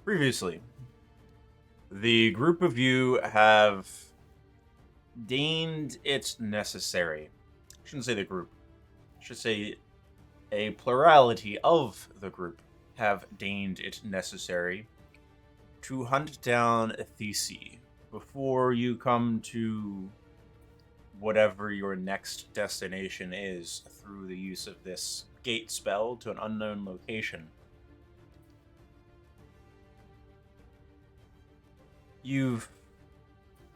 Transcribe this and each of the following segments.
Previously, the group of you have deemed it necessary. I shouldn't say the group. I should say a plurality of the group have deemed it necessary to hunt down Athesi before you come to whatever your next destination is through the use of this gate spell to an unknown location. You've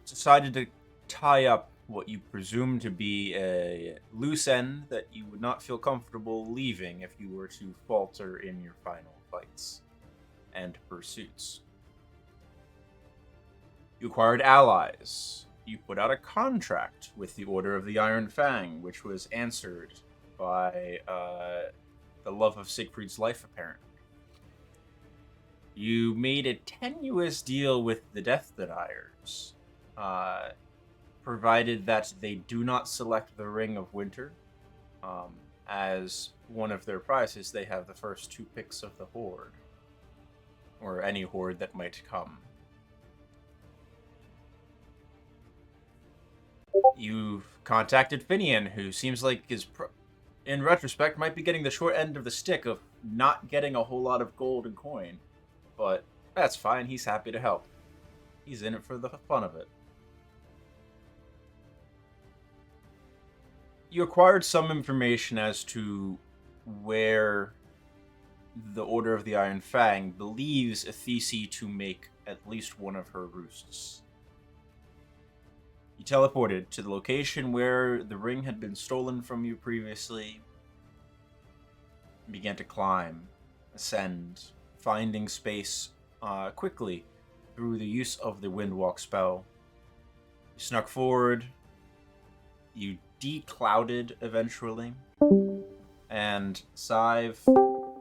decided to tie up what you presume to be a loose end that you would not feel comfortable leaving if you were to falter in your final fights and pursuits. You acquired allies. You put out a contract with the Order of the Iron Fang, which was answered by the love of Siegfried's life, apparently. You made a tenuous deal with the Death Deniers, provided that they do not select the Ring of Winter. As one of their prizes, they have the first 2 picks of the Horde, or any Horde that might come. You've contacted Finian, who seems like in retrospect, might be getting the short end of the stick of not getting a whole lot of gold and coin. But that's fine, he's happy to help. He's in it for the fun of it. You acquired some information as to where the Order of the Iron Fang believes Athesi to make at least one of her roosts. You teleported to the location where the ring had been stolen from you previously, and began to climb, ascend, finding space quickly through the use of the Windwalk spell. You snuck forward, you declouded eventually, and Sive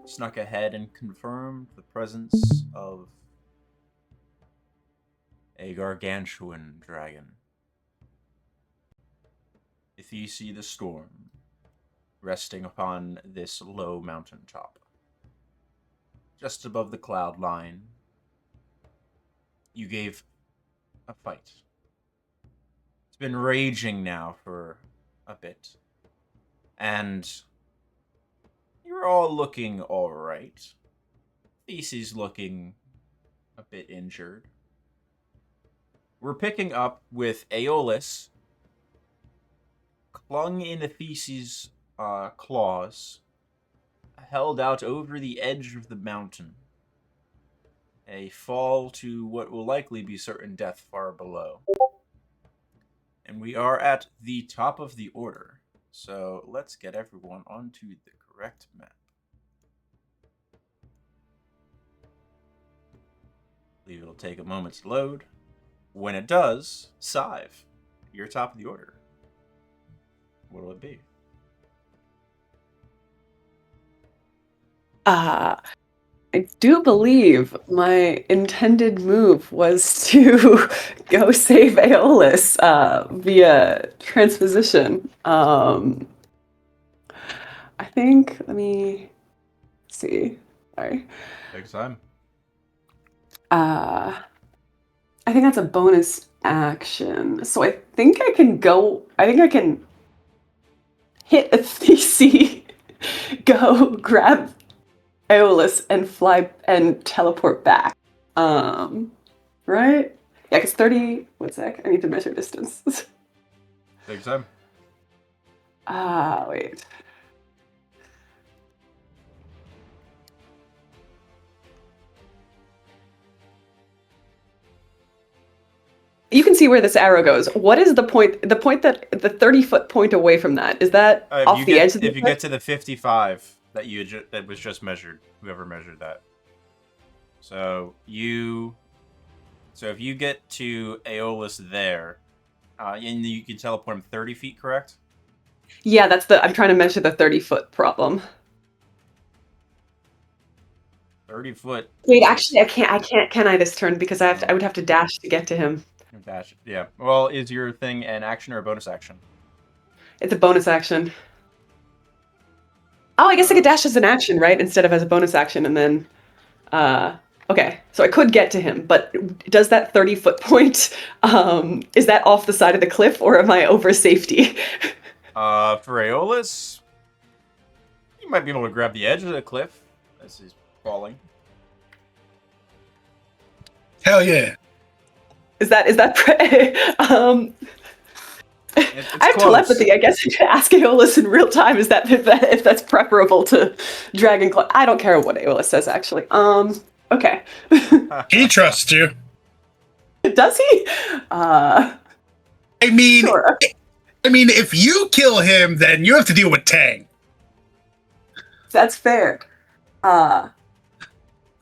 snuck ahead and confirmed the presence of a gargantuan dragon. Athesi the Storm, resting upon this low mountaintop. Just above the cloud line, you gave a fight. It's been raging now for a bit, and you're all looking alright. Athesi's looking a bit injured. We're picking up with Aeolus clung in Athesi's claws, held out over the edge of the mountain. A fall to what will likely be certain death far below. And we are at the top of the order, so let's get everyone onto the correct map. I believe it'll take a moment to load. When it does, Sive, you're top of the order. What will it be? I do believe my intended move was to go save Aeolus via transposition. I think, let me see. Sorry. Take time. I think that's a bonus action. So I think I can hit Athesi, go grab Aeolus and fly and teleport back. Right? Yeah, because 30... One sec. I need to measure distance. Take time. Wait. You can see where this arrow goes. What is the point? The point that the 30-foot point away from that, is that off the edge of the If you get to the 55 that was just measured, whoever measured that. So if you get to Aeolus there, and you can teleport him 30 feet, correct? Yeah, I'm trying to measure the 30-foot problem. 30 foot. Wait, actually, I can't, can I this turn? Because I would have to dash to get to him. Dash, yeah. Well, is your thing an action or a bonus action? It's a bonus action. Oh, I guess I could dash as an action, right? Instead of as a bonus action, and then, Okay, so I could get to him, but does that 30-foot point, is that off the side of the cliff, or am I over safety? For Aeolus, you might be able to grab the edge of the cliff as he's falling. Hell yeah. Is that I have close. telepathy. I guess I could ask Aeolus in real time. Is that if that's preferable to Dragon Claw? I don't care what Aeolus says, actually. Okay. He trusts you. Does he? I mean, Sure. if you kill him, then you have to deal with Tang. That's fair. Because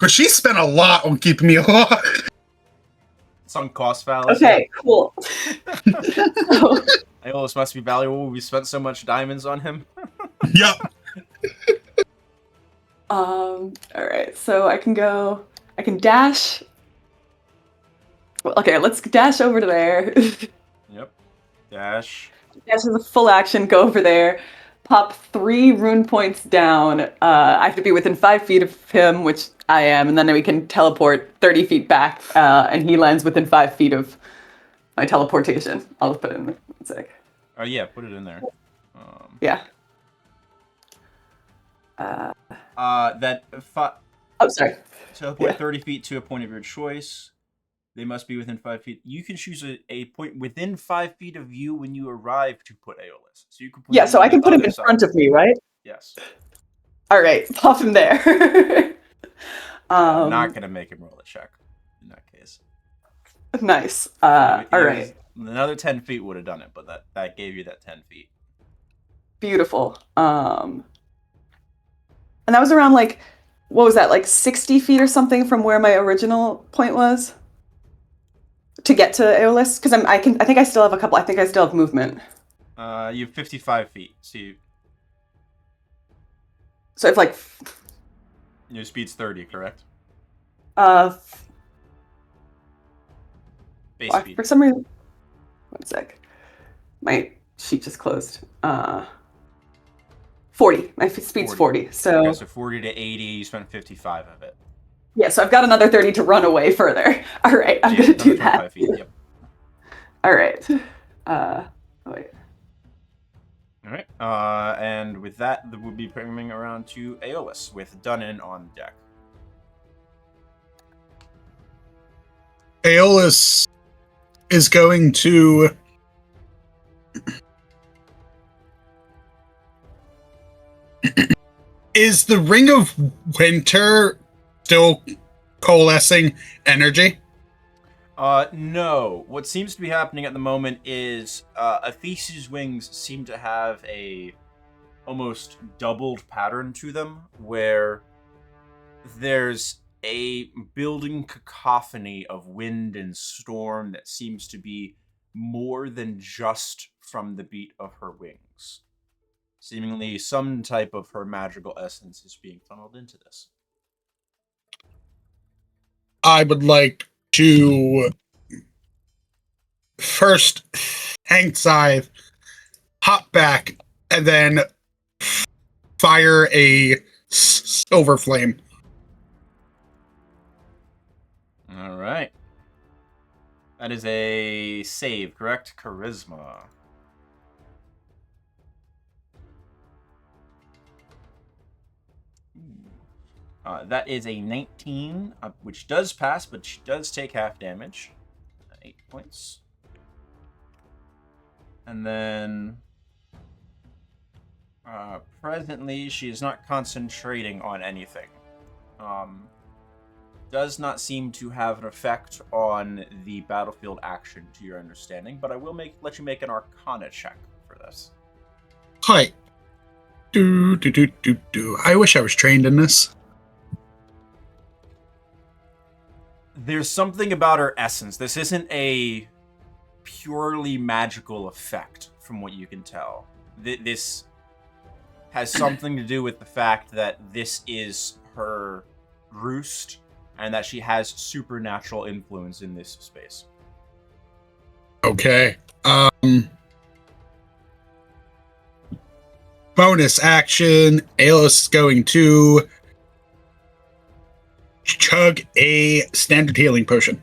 she spent a lot on keeping me alive. Sunk cost fallacy. Okay, cool. Aeolus must be valuable. We spent so much diamonds on him. Yup. All right, so I can dash. Well, okay, let's dash over to there. Yep. Dash. Dash is a full action, go over there, pop 3 rune points down. I have to be within 5 feet of him, which I am, and then we can teleport 30 feet back, and he lands within 5 feet of my teleportation. I'll just put it in one sec. Oh yeah, put it in there. Yeah. Oh, sorry. Teleport Yeah. 30 feet to a point of your choice. They must be within 5 feet. You can choose a point within 5 feet of you when you arrive to put Aeolus. So you can put Yeah, him so on I can the put him other in side. front of me, right? Yes. All right, pop him there. I'm not gonna make him roll a check in that case. Nice. All right. Another 10 feet would have done it, but that gave you that 10 feet. Beautiful. And that was around like, what was that, like 60 feet or something from where my original point was to get to Aeolus? Because I think I still have a couple. I think I still have movement. You have 55 feet. So it's like Your speed's 30, correct? Base speed. For some reason, 1 sec. My sheet just closed. 40. My speed's 40. So Okay, so 40 to 80. You spent 55 of it. yeah, so I've got another 30 to run away further. All right, I'm gonna do that. Feet, yep. All right. Wait. All right. And with that, we'll be coming around to Aeolus with Dunnan on deck. Aeolus is going to Is the Ring of Winter still coalescing energy? No. What seems to be happening at the moment is Athesi's wings seem to have a almost doubled pattern to them, where there's a building cacophony of wind and storm that seems to be more than just from the beat of her wings. Seemingly some type of her magical essence is being funneled into this. I would like to first hang scythe, hop back, and then fire a silver flame. All right. That is a save, correct? Charisma. That is a 19, which does pass, but she does take half damage. 8 points. And then... presently, she is not concentrating on anything. Does not seem to have an effect on the battlefield action, to your understanding, but I will let you make an Arcana check for this. Hi. Do. I wish I was trained in this. There's something about her essence. This isn't a purely magical effect, from what you can tell. This has something to do with the fact that this is her roost, and that she has supernatural influence in this space. Okay. Bonus action. Aeolus is going to chug a standard healing potion.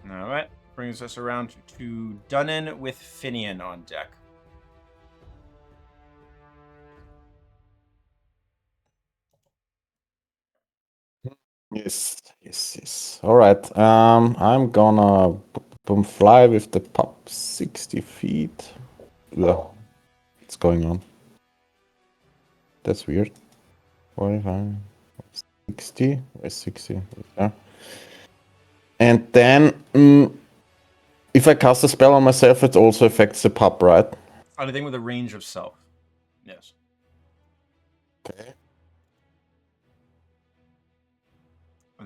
All right. Brings us around to Dunnan with Finian on deck. Yes. All right. I'm gonna fly with the pup 60 feet. Ugh. What's going on? That's weird. 45, 60. Where's 60? Yeah. And then, if I cast a spell on myself, it also affects the pup, right? Anything with a range of self. Yes. Okay.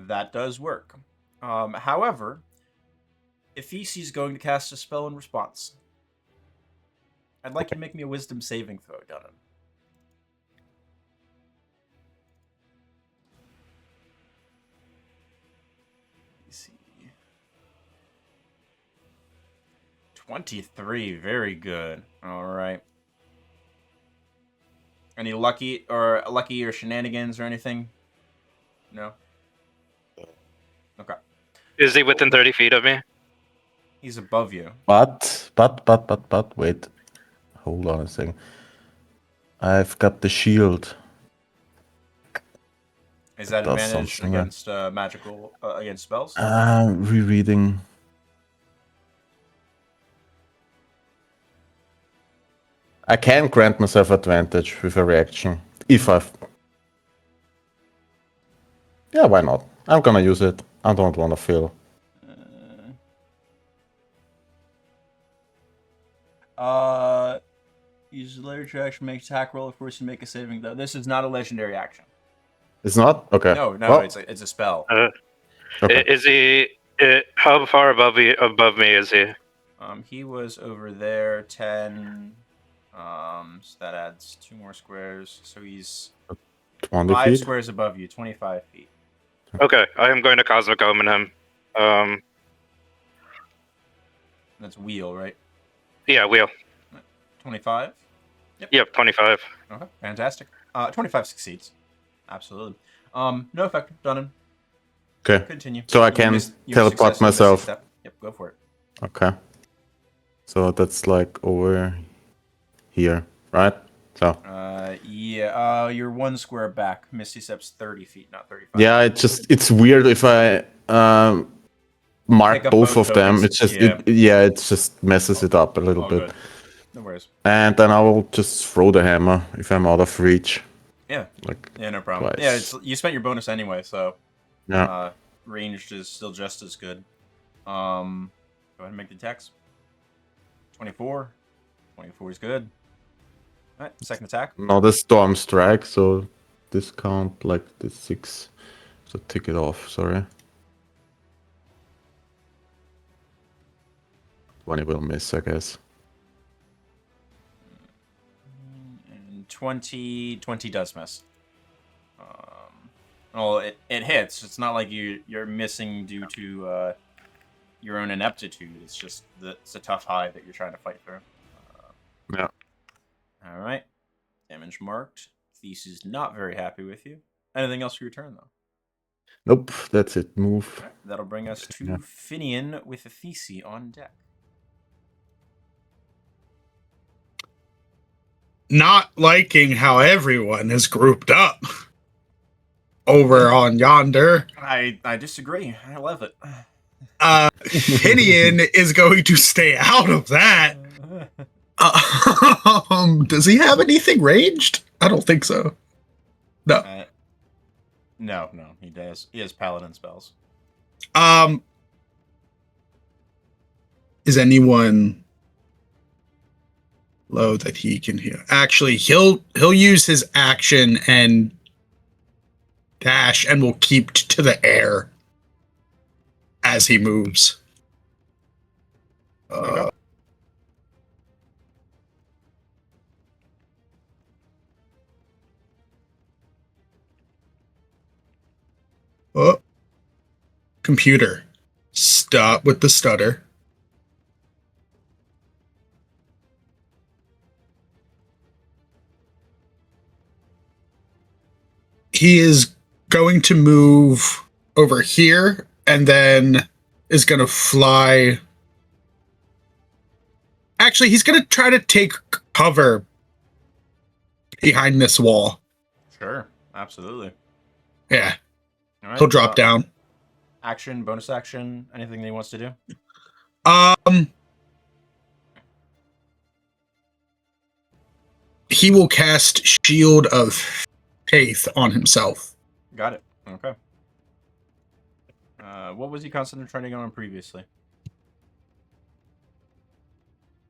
That does work. However, if is going to cast a spell in response, I'd like you to make me a wisdom saving throw, Dunnan. Let's see. 23, very good. All right. Any lucky or shenanigans or anything? No. Okay. Is he within 30 feet of me? He's above you. But, wait. Hold on a second. I've got the shield. Is that Does advantage something, against magical against spells? Rereading. I can grant myself advantage with a reaction. If I've... Yeah, why not? I'm gonna use it. I don't want to fail. Use a legendary action, make attack roll. Of course, you make a saving though. This is not a legendary action. It's not? Okay. No, Well, it's a spell. okay. Is he? How far above me is he? He was over there, 10. So that adds 2 more squares. So he's 20 5 feet? squares above you, 25 feet. Okay, I am going to Cosmic Omen him. That's wheel, right? Yeah, wheel. 25. Yep, 25. Okay, fantastic. 25 succeeds. Absolutely. No effect. Done. Okay. Continue. So I You can missed- you teleport successfully missed a myself. step. Yep, go for it. Okay. So that's like over here, right? So. Yeah. You're 1 square back. Misty Step's 30 feet, not 35. Yeah, it's weird if I mark Pick up both both of them. tokens. It's just Yeah. it just messes it up a little All bit. good. No worries. And then I will just throw the hammer if I'm out of reach. Yeah. Like Yeah, no problem. twice. Yeah, you spent your bonus anyway, so Yeah. ranged is still just as good. Go ahead and make the attacks. 24. 24 is good. All right, second attack. Not a storm strike, so discount like the 6. So tick it off, sorry. 20 will miss, I guess. And 20 does miss. Well, it hits. It's not like you're missing due to your own ineptitude. It's just it's a tough hide that you're trying to fight through. Yeah. All right. Damage marked. Thies is not very happy with you. Anything else for your turn, though? Nope, that's it. Move. All right, that'll bring us to Yeah. Finian with a Thesi on deck. Not liking how everyone is grouped up over on yonder. I disagree. I love it. Finian is going to stay out of that. Does he have anything ranged? I don't think so. No. No, he does. He has paladin spells. Is anyone low that he can heal? Actually, he'll use his action and dash, and will keep to the air as he moves. Computer, stop with the stutter. He is going to move over here and then is going to fly. Actually, he's going to try to take cover behind this wall. Sure, absolutely. Yeah. All right, He'll drop down. Action, bonus action, anything that he wants to do? He will cast Shield of Faith on himself. Got it. Okay. What was he concentrating on previously?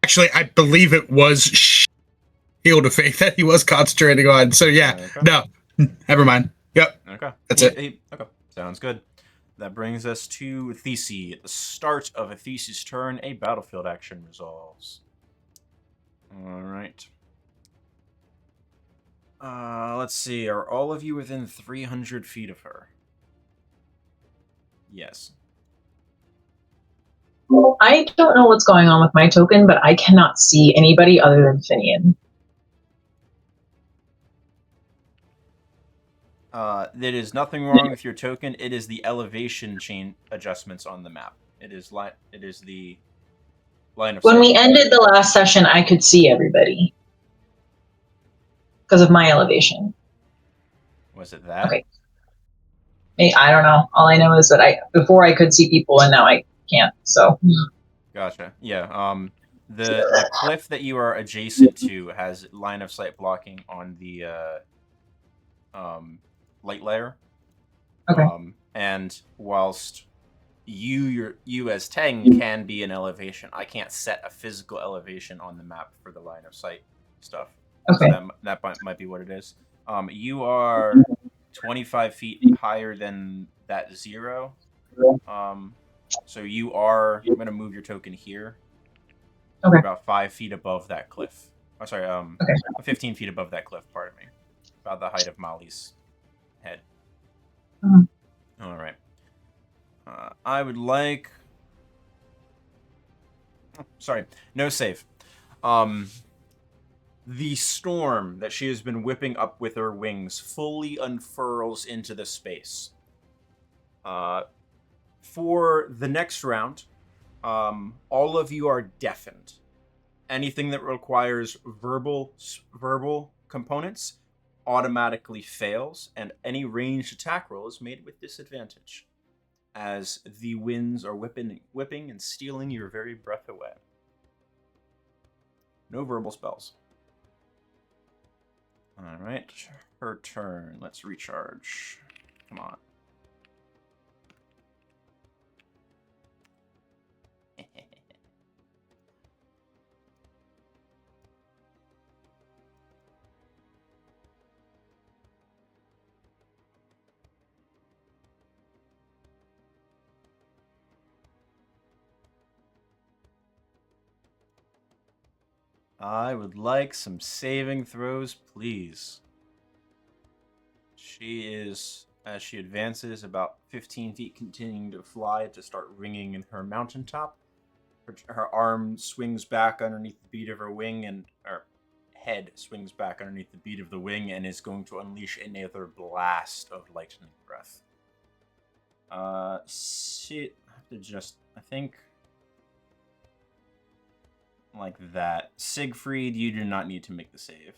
Actually, I believe it was Shield of Faith that he was concentrating on. So yeah, Okay. no, never mind. Yep. Okay. That's it. Okay. Sounds good. That brings us to Thesi. At the start of a Thesi's turn, a battlefield action resolves. All right. Let's see. Are all of you within 300 feet of her? Yes. Well, I don't know what's going on with my token, but I cannot see anybody other than Finian. There is nothing wrong with your token. It is the elevation chain adjustments on the map. It is the line of sight. When we ended the last session, I could see everybody because of my elevation. Was it that? Okay. I don't know. All I know is that before I could see people and now I can't. So. Gotcha. Yeah. The cliff that you are adjacent to has line of sight blocking on the light layer. Okay. And whilst you as Teng can be an elevation, I can't set a physical elevation on the map for the line of sight stuff. Okay. So that might be what it is. You are 25 feet higher than that 0. So you are. I'm gonna move your token here. Okay. About 5 feet above that cliff. Oh, sorry. Okay. 15 feet above that cliff. Pardon me. About the height of Molly's head. Mm-hmm. All right. I would like. Sorry, no save. The storm that she has been whipping up with her wings fully unfurls into the space. For the next round, all of you are deafened. Anything that requires verbal components automatically fails, and any ranged attack roll is made with disadvantage, as the winds are whipping and stealing your very breath away. No verbal spells. All right, her turn. Let's recharge. Come on. I would like some saving throws, please. She is, as she advances about 15 feet, continuing to fly to start ringing in her mountaintop. Her arm swings back underneath the beat of her wing, and her head swings back underneath the beat of the wing, and is going to unleash another blast of lightning breath. Shit, I have to just, I think... like that. Siegfried, you do not need to make the save.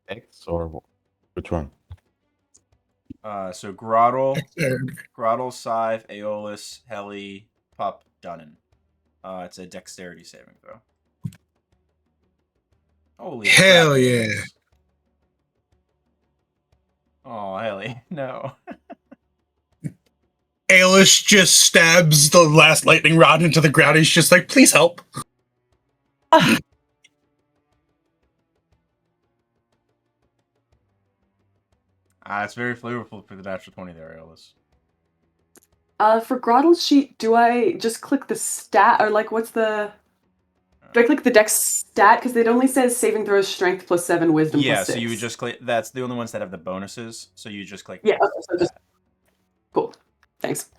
X or which one? So Groddle, Scythe, Aeolus, Heli, Pup, Dunnan. It's a dexterity saving throw. Holy Hell crap, yeah. guys. Oh, Heli, no. Aeolus just stabs the last lightning rod into the ground. He's just like, please help. It's very flavorful for the natural 20 there, Aeolus. For Groddle's sheet, do I just click the stat, or like what's the... Do I click the dex stat? Because it only says saving throws strength plus 7, wisdom Yeah, plus 6. so you would just click, that's the only ones that have the bonuses, so you just click... Yeah, okay, so just... Cool. Thanks.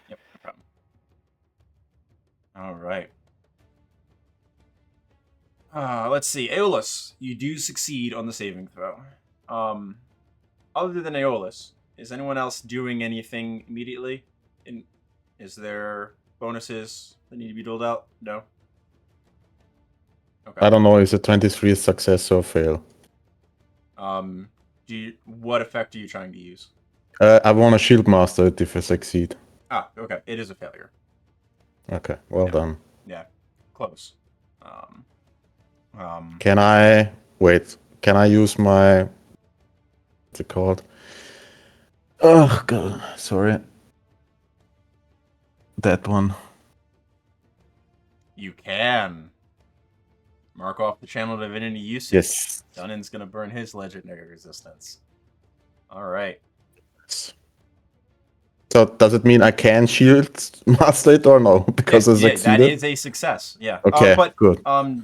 Yep, no problem. All right. Let's see. Aeolus, you do succeed on the saving throw. Other than Aeolus, is anyone else doing anything immediately? Is there bonuses that need to be doled out? No? Okay. I don't know, is it 23 success or fail? What effect are you trying to use? I want to shield master it if I succeed. Ah, okay. It is a failure. Okay, well done. Yeah, close. Can I use my, what's it called? Oh god, sorry. That one. You can. Mark off the channel divinity usage. Yes. Dunnan's gonna burn his legendary resistance. Alright. So does it mean I can shield master it or no? Because I Yeah, succeeded? that is a success. Yeah. Okay, but good.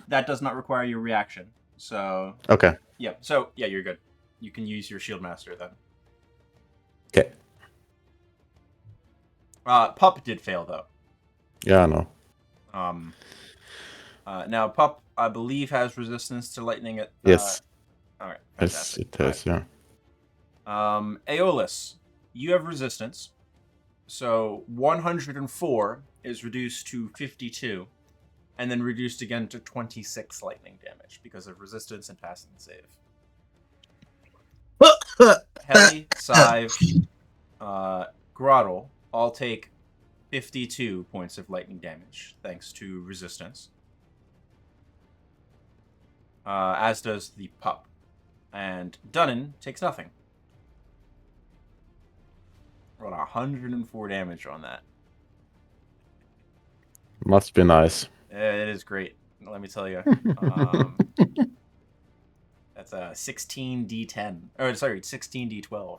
that does not require your reaction. So Okay. yeah. So yeah, you're good. You can use your shield master then. Okay. Pup did fail though. Yeah, I know. Now Pup, I believe, has resistance to lightning at. Yes. All right. Yes, Fantastic. it has, yeah. Aeolus, you have resistance. So 104 is reduced to 52, and then reduced again to 26 lightning damage because of resistance and passing the save. Heli, Sive, Grottle all take 52 points of lightning damage thanks to resistance. As does the Pup. And Dunnan takes nothing. Rolled 104 damage on that. Must be nice. It is great, let me tell you. That's a 16d10. Oh, sorry, 16d12.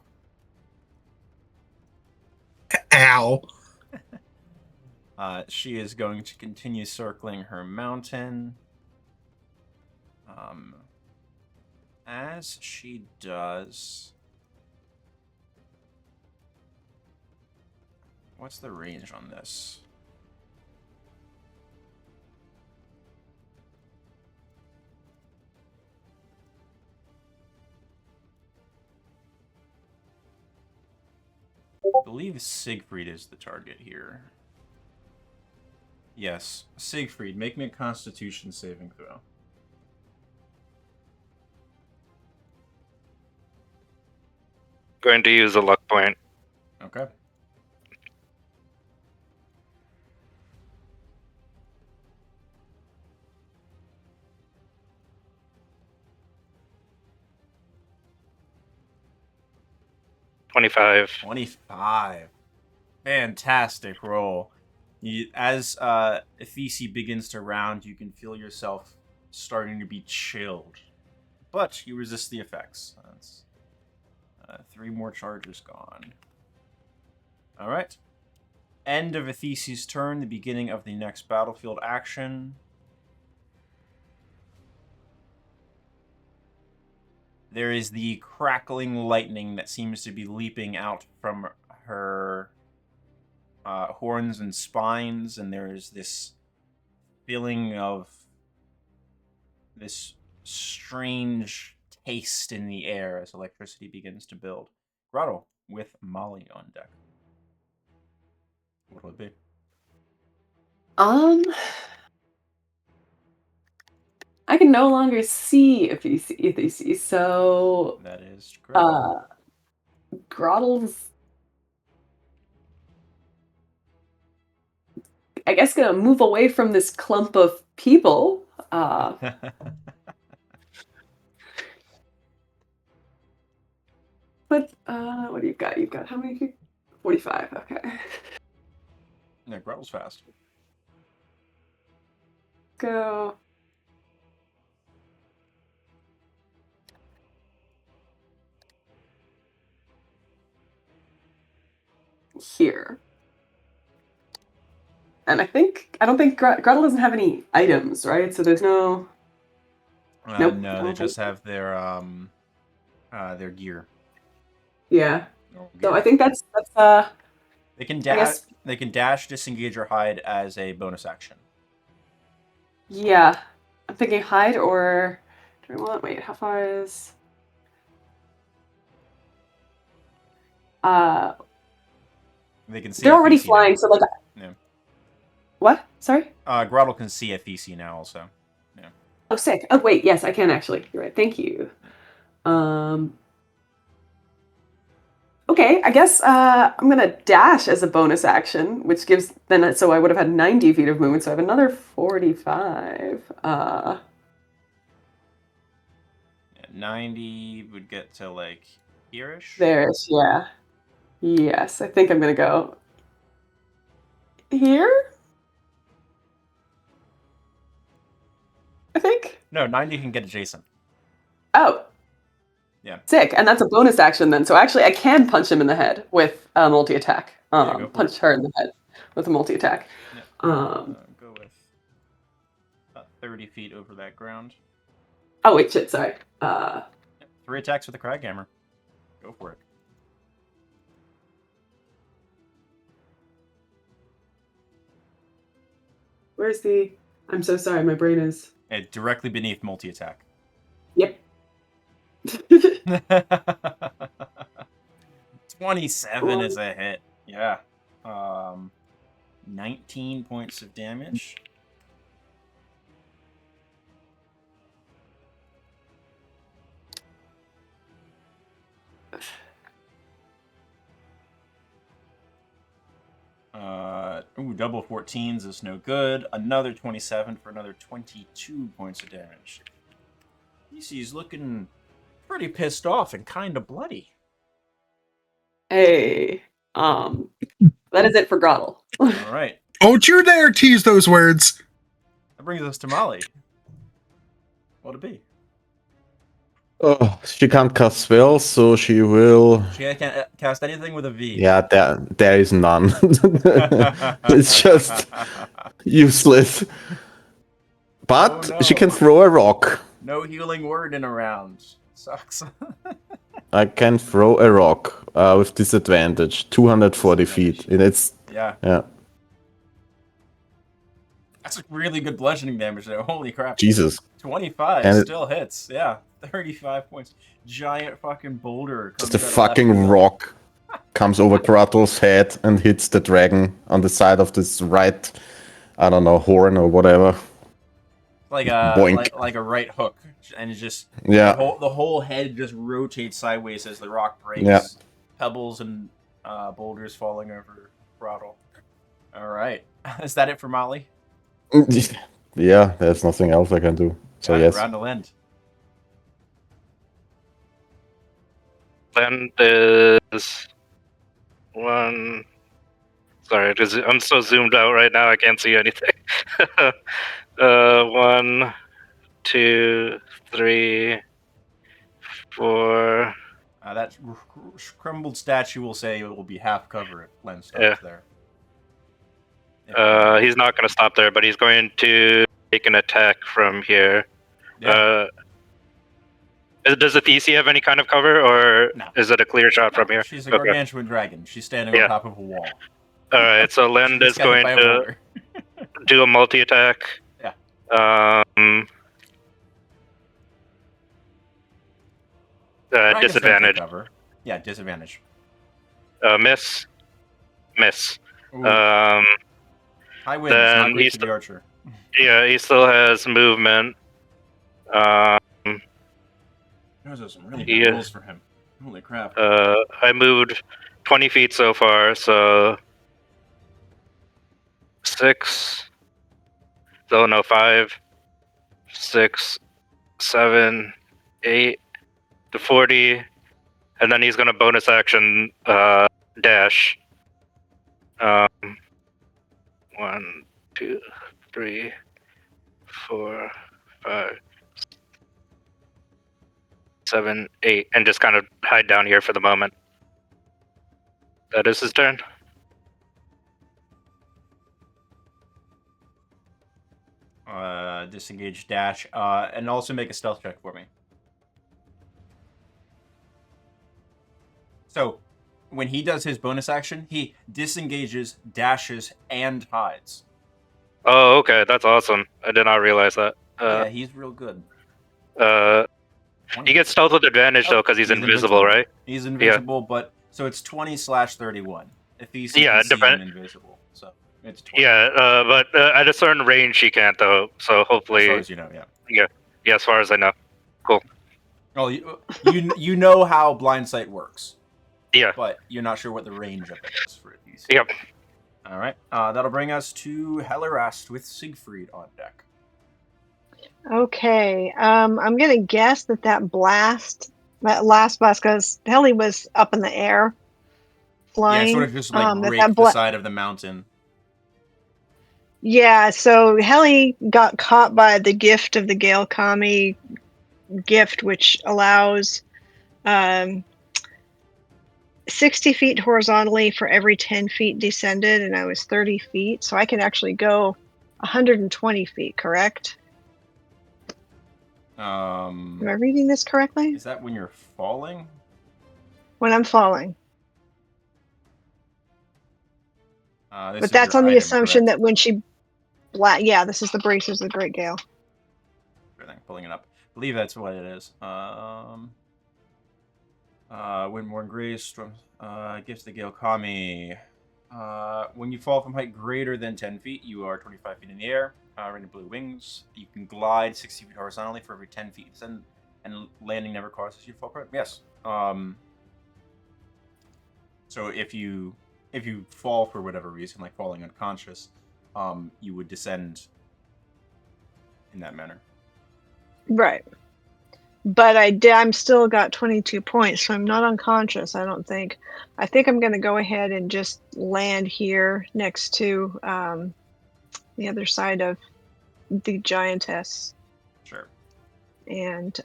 Ow. She is going to continue circling her mountain. As she does... What's the range on this? I believe Siegfried is the target here. Yes, Siegfried, make me a Constitution saving throw. Going to use a luck point. Okay. $25. 25. Fantastic roll. As Ephesia begins to round, you can feel yourself starting to be chilled. But you resist the effects. That's 3 more charges gone. Alright. End of Ethesia's turn, the beginning of the next battlefield action. There is the crackling lightning that seems to be leaping out from her horns and spines, and there is this feeling of this strange taste in the air as electricity begins to build. Grotto, with Molly on deck. What will it be? I can no longer see Ephesia, so That is correct. Grottle's, I guess, gonna move away from this clump of people. But what do you got? You've got how many? 45. Okay. Yeah, Grottle's fast. Go. Here. And I don't think Gretel doesn't have any items, right? So there's no. Nope. No, they just have their gear. Yeah. Normal So gear. I think that's They can I dash. guess- They can dash, disengage, or hide as a bonus action. yeah. I'm thinking hide or do we want? Wait, how far is? They can see. They're already FEC flying, now. so like. Yeah. What? Sorry. Grottle can see FEC now also. Yeah. Oh, sick. Oh, wait. Yes, I can actually. You're right. Thank you. Okay, I guess I'm gonna dash as a bonus action, which gives then so I would have had 90 feet of movement, so I have another 45. Yeah, 90 would get to like here-ish. There's yeah. Yes, I think I'm gonna go here. I think. No, 90 can get adjacent. Oh. Yeah. Sick, and that's a bonus action then. So actually, I can punch him in the head with a multi-attack. Yeah, go for Punch it. her in the head with a multi-attack. Yeah. Um. Go with about 30 feet over that ground. Oh wait, shit. Sorry. 3 attacks with the Craghammer. Go for it. Where's the? I'm so sorry. My brain is. Directly beneath multi-attack. Yep. 27 is a hit. Yeah. 19 points of damage. Double 14s is no good. Another 27 for another 22 points of damage. He's looking pretty pissed off and kind of bloody. Hey. That is it for Grottle. All right. Don't you dare tease those words. That brings us to Molly. What'll it be? Oh, she can't cast spells, so she will. She can't cast anything with a V. Yeah, there is none. It's just useless. But Oh, no. she can throw a rock. No healing word in a round. Sucks. I can throw a rock with disadvantage, 240 feet. And it's Yeah. yeah. That's a really good bludgeoning damage there. Holy crap. Jesus. 25 And still hits. Yeah. 35 points. Giant fucking boulder. Just a comes out of fucking left field. rock comes over Kratos' head and hits the dragon on the side of this right, I don't know, horn or whatever. Like Boink. like a right hook. And it's just Yeah. the whole head just rotates sideways as the rock breaks. Yeah. Pebbles and boulders falling over Throttle. Alright. Is that it for Molly? Yeah, there's nothing else I can do. So yes. Round will end. Land is one. Sorry, because I'm so zoomed out right now, I can't see anything. 1, 2, 3, 4. That crumbled statue will say it will be half cover if Len stops Yeah. there. He's not going to stop there, but he's going to take an attack from here. Yeah. Does the TC have any kind of cover, or No. is it a clear shot from here? She's a Okay. gargantuan dragon. She's standing Yeah. on top of a wall. All right, so Lend She's is got hit going by a to boulder. do a multi-attack. Yeah. Dragon's gonna Disadvantage. take cover. Yeah, disadvantage. Miss. Ooh, Um, high winds, then not great he's for the archer. yeah, he still has movement. Those are some really Yeah. good rolls for him. Holy crap. I moved 20 feet so far, so 6. So no, 5, 6, 7, 8 to 40, and then he's gonna bonus action dash. 1, 2, 3, 4, 5, 7, 8, and just kind of hide down here for the moment. That is his turn. Disengage dash, and also make a stealth check for me. So, when he does his bonus action, he disengages, dashes, and hides. Oh, okay, that's awesome. I did not realize that. Yeah, he's real good. He gets stealth with advantage though because he's invisible, right? He's invisible, but so it's 20/31. If he's Yeah, see him invisible, so it's 20. Yeah, but at a certain range he can't though. So hopefully, As far as you know, yeah. Yeah, as far as I know. Cool. Oh, you know how blind sight works. Yeah. But you're not sure what the range of it is for these. Yep. All right. That'll bring us to Hellerast with Siegfried on deck. Okay. I'm gonna guess that last blast, because Heli was up in the air, flying. Yeah, sort of just like raked the side of the mountain. Yeah, so Heli got caught by the gift of the Gale Kami gift, which allows 60 feet horizontally for every 10 feet descended, and I was 30 feet, so I can actually go 120 feet, correct? Am I reading this correctly? Is that when you're falling? When I'm falling. But that's on the assumption that when she... Yeah, this is the Braces of the Great Gale. Everything, pulling it up. I believe that's what it is. Windborne Grace, Storm, Gifts the Gale Kami. When you fall from height greater than 10 feet, you are 25 feet in the air. Rain of blue wings. You can glide 60 feet horizontally for every 10 feet. And landing never causes you to fall prone. Yes. So if you fall for whatever reason, like falling unconscious, you would descend in that manner. Right. But I'm still got 22 points, so I'm not unconscious, I don't think. I think I'm going to go ahead and just land here next to the other side of the giantess. Sure. And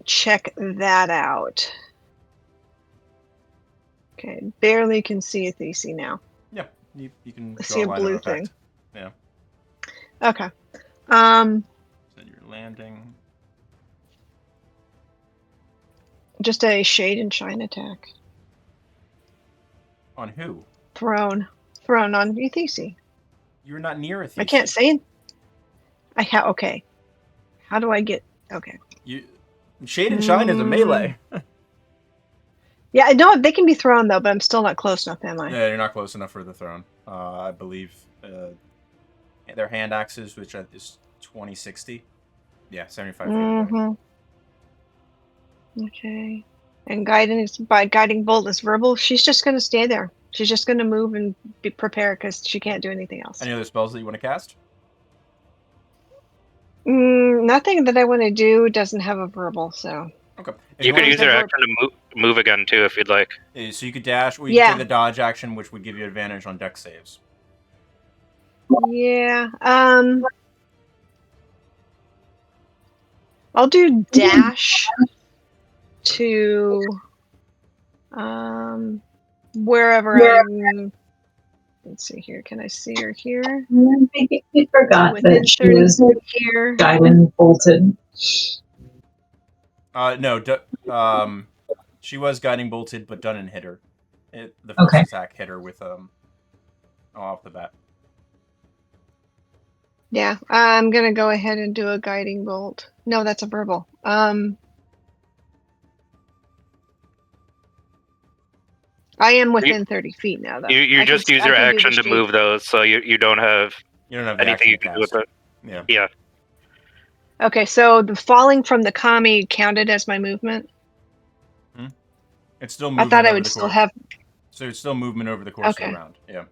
check that out. Okay, barely can see a Thesey now. Yeah, you can see a blue thing. Yeah. Okay. So you're landing. Just a shade and shine attack. On who? Thrown on Thesey. You're not near a Thesey. I can't say. Okay. How do I get? Okay. Shade and shine is a melee. Yeah, no, they can be thrown though, but I'm still not close enough, am I? Yeah, you're not close enough for the throne. I believe their hand axes, which is 20-60. Yeah, 75 feet away. Okay. And guiding bolt is verbal. She's just going to stay there. She's just going to move and be prepared because she can't do anything else. Any other spells that you want to cast? Nothing that I want to do doesn't have a verbal, so. Okay. You could use your action to move again too if you'd like. So you could dash, or you could take the dodge action, which would give you advantage on dex saves. Yeah. I'll do dash to wherever I'm. Let's see here. Can I see her here? I think we forgot Within that she was here. guiding bolted. No. She was guiding bolted, but Dunnan hit her. The first attack hit her with off the bat. Yeah, I'm gonna go ahead and do a guiding bolt. No, that's a verbal. I am within 30 feet now, though. You just use your action to move those, so you don't have anything you can do with it. Yeah. Okay, so the falling from the Kami counted as my movement? It's still movement. I thought I would still have... So it's still movement over the course of the round. Yeah.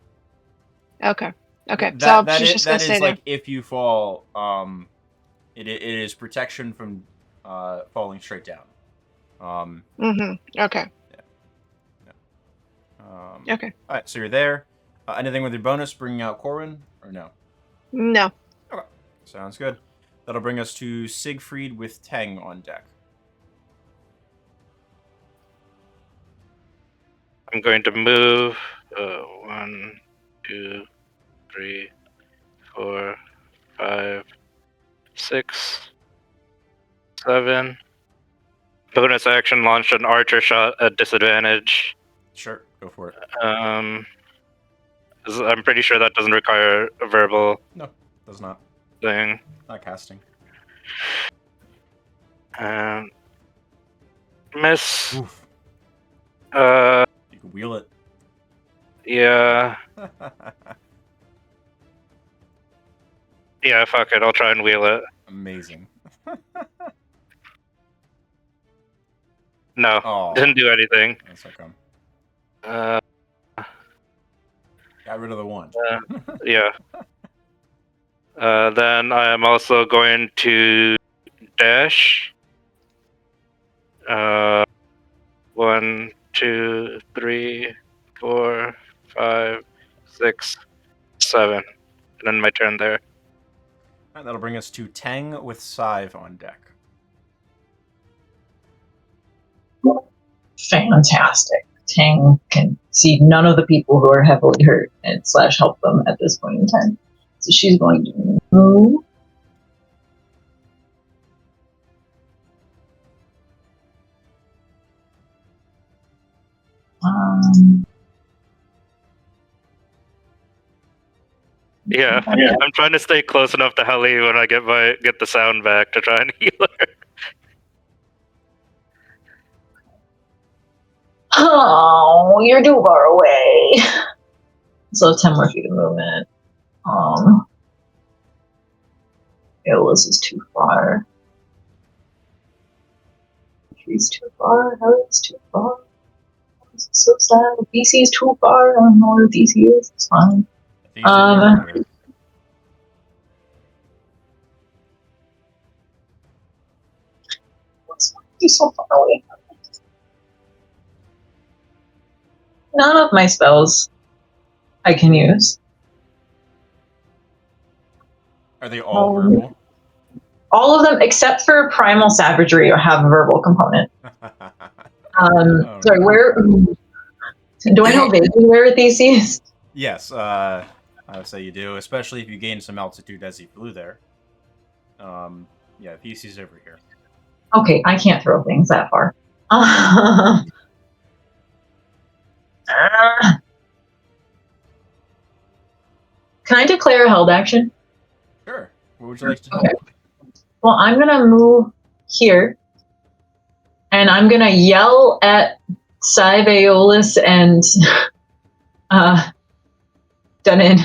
Okay. That she's just going to stay like if you fall, it is protection from falling straight down. Okay. Okay. All right, so you're there. Anything with your bonus bringing out Corwin, or no? No. Okay, sounds good. That'll bring us to Siegfried with Teng on deck. I'm going to move 1, 2, 3, 4, 5, 6, 7. Bonus action, launch an archer shot at disadvantage. Sure, go for it. I'm pretty sure that doesn't require a verbal. No, does not. thing. Not casting. Miss. Oof. Uh, You can wheel it. yeah. Yeah, fuck it. I'll try and wheel it. Amazing. No, Oh, didn't do anything. that's okay. Uh, Got rid of the one. yeah. Then I am also going to dash. 1, 2, 3, 4, 5, 6, 7. And then my turn there. Alright, that'll bring us to Tang with Scythe on deck. Fantastic. Tang can see none of the people who are heavily hurt and / help them at this point in time. So she's going to move. Yeah, I'm trying to stay close enough to Helly when I get the sound back to try and heal her. Oh, you're too far away. So 10 more feet of movement. This is too far. Tree's too far. Helly's too far. This is so sad. BC is too far. I don't know where BC is. It's fine. He's so far away. None of my spells I can use. Are they all verbal? All of them except for Primal Savagery have a verbal component. Sorry, where do I know vaguely where DC is? Yes, I would say you do, especially if you gain some altitude as you flew there. Yeah, PC's over here. Okay, I can't throw things that far. Can I declare a held action? Sure. What would you like to do? Okay. Well, I'm gonna move here, and I'm gonna yell at Cyveolus and Dunnan.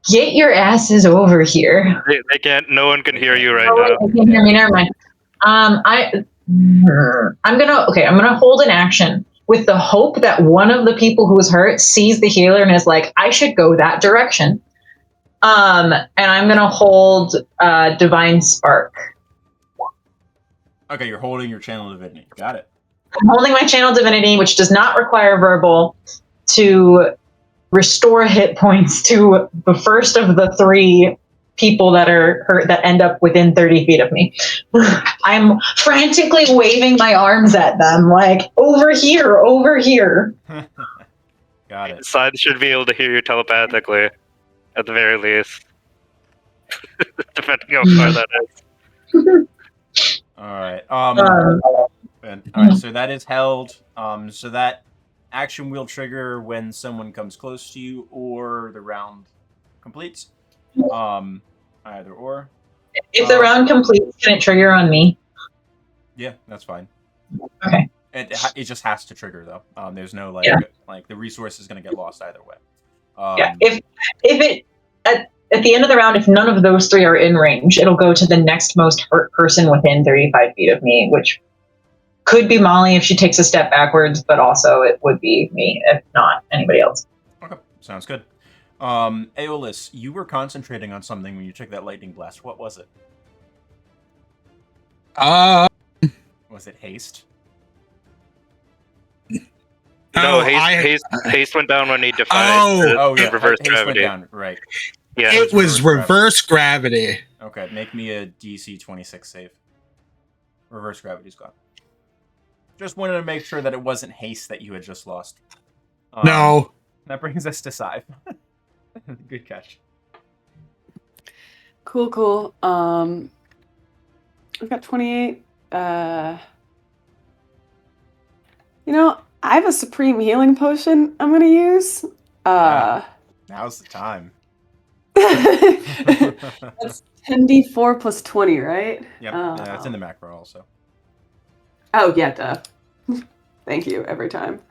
Get your asses over here. They can't. No one can hear you right now. They can't hear me. Never mind. I'm gonna hold an action with the hope that one of the people who is hurt sees the healer and is like, I should go that direction. And I'm gonna hold Divine Spark. Okay, you're holding your Channel Divinity. Got it. I'm holding my Channel Divinity, which does not require verbal, to restore hit points to the first of the 3 people that are hurt that end up within 30 feet of me. I'm frantically waving my arms at them, like, over here, over here. Got it. Side should be able to hear you telepathically, at the very least. Depending on how far that is. Alright. Alright, so that is held. So that action will trigger when someone comes close to you or the round completes. Either or. If the round completes, can it trigger on me? Yeah, that's fine. Okay. It just has to trigger though. There's no like the resource is gonna get lost either way. Yeah. If it at the end of the round, if none of those 3 are in range, it'll go to the next most hurt person within 35 feet of me, which could be Molly if she takes a step backwards, but also it would be me if not anybody else. Okay, sounds good. Aeolus, you were concentrating on something when you took that lightning blast. What was it? Was it haste? No, haste went down when he defied reverse haste gravity. Went down, right. Yeah, it was reverse gravity. Okay, make me a DC 26 save. Reverse gravity's gone. Just wanted to make sure that it wasn't haste that you had just lost. No. That brings us to Scythe. Good catch. Cool. I've got 28. I have a supreme healing potion I'm gonna use. Now's the time. That's 10d4 plus 20, right? Yep, yeah, it's in the macro also. Oh, yeah, duh. Thank you, every time.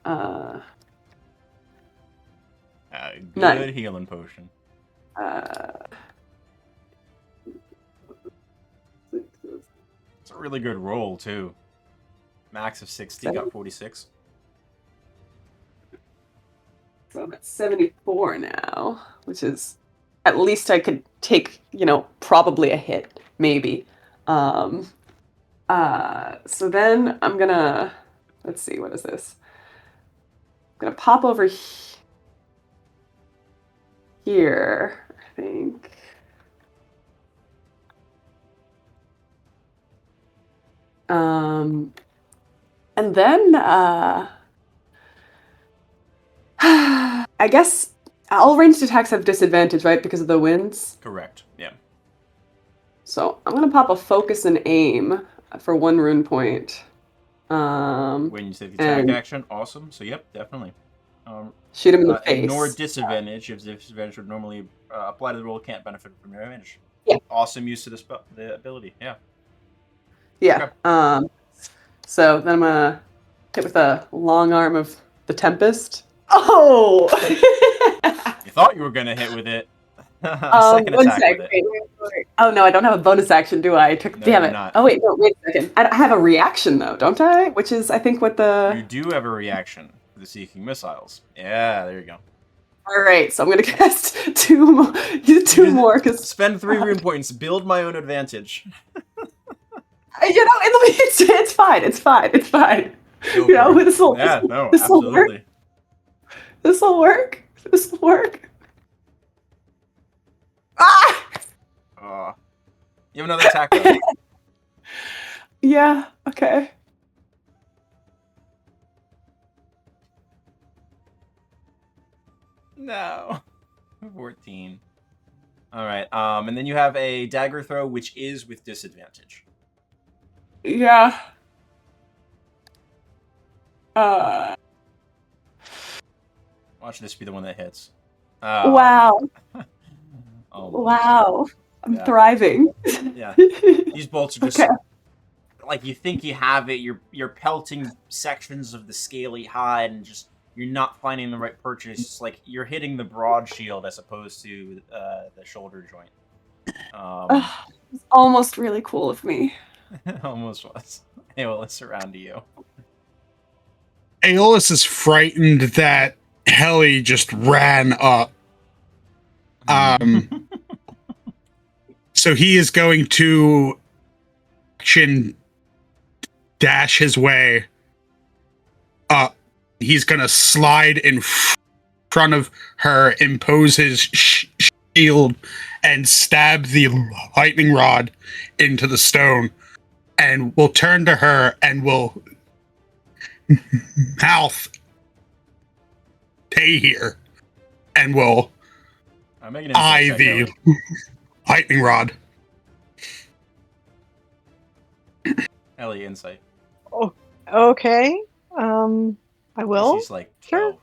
Good 9. healing potion. It's a really good roll, too. Max of 60, got 46. So I'm at 74 now, which is at least I could take, probably a hit, maybe. So then I'm gonna, let's see, what is this? I'm gonna pop over here, I think. And then I guess all ranged attacks have disadvantage, right? Because of the winds? Correct, yeah. So I'm going to pop a focus and aim for 1 rune point. When you say the attack action, awesome. So, yep, definitely. Shoot him in the face. Ignore disadvantage. If disadvantage would normally apply to the roll, can't benefit from your advantage. Yeah. Awesome use of the ability, yeah. Yeah. Okay. So then I'm going to hit with a long arm of the Tempest. Oh! You thought you were going to hit with it. Second attack with it. Wait. Oh, no, I don't have a bonus action, do I? Damn it. Not. Oh, wait a second. I have a reaction, though, don't I? Which is, I think, what the... You do have a reaction for the Seeking Missiles. Yeah, there you go. All right, so I'm going to cast 2 more. Two more, because... Spend 3 rune points. Build my own advantage. It's fine. It's fine. This will absolutely. This will work. Ah! You have another attack though. Yeah, okay. No. 14. Alright, and then you have a dagger throw, which is with disadvantage. Yeah. Watch this be the one that hits. Wow. Almost. Wow. I'm thriving. Yeah. These bolts are just okay. Like you think you have it, you're pelting sections of the scaly hide and just you're not finding the right purchase. It's just like you're hitting the broad shield as opposed to the shoulder joint. It's almost really cool of me. Almost was. Aeolus around to you. Aeolus is frightened that Heli just ran up. So he is going to dash his way up. He's going to slide in front of her, impose his shield, and stab the lightning rod into the stone. And will turn to her and will mouth, "Stay here," and will eye the lightning rod. Ellie, insight. Oh, okay. I will. She's like 12.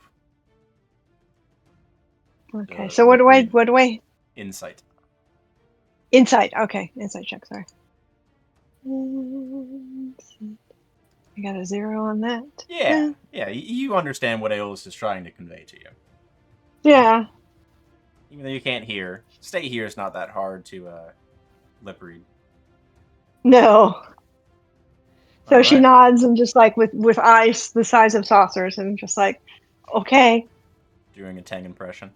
Sure. Okay. So what do I? Insight. Insight. Okay. Insight check. Sorry. I got a 0 on that. Yeah. You understand what Aeolus is trying to convey to you. Yeah. Even though you can't hear, stay here is not that hard to lip read. No. So All she right. nods and just like with eyes the size of saucers and just like, okay. Doing a Tang impression.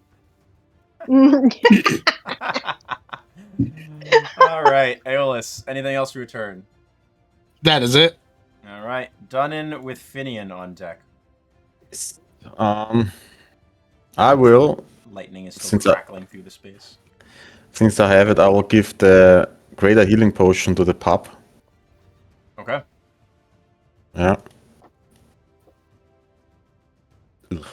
All right, Aeolus. Anything else to return? That is it. All right, Dunnan with Finian on deck. I will. Lightning is still crackling through the space. Since I have it, I will give the greater healing potion to the pup. Okay. Yeah. Ugh.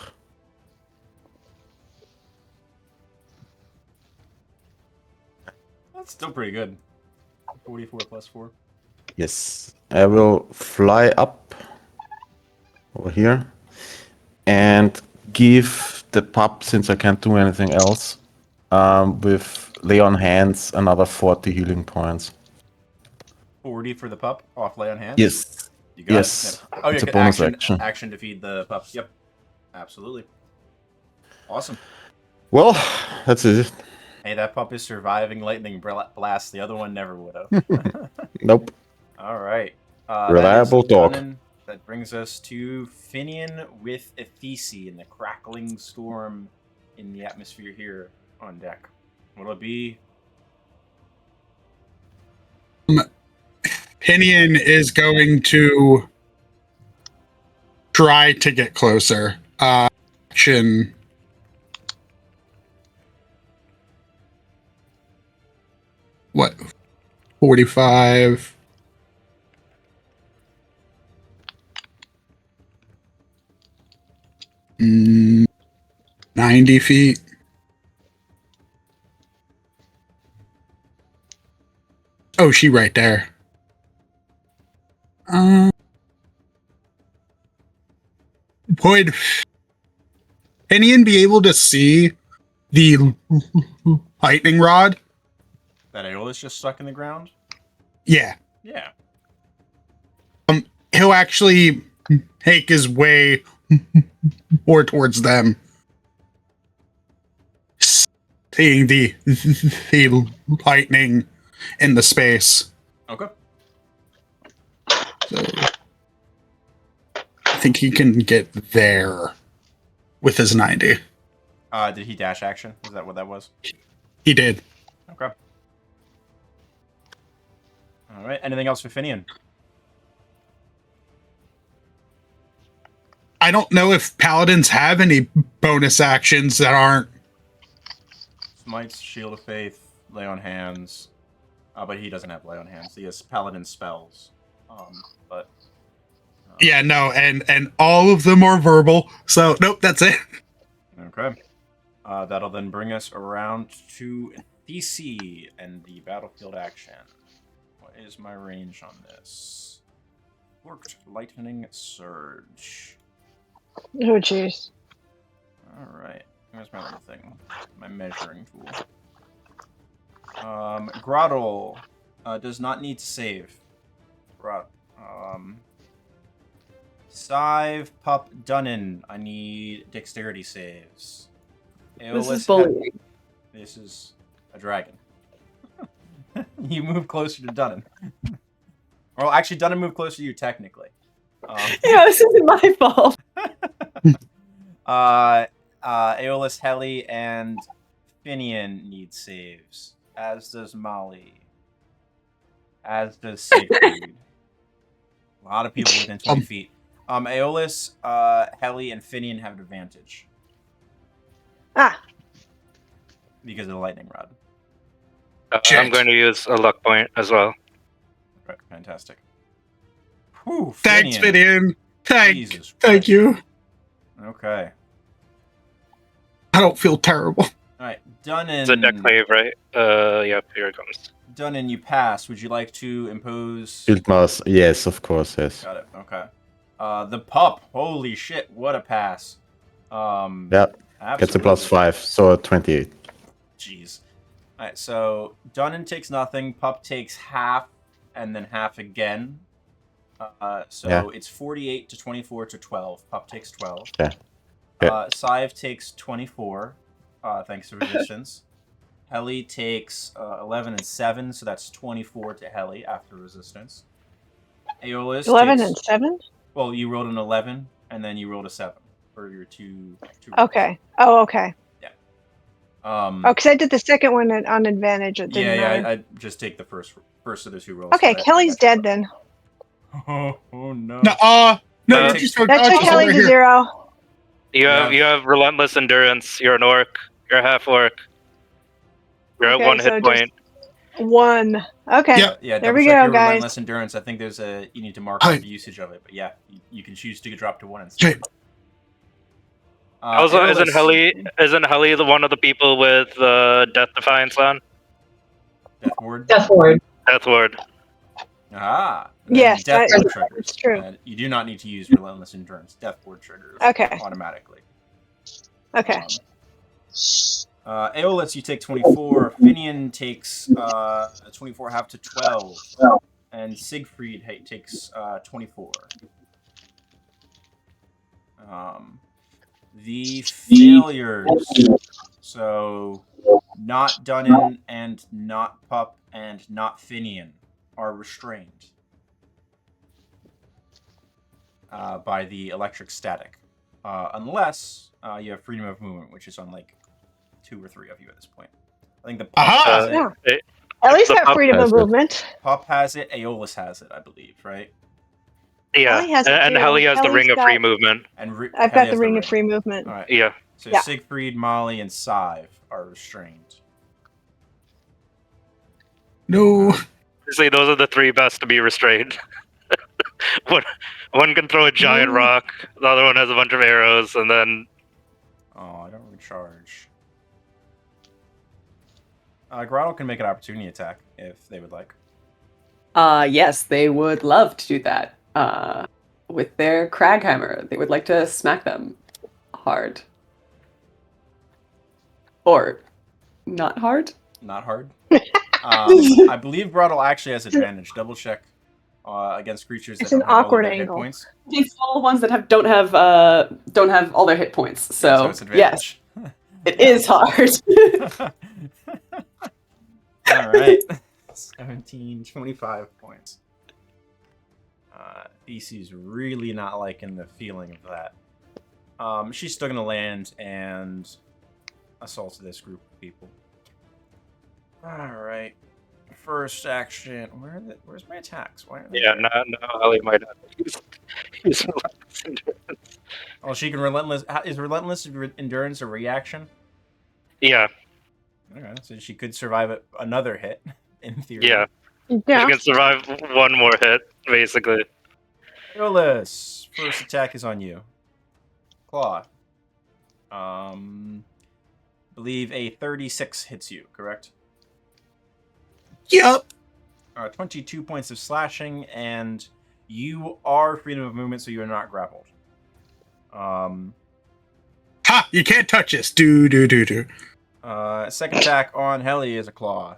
That's still pretty good. 44 plus 4. Yes. I will fly up over here and give the pup, since I can't do anything else, with lay on hands, another 40 healing points. 40 for the pup off lay on hands? Yes. You got Yes. it? Oh, It's yeah, a bonus action. Action to feed the pup. Yep. Absolutely. Awesome. Well, that's it. Hey, that pup is surviving lightning blast. The other one never would have. Nope. All right. Reliable dog. That brings us to Finian with Ethisi in the crackling storm in the atmosphere here on deck. What'll it be? Pinion is going to try to get closer. Action. What? 45. Mm, 90 feet. Oh, she right there. Would Pinion be able to see the lightning rod? That Aeolus just stuck in the ground? Yeah. Yeah. He'll actually take his way more towards them. Seeing the lightning in the space. Okay. So I think he can get there with his 90. Did he dash action? Is that what that was? He did. Okay. All right. Anything else for Finian? I don't know if paladins have any bonus actions that aren't. Smites, Shield of Faith, Lay on Hands. But he doesn't have Lay on Hands. He has Paladin spells. Yeah, no, and all of them are verbal. So nope, that's it. Okay. That'll then bring us around to DC and the battlefield action. What is my range on this? Worked Lightning Surge. Oh, jeez. Alright. Where's my little thing? My measuring tool. Grottle does not need to save. Sive, Pup, Dunnan. I need dexterity saves. This is bullying. This is a dragon. You move closer to Dunnan. Well, actually, Dunnan moved closer to you, technically. Yeah, this isn't my fault. Aeolus, Heli, and Finian need saves. As does Molly. As does Siegfried. A lot of people within 20 feet. Aeolus, Heli, and Finian have an advantage. Ah. Because of the lightning rod. I'm going to use a luck point as well. Right, fantastic. Whew, Thanks, Finian. Finian. Thank you. Okay. I don't feel terrible. Alright, Dunnan. It's a deck save, right? Yep, here it comes. Dunnan, you pass. Would you like to impose... Field Mouse, yes, of course, yes. Got it, okay. The pup, holy shit, what a pass. Yep, absolutely. gets a +5, so 28. Jeez. Alright, so Dunnan takes nothing, pup takes half, and then half again. It's 48 to 24 to 12. Pup takes 12. Yeah. Sive takes 24, thanks to resistance. Heli takes 11 and 7, so that's 24 to Heli after resistance. Aeolus 11 takes, and 7? Well, you rolled an 11, and then you rolled a 7 for your two Okay. Oh, okay. Yeah. Because I did the second one on advantage. It didn't matter. I just take the first of the two rolls. Okay, Kelly's dead then. Oh no. No, No, you just That took Kelly to 0. You have relentless endurance. You're an orc. You're a half orc. You're at 1 hit point. 1. Okay. Yep. Yeah, There we double check go, your guys. Relentless endurance. I think there's you need to mark off the usage of it, but yeah, you can choose to drop to 1 instead. Also, isn't Heli the one of the people with Death Defiance on? Death Ward? Death Ward. Death Ward. Ah. Yes, Death that- Ward triggers. it's true. You do not need to use Relentless Endurance. Death Ward triggers Okay. automatically. Okay. Aeolus, you take 24. Finian takes 24 half to 12. And Siegfried takes 24. The failures. So, not Dunnan and not Pup and not Finian are restrained by the electric static. Unless you have freedom of movement, which is on like 2 or 3 of you at this point. I think the Pup has it. Yeah. At least the have pup freedom has of it. movement. Pup has it. Aeolus has it, I believe, right? Yeah, Helly has it and too. Helly has the Helly's ring of got- free movement. And I've Helly got the has ring of free movement. All right. Yeah. So Yeah. Siegfried, Molly, and Sive are restrained. No. See, those are the 3 best to be restrained. one can throw a giant rock, the other one has a bunch of arrows, and then Oh, I don't recharge. Grotto can make an opportunity attack if they would like. Yes, they would love to do that. With their Craghammer, they would like to smack them hard. Or not hard. Not hard. I believe Grotto actually has advantage. Double check against creatures that It's an don't have all of awkward their hit angle. points. It's all ones that don't have all their hit points. Yeah, So, it's yes, advantage. it is hard. All right. 17, 25 points. These's really not liking the feeling of that. She's still going to land and assault this group of people. All right. First action. Where's my attacks? Why aren't they yeah, there? no, Helly might not use relentless endurance. Oh, she can relentless. Is relentless endurance a reaction? Yeah, Okay, so she could survive another hit, in theory. yeah. Yeah. You can survive one more hit, basically. Aeolus, first attack is on you. Claw. Believe a 36 hits you, correct? Yep. 22 points of slashing, and you are freedom of movement, so you are not grappled. Ha! You can't touch us. Do. Second attack on Helly is a claw.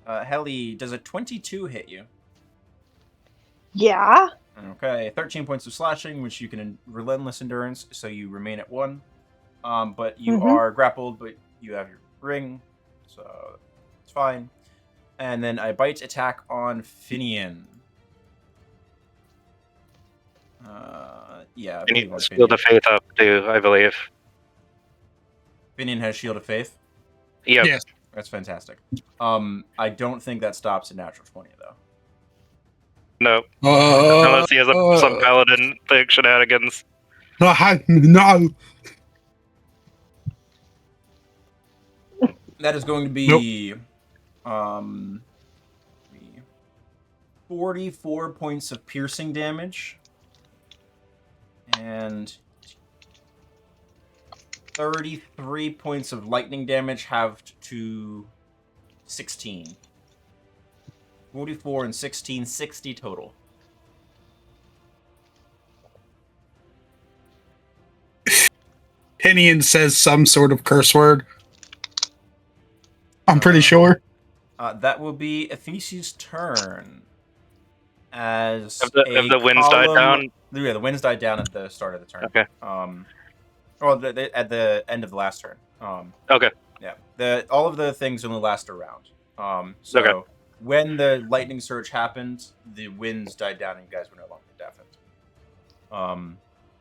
Helly, does a 22 hit you? Yeah. Okay, 13 points of slashing, which you can relentless endurance, so you remain at 1. But you are grappled, but you have your ring, so it's fine. And then a bite attack on Finian. Yeah, I And believe you on Shield of Finian. Faith up too, I believe. Finian has Shield of Faith. Yep. Yes. That's fantastic. I don't think that stops a natural 20 though. No. Unless he has some paladin thing shenanigans. No. That is going to be 44 points of piercing damage and 33 points of lightning damage halved to 16. 44 and 16, 60 total. Pinion says some sort of curse word. I'm pretty sure. That will be Theseus' turn. As Have the winds died down? Yeah, the winds died down at the start of the turn. Okay. At the end of the last turn. Okay. Yeah. All of the things only last a round. So Okay. when the lightning surge happened, the winds died down and you guys were no longer deafened.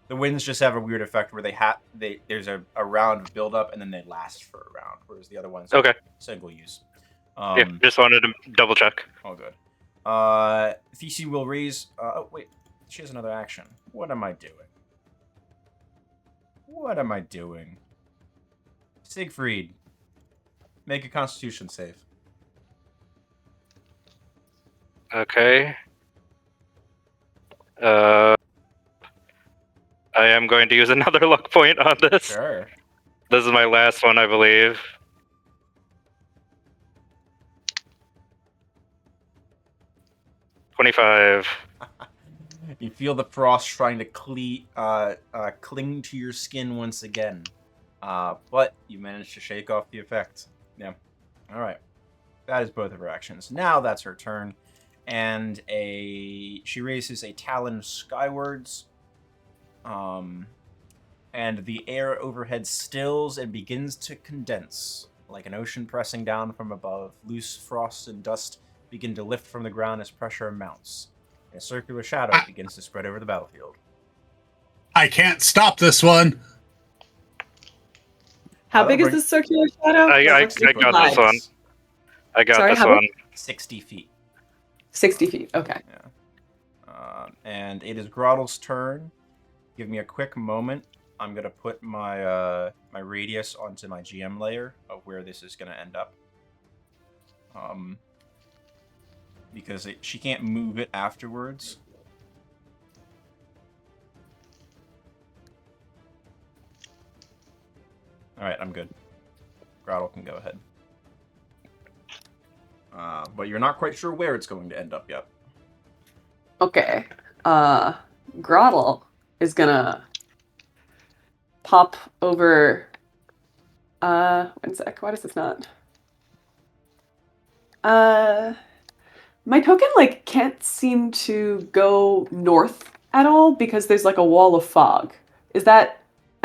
The winds just have a weird effect where there's a round of buildup and then they last for a round, whereas the other ones are Okay. single use. Yeah, just wanted to double check. Oh, good. Theseus will raise. Oh, wait. She has another action. What am I doing? Siegfried, make a Constitution save. Okay. I am going to use another luck point on this. Sure. This is my last one, I believe. $25. You feel the frost trying to cling to your skin once again. But you managed to shake off the effect. Yeah. All right. That is both of her actions. Now that's her turn, and she raises a talon skywards. And the air overhead stills and begins to condense, like an ocean pressing down from above. Loose frost and dust begin to lift from the ground as pressure mounts. A circular shadow begins to spread over the battlefield. I can't stop this one. How big is this circular shadow? I got this one. I got this one. 60 feet. 60 feet, okay. Yeah. And it is Groddle's turn. Give me a quick moment. I'm going to put my my radius onto my GM layer of where this is going to end up. Because she can't move it afterwards. Alright, I'm good. Groddle can go ahead. But you're not quite sure where it's going to end up yet. Okay. Groddle is gonna pop over. 1 sec. Why does this not? My token can't seem to go north at all because there's a wall of fog. Am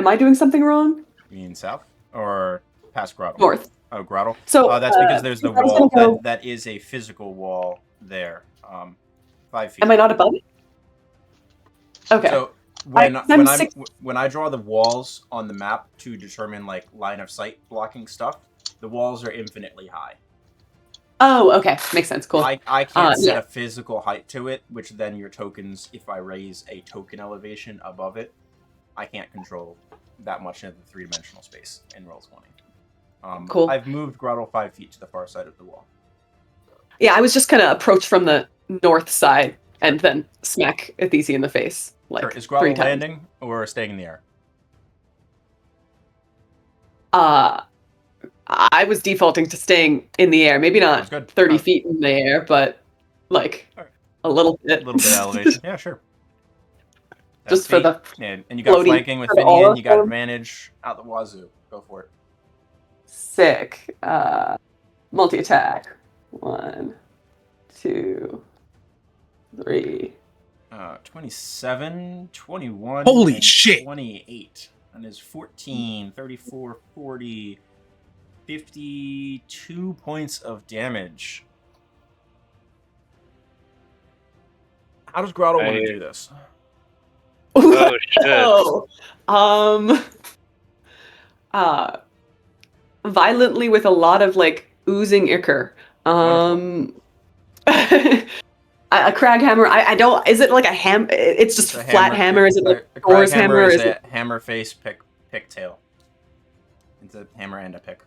I doing something wrong? You mean south or past Groddle? North. Oh, Groddle. So that's because there's the wall that is a physical wall there. 5 feet. Am I not above it? Okay. So when I draw the walls on the map to determine line of sight blocking stuff, the walls are infinitely high. Oh, okay. Makes sense. Cool. I can't set a physical height to it, which then your tokens, if I raise a token elevation above it, I can't control that much of the 3-dimensional space in Roll20. Cool. I've moved Groddle 5 feet to the far side of the wall. Yeah, I was just gonna approach from the north side and then smack Athesi in the face. Sure. Is Groddle landing or staying in the air? I was defaulting to staying in the air. Maybe not 30 feet in the air, but a little bit. A little bit of elevation. Yeah, sure. Just for the and you got flanking with Finian, you got advantage out the wazoo. Go for it. Sick. Multi-attack. 1, 2, 3. 27, 21, Holy shit. 28. And is 14, 34, 40, 52 points of damage. How does Groddle want to do this? Oh shit. Violently with a lot of oozing ichor. A crag hammer. I don't. Is it a ham? It's just a flat hammer. Is it a crag hammer? Is a hammer face pick tail. It's a hammer and a pick.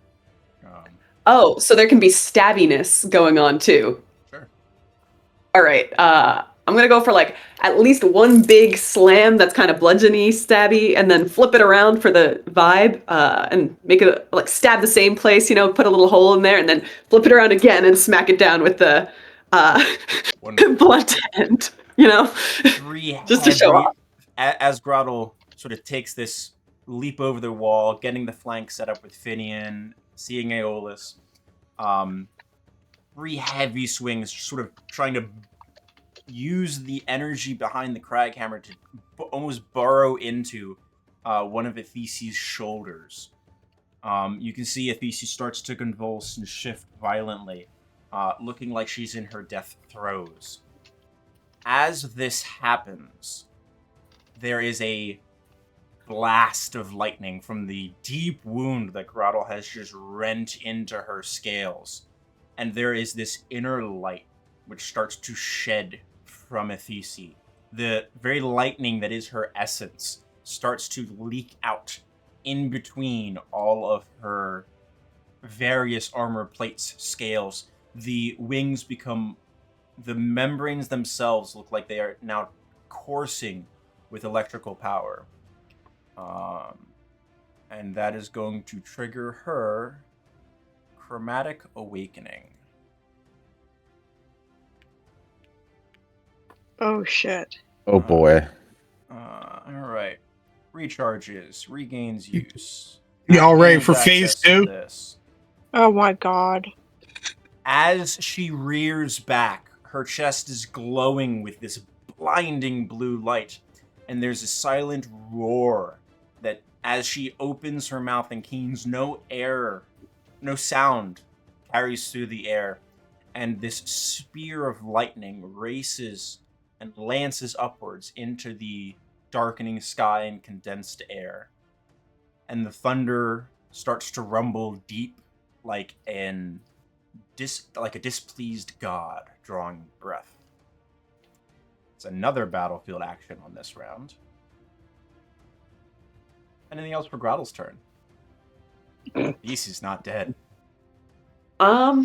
Oh, so there can be stabbiness going on too. Sure. All right. I'm gonna go for at least one big slam that's kind of bludgeony, stabby, and then flip it around for the vibe, and make it stab the same place. Put a little hole in there, and then flip it around again and smack it down with the blunt end. Just to show off. As Groddle sort of takes this leap over the wall, getting the flank set up with Finian, seeing Aeolus, 3 heavy swings, sort of trying to use the energy behind the crag hammer to almost burrow into one of Athesi's shoulders. You can see Athesi starts to convulse and shift violently, looking like she's in her death throes. As this happens, there is a blast of lightning from the deep wound that Groddle has just rent into her scales. And there is this inner light which starts to shed from Athesi. The very lightning that is her essence starts to leak out in between all of her various armor plates, scales. The wings become... The membranes themselves look like they are now coursing with electrical power. And that is going to trigger her Chromatic Awakening. Oh, shit. Oh, boy. Alright. Recharges. Regains use. Y'all ready gains for phase access to 2? this. Oh my god. As she rears back, her chest is glowing with this blinding blue light, and there's a silent roar that, as she opens her mouth and keens, no sound carries through the air, and this spear of lightning races and lances upwards into the darkening sky and condensed air. And the thunder starts to rumble deep like a displeased god drawing breath. It's another battlefield action on this round. Anything else for Grottle's turn? He's not dead. I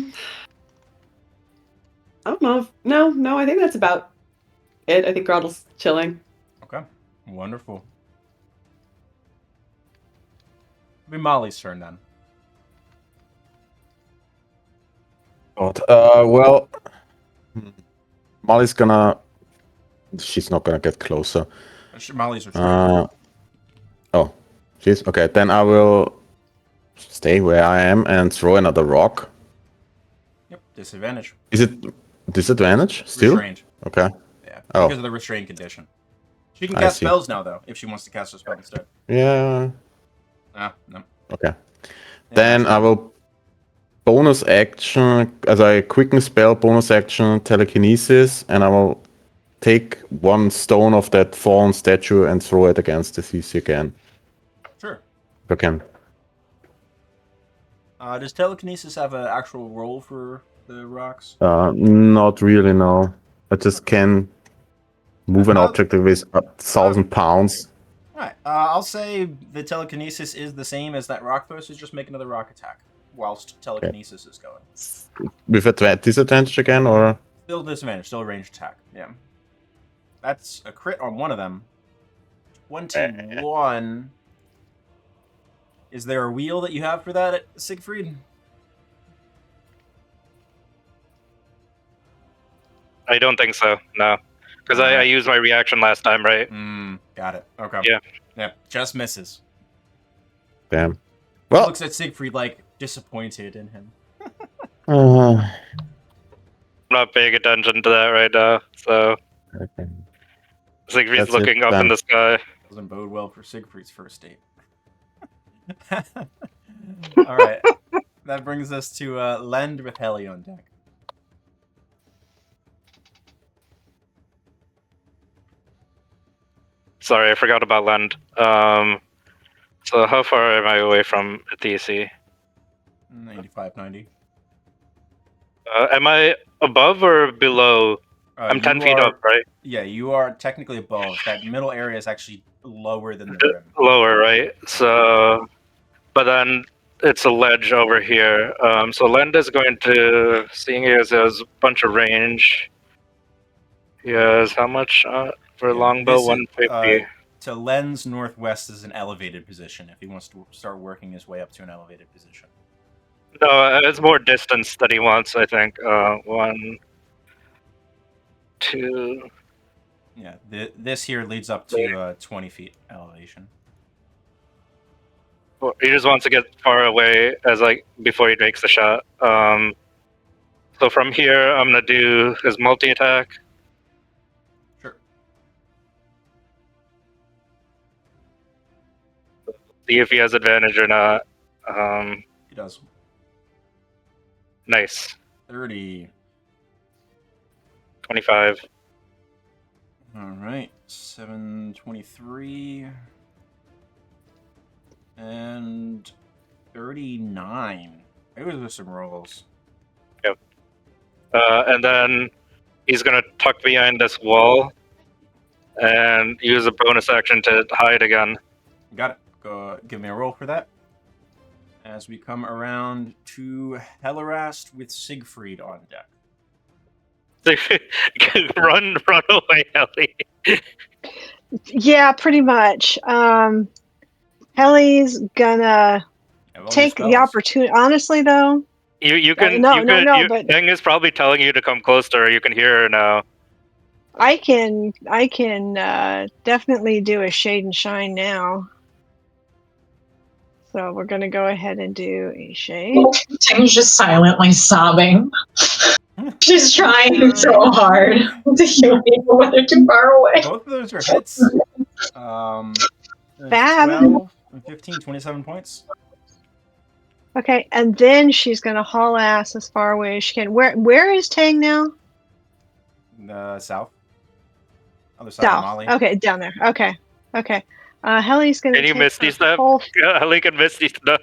don't know. No, I think that's about it. I think Grottle's chilling. Okay, wonderful. It'll be Molly's turn then. God. Well, Molly's gonna. She's not gonna get closer. Molly's restrained. Oh, she's okay. Then I will stay where I am and throw another rock. Yep, disadvantage. Is it disadvantage still? Restrained. Okay. Yeah, Oh. because of the restrained condition. She can I cast see. spells now, though, if she wants to cast a spell instead. Yeah. No. Okay. Yeah, Then that's I will bonus action as I quicken spell, bonus action telekinesis, and I will take one stone of that fallen statue and throw it against the CC again. Sure. If I can. Does telekinesis have an actual role for the rocks? Not really, no. I just can move an How- object that weighs 1,000 pounds. Alright, I'll say the telekinesis is the same as that rock throw, so just make another rock attack whilst telekinesis is going. With a disadvantage again, or? Still disadvantage, still a ranged attack, yeah. That's a crit on one of them. 21. Is there a wheel that you have for that, Siegfried? I don't think so. No, because I used my reaction last time, right? Got it. Okay. Yeah. Yeah, just misses. Damn. Well, Well, looks at Siegfried like disappointed in him. I'm not paying attention to that right now. So okay. Siegfried's That's it, looking up in then. the sky. Doesn't bode well for Siegfried's first date. All right. That brings us to Lend with Heli on deck. Sorry, I forgot about Lend. So how far am I away from TC? 95, 90. Am I above or below? I'm 10 feet up, right? Yeah, you are technically above. That middle area is actually lower than the rim. Lower, right? So, but then it's a ledge over here. So Lend is going to, seeing as there's a bunch of range. He has how much for Yeah, longbow? this is, 150. To Len's northwest is an elevated position if he wants to start working his way up to an elevated position. No, it's more distance that he wants, I think. 1, 2. Yeah, this here leads up to 20 feet elevation. Well, he just wants to get far away as before he makes the shot. So from here, I'm gonna do his multi attack. Sure. See if he has advantage or not. He does. Nice. 30. 25. All right. 723. And 39. Those are some rolls. And then he's gonna tuck behind this wall and use a bonus action to hide again. Got it. Go give me a roll for that. As we come around to Hellerast with Siegfried on deck. run away, Ellie. Yeah, pretty much. Helly's gonna Have all take your the spells. opportunity. Honestly, though, You can. No, you no, can, no, you, but- Eng is probably telling you to come closer. You can hear her now. I can definitely do a shade and shine now. So we're going to go ahead and do a shade. Tim's just silently sobbing. She's trying so hard to heal people when they're too far away. Both of those are hits. Fab. 12, 15, 27 points. Okay, and then she's going to haul ass as far away as she can. Where is Tang now? South. Other side of South. Molly. Okay, down there. Okay. Helly's going to Can you Misty Step? Yeah, Helly can Misty Step.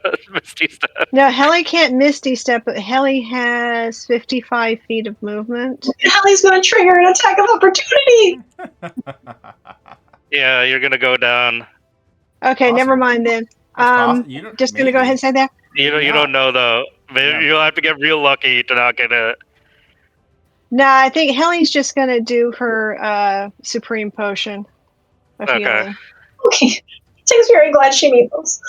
No, Helly can't Misty Step, but Helly has 55 feet of movement. Helly's going to trigger an attack of opportunity! Yeah, you're going to go down. Okay, Awesome. never mind then. Just going to go ahead and say that. You don't know, though. Maybe you'll have to get real lucky to not get it. No, I think Helly's just going to do her Supreme Potion of healing. Okay. Tim's very glad she needs.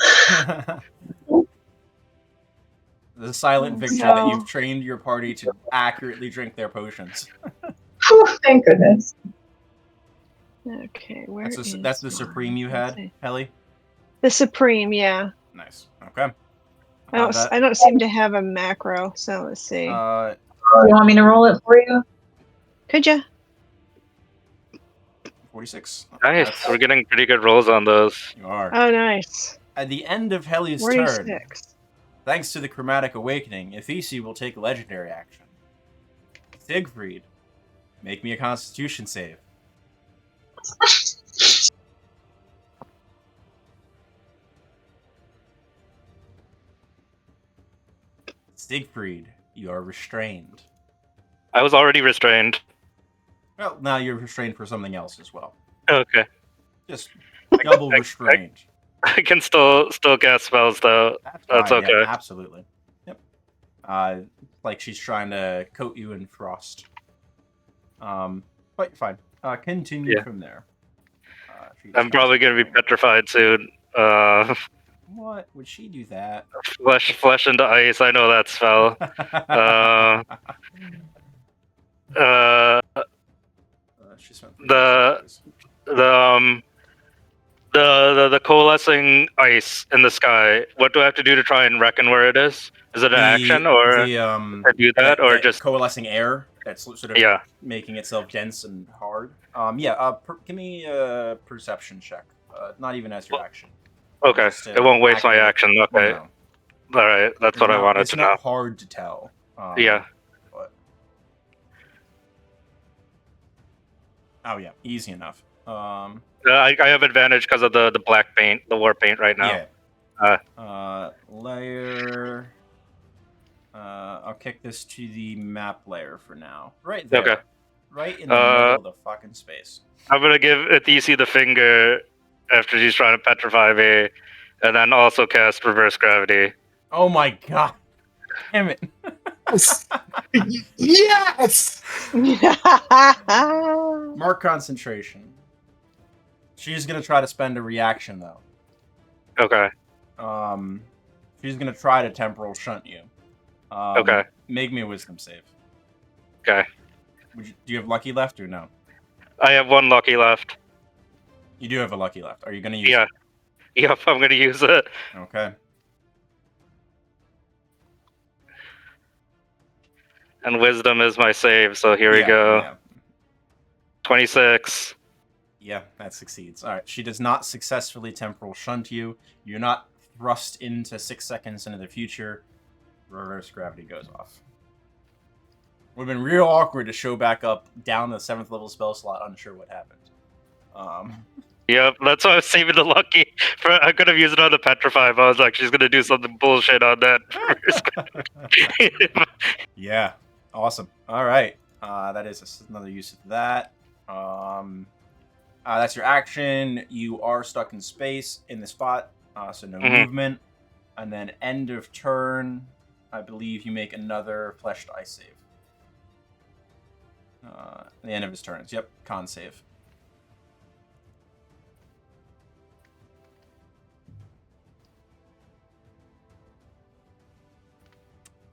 The silent victory that you've trained your party to accurately drink their potions. Whew, thank goodness. Okay, that's the Supreme you had, Helly? The Supreme, yeah. Nice. Okay. I don't seem to have a macro, so let's see. You want me to roll it for you? Could you? 46. Nice. We're getting pretty good rolls on those. You are. Oh, nice. At the end of Helly's 46. turn, thanks to the Chromatic Awakening, Ethisi will take a legendary action. Siegfried, make me a Constitution save. Siegfried, you are restrained. I was already restrained. Well, now you're restrained for something else as well. Okay. Just double restrained. I can still cast spells, though. That's fine, okay. Yeah, absolutely. Yep. Like she's trying to coat you in frost. But you're fine. Continue from there. I'm probably going to be petrified soon. What? Would she do that? Flesh into ice. I know that spell. The coalescing ice in the sky. What do I have to do to try and reckon where it is? Is it an action or to do that, or just coalescing air that's sort of making itself dense and hard? Give me a perception check. Not even as your action. Okay, it won't waste my action. Okay, no. All right, that's what I wanted to know. It's not hard to tell. Yeah. But... Oh yeah, easy enough. I have advantage because of the black paint, the war paint right now. Yeah. Layer. I'll kick this to the map layer for now. Right there. Okay. Right in the middle of the fucking space. I'm gonna give Ethisi the finger after she's trying to petrify me, and then also cast reverse gravity. Oh my god! Damn it! Yes. Mark concentration. She's gonna try to spend a reaction though. Okay. She's gonna try to temporal shunt you. Okay. Make me a wisdom save. Okay. Do you have lucky left or no? I have one lucky left. You do have a lucky left. Are you gonna use it? Yep, I'm gonna use it. Okay. And wisdom is my save, so here we go. Yeah. 26. Yeah, that succeeds. Alright, she does not successfully temporal shunt you. You're not thrust into 6 seconds into the future. Reverse gravity goes off. Would have been real awkward to show back up down the 7th level spell slot, unsure what happened. Yep, that's why I was saving the lucky. I could have used it on the petrify, but I was like, she's gonna do something bullshit on that. Yeah, awesome. Alright, that is another use of that. That's your action. You are stuck in space in the spot, so no movement. And then end of turn, I believe you make another fleshed ice save. The end of his turns. Yep, con save.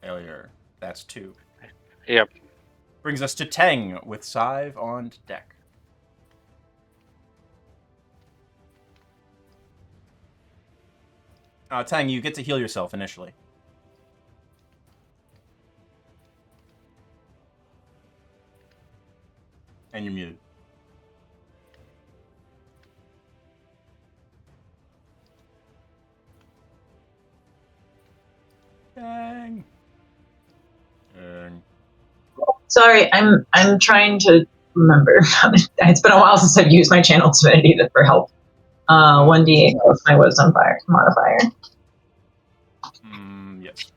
Failure. That's 2. Yep. Brings us to Teng with Scythe on deck. Tang, you get to heal yourself initially. And you're muted. Dang. Sorry, I'm trying to remember. It's been a while since I've used my channel divinity for help. 1d8 plus my wisdom modifier. Yes.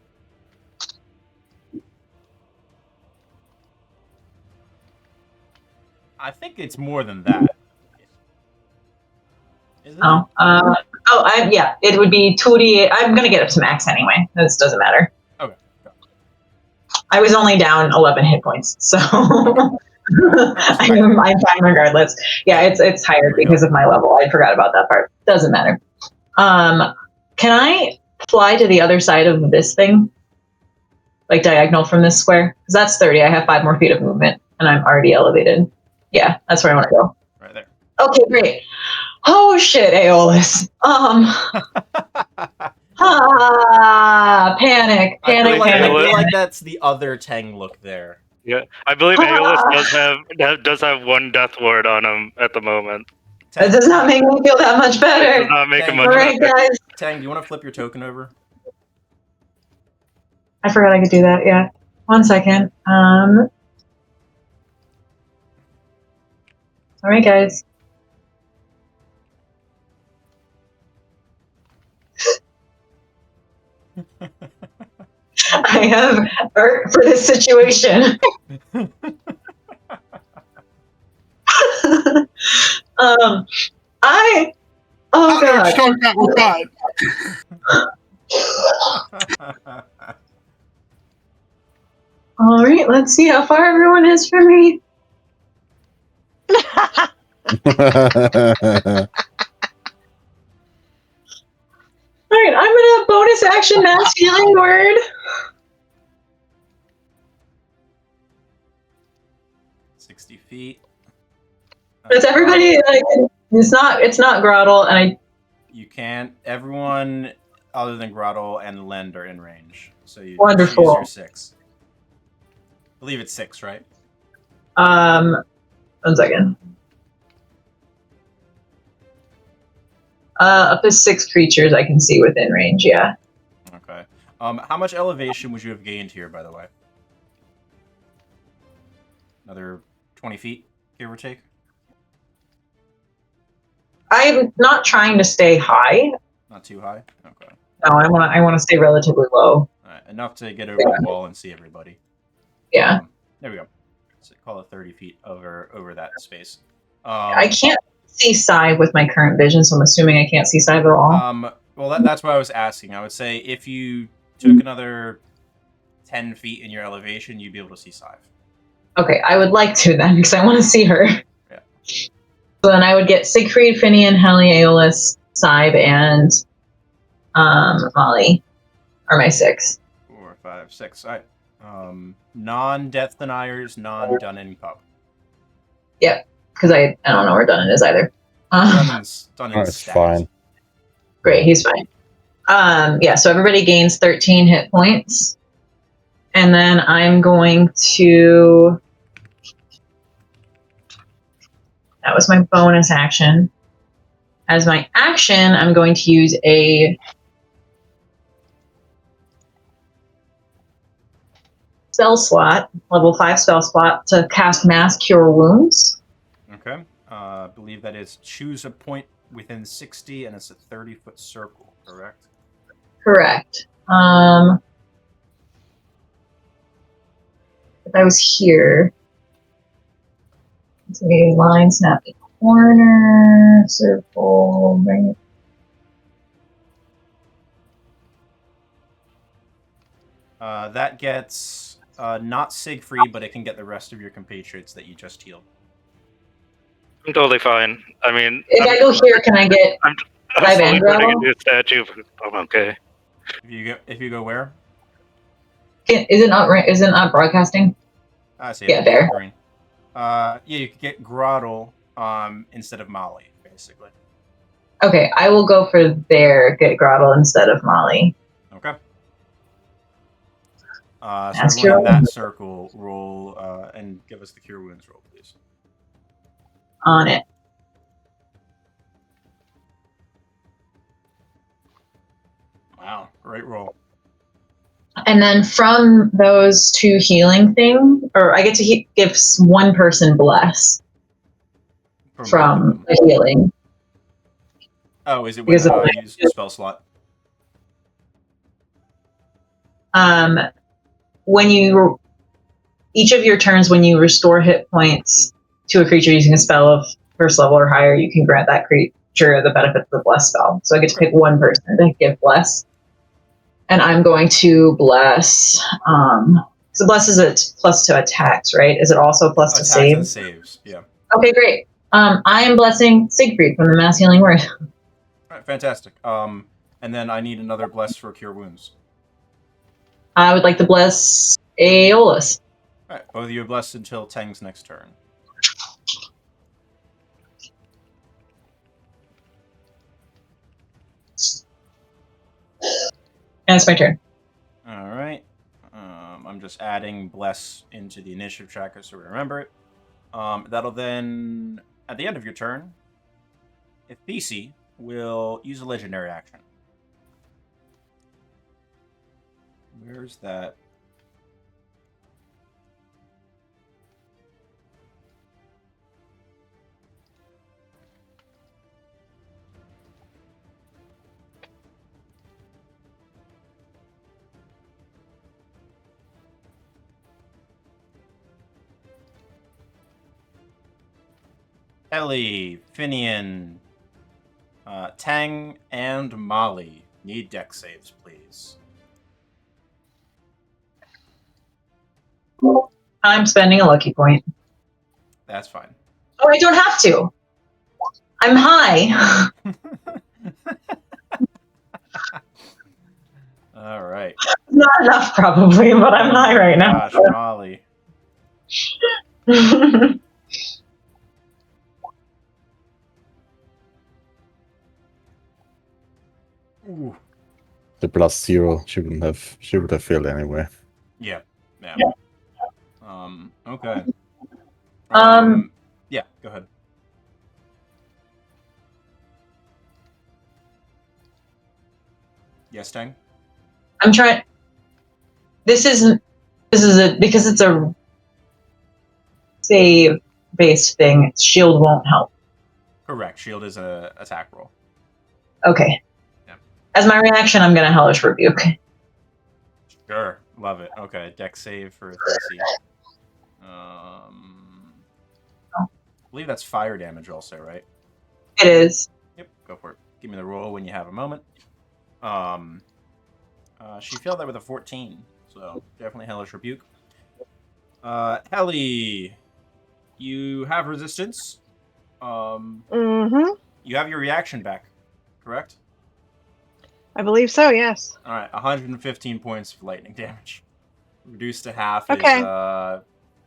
I think it's more than that. Isn't it? Yeah, it would be 2d8. I'm gonna get up to max anyway. This doesn't matter. Okay. I was only down 11 hit points, so I'm fine regardless. Yeah, it's higher because of my level. I forgot about that part. Doesn't matter. Can I fly to the other side of this thing? Like diagonal from this square? Because that's 30. I have 5 more feet of movement, and I'm already elevated. Yeah, that's where I want to go. Right there. Okay, great. Oh shit, Aeolus. Panic. I feel like that's the other Tang look there. Yeah, I believe Aeolus does have 1 death ward on him at the moment. That does not make me feel that much better. Does not make him Tang, much Alright, better. guys. Tang, do you want to flip your token over? I forgot I could do that, yeah. 1 second. Alright, guys. I have art for this situation. Oh god. Start that with 5. All right, let's see how far everyone is from me. All right, I'm gonna bonus action mass healing word. 60 feet. It's everybody like it's not Grottle, and You can't. Everyone other than Grottle and Lend are in range. So you Wonderful. use your 6. I believe it's 6, right? 1 second. Up to 6 creatures I can see within range. Yeah. Okay. How much elevation would you have gained here, by the way? Another 20 feet, give or take? I'm not trying to stay high. Not too high? Okay. No, I want to stay relatively low. Alright, enough to get over the wall and see everybody. Yeah. There we go. So call it 30 feet over that space. I can't see Sai with my current vision, so I'm assuming I can't see Sai at all. Well, that's what I was asking. I would say if you took another 10 feet in your elevation, you'd be able to see Scythe. Okay, I would like to then, because I want to see her. Yeah. So then I would get Siegfried, Finian, Heli, Aeolus, Scythe, and Molly are my 6. 4, 5, 6. All right. Non-death deniers, non-Dunning pup. Yep, because I don't know where Dunnan is either. Dunning's That's stacked. fine. Great, he's fine. Yeah, so everybody gains 13 hit points. And then I'm going to... That was my bonus action. As my action, I'm going to use a spell slot, level 5 spell slot, to cast Mass Cure Wounds. Okay. I believe that is choose a point within 60, and it's a 30-foot circle, correct? Correct. If I was here, it's a line, snap the corner, circle, bring it. That gets not Siegfried, but it can get the rest of your compatriots that you just healed. I'm totally fine. I mean, If I go here, can I get I'm 5 slowly Andro? turning into a statue. I'm okay. If you go where? Is it not broadcasting? I see. Yeah, there. Green. Yeah, you could get Grottle instead of Molly, basically. Okay, I will go for their Get Grottle instead of Molly. Okay. So Ask everyone in your- that circle, roll and give us the Cure Wounds roll, please. On it. Wow, great roll. And then from those two healing things, or I get to give one person bless from the healing. Oh, is it when you use your spell slot? When you each of your turns, when you restore hit points to a creature using a spell of first level or higher, you can grant that creature the benefit of the bless spell. So I get to pick one person to give bless. And I'm going to bless. So bless is a plus to attacks, right? Is it also a plus to saves? And saves, yeah. Okay, great. I am blessing Siegfried from the Mass Healing Word. All right, fantastic. And then I need another bless for Cure Wounds. I would like to bless Aeolus. All right, both of you are blessed until Tang's next turn. And it's my turn. All right. I'm just adding bless into the initiative tracker so we remember it. That'll then, at the end of your turn, if PC will use a legendary action. Where's that? Ellie, Finian, Tang, and Molly need deck saves, please. I'm spending a lucky point. That's fine. Oh, I don't have to. I'm high. All right. Not enough, probably, but I'm high right now. Gosh, Molly. Ooh. The +0, she would have failed anyway. Yeah. Okay. Yeah, go ahead. Yes, Tang? I'm trying. This is because it's a save based thing. Shield won't help. Correct. Shield is an attack roll. Okay. Yeah. As my reaction, I'm gonna Hellish Rebuke. Sure. Love it. Okay. Deck save for DC. I believe that's fire damage also, right? It is. Yep. Go for it. Give me the roll when you have a moment. She failed that with a 14, so definitely Hellish Rebuke. Helly, you have resistance. You have your reaction back, correct? I believe so, yes. All right, 115 points of lightning damage. Reduced to half Okay. is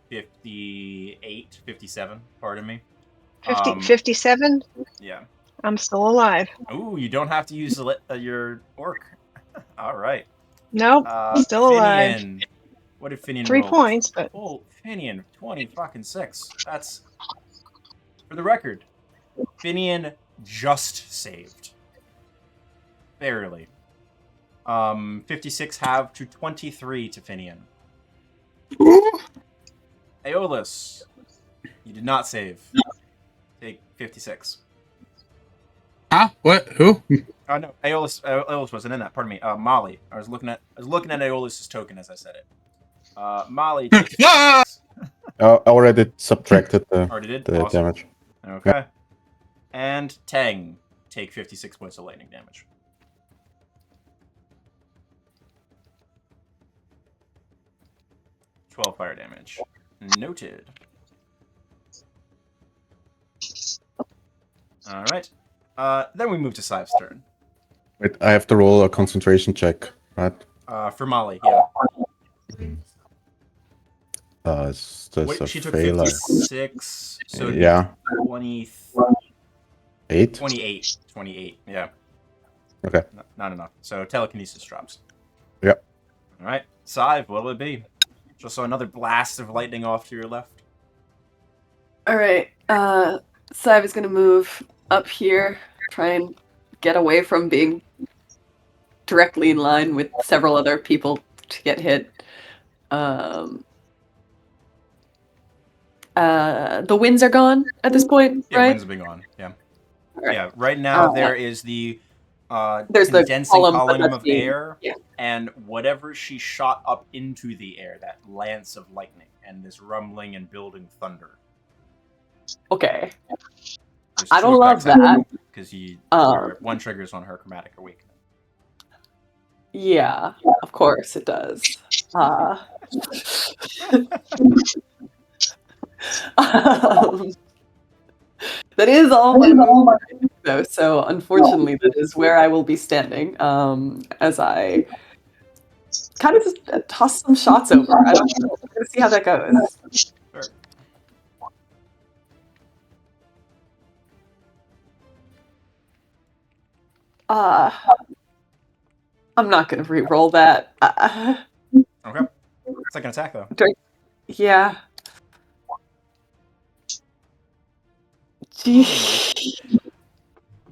58, 57, pardon me. 57? Yeah. I'm still alive. Ooh, you don't have to use your orc. All right. Nope, still alive. Finian. What did Finian 3 roll? points, but... Oh, Finian, 20 fucking 6. That's... For the record, Finian just saved. Barely. 56 halved to 23 to Finian. Aeolus, you did not save. Take 56. Huh? What? Who? Oh no, Aeolus wasn't in that. Pardon me. Molly. I was looking at Aeolus's token as I said it. Molly. Take 56. I already subtracted Already did? the Awesome. damage. Okay. And Tang, take 56 points of lightning damage. 12 fire damage. Noted. Alright. Then we move to Sive's turn. Wait, I have to roll a concentration check, right? For Molly, yeah. There's Wait, a she took failure. 56, so Yeah. 23. 8? 28. 28, yeah. Okay. Not enough. So telekinesis drops. Yep. Alright. Sive, what'll it be? Just saw another blast of lightning off to your left. Alright, Sive is gonna move up here, try and get away from being directly in line with several other people to get hit. The winds are gone at this point, Yeah, right? winds have been gone. Yeah. Right. Yeah, right now there is the There's the condensing column, but column that's of being- air, yeah. and whatever she shot up into the air, that lance of lightning, and this rumbling and building thunder. Okay. There's I two don't love effects happening, that. because Um, one triggers on her chromatic awakening. Yeah, of course it does. That is all my movement, though, so unfortunately that is where I will be standing as I kind of just toss some shots over. I don't know. We're gonna see how that goes. Sure. I'm not gonna re-roll that. Okay. Second attack, though. Yeah. Gee.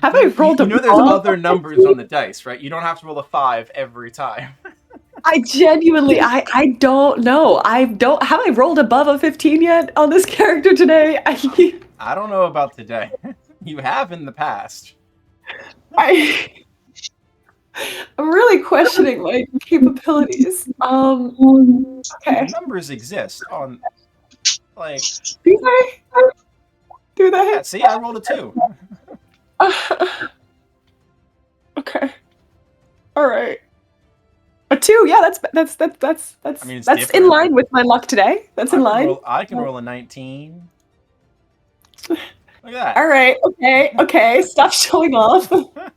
Have I rolled You know a there's one? other numbers on the dice, right? You don't have to roll a 5 every time. I genuinely, I don't know. Have I rolled above a 15 yet on this character today? I don't know about today. You have in the past. I'm really questioning my capabilities. Okay. Numbers exist on, like, Do they? Do they? yeah, see, I rolled a 2. Okay. All right. A 2, yeah, that's I mean, it's that's different. in line with my luck today. That's in line. I can roll a 19. Look at that. All right. Okay. Stop showing off,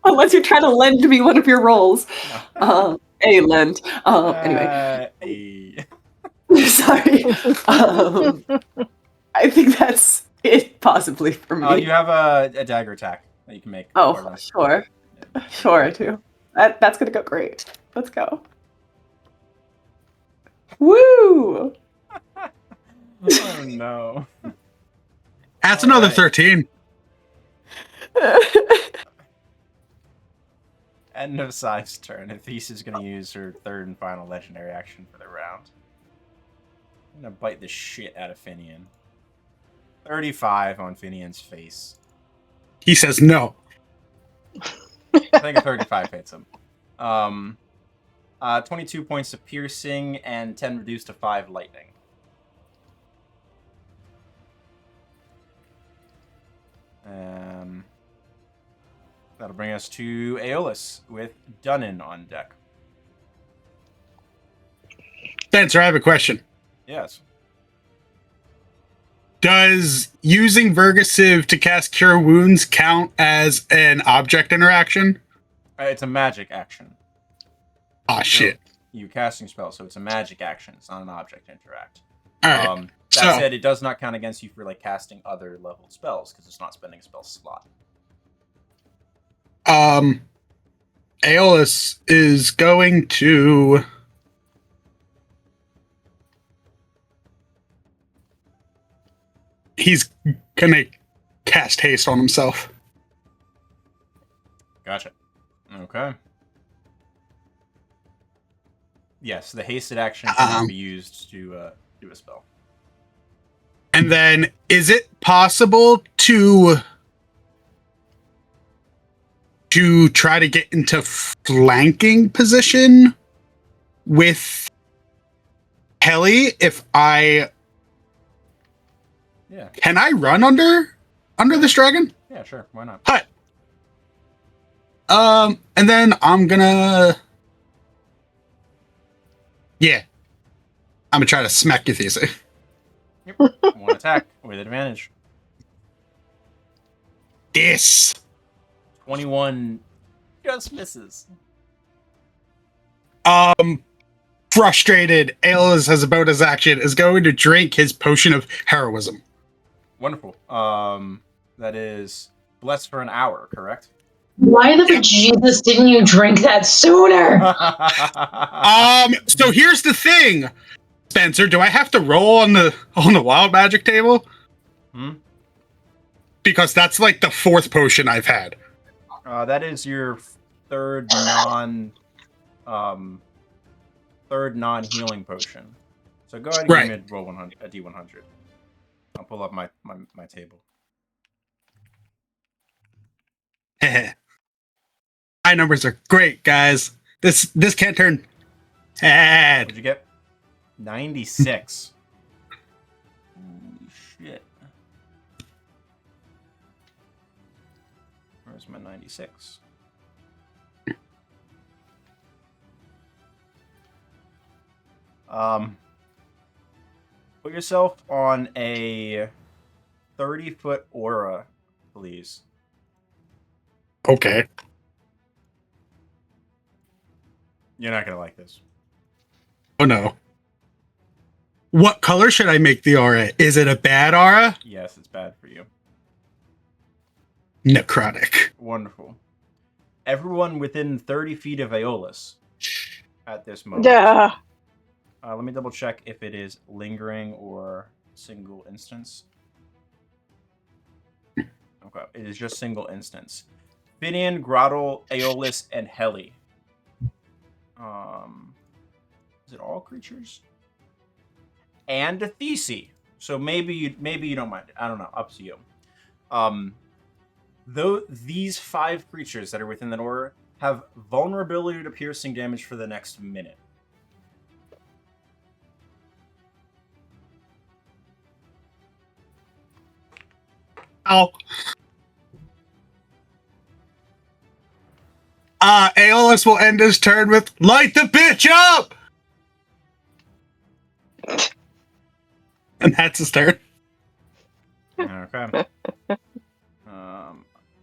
unless you're trying to lend me one of your rolls. Lend. Anyway, Hey. sorry. I think that's it, possibly for me. You have a dagger attack that you can make. Oh, sure. Sure, I do. That's gonna go great. Let's go. Woo! Oh no. That's All another right. 13. End of Sive's turn. Athis is going to use her third and final legendary action for the round. I'm going to bite the shit out of Finian. 35 on Finian's face. He says no. I think a 35 hits him. 22 points of piercing and 10 reduced to 5 lightning. That'll bring us to Aeolus with Dunnan on deck. Spencer, I have a question. Yes. Does using Vergasive to cast Cure Wounds count as an object interaction? It's a magic action. Ah, shit. You casting spell, so it's a magic action. It's not an object interact. All right. That said, it does not count against you for like casting other leveled spells because it's not spending a spell slot. Aeolus is going to he's gonna cast haste on himself. Gotcha. Okay. Yes, the hasted action can be used to do a spell. And then is it possible to try to get into flanking position with Helly if I... Yeah. Can I run under this dragon? Yeah, sure. Why not? Hut. And then I'm gonna... Yeah. I'm gonna try to smack you, Thesis. Yep. One attack with advantage. This. 21 just misses. Frustrated, Aeolus has about his action, is going to drink his potion of heroism. Wonderful. That is blessed for an hour, correct? Why the bejesus didn't you drink that sooner? So here's the thing, Spencer. Do I have to roll on the wild magic table? Because that's like the 4th potion I've had. That is your third non-healing potion. So go ahead and give me a roll 100, a D100. I'll pull up my table. My numbers are great, guys. This can't turn bad. What'd you get? 96. Holy shit. Where's my 96? Put yourself on a 30-foot aura, please. Okay. You're not gonna like this. Oh no. What color should I make the aura? Is it a bad aura? Yes, it's bad for you. Necrotic. Wonderful. Everyone within 30 feet of Aeolus at this moment. Duh. Let me double check if it is lingering or single instance. Okay, it is just single instance. Finian, Grottle, Aeolus, and Heli. Is it all creatures? And a Thesi. So maybe you don't mind it. I don't know. Up to you. Though these 5 creatures that are within that order have vulnerability to piercing damage for the next minute. Ow. Aeolus will end his turn with light the bitch up! And that's his turn. Okay.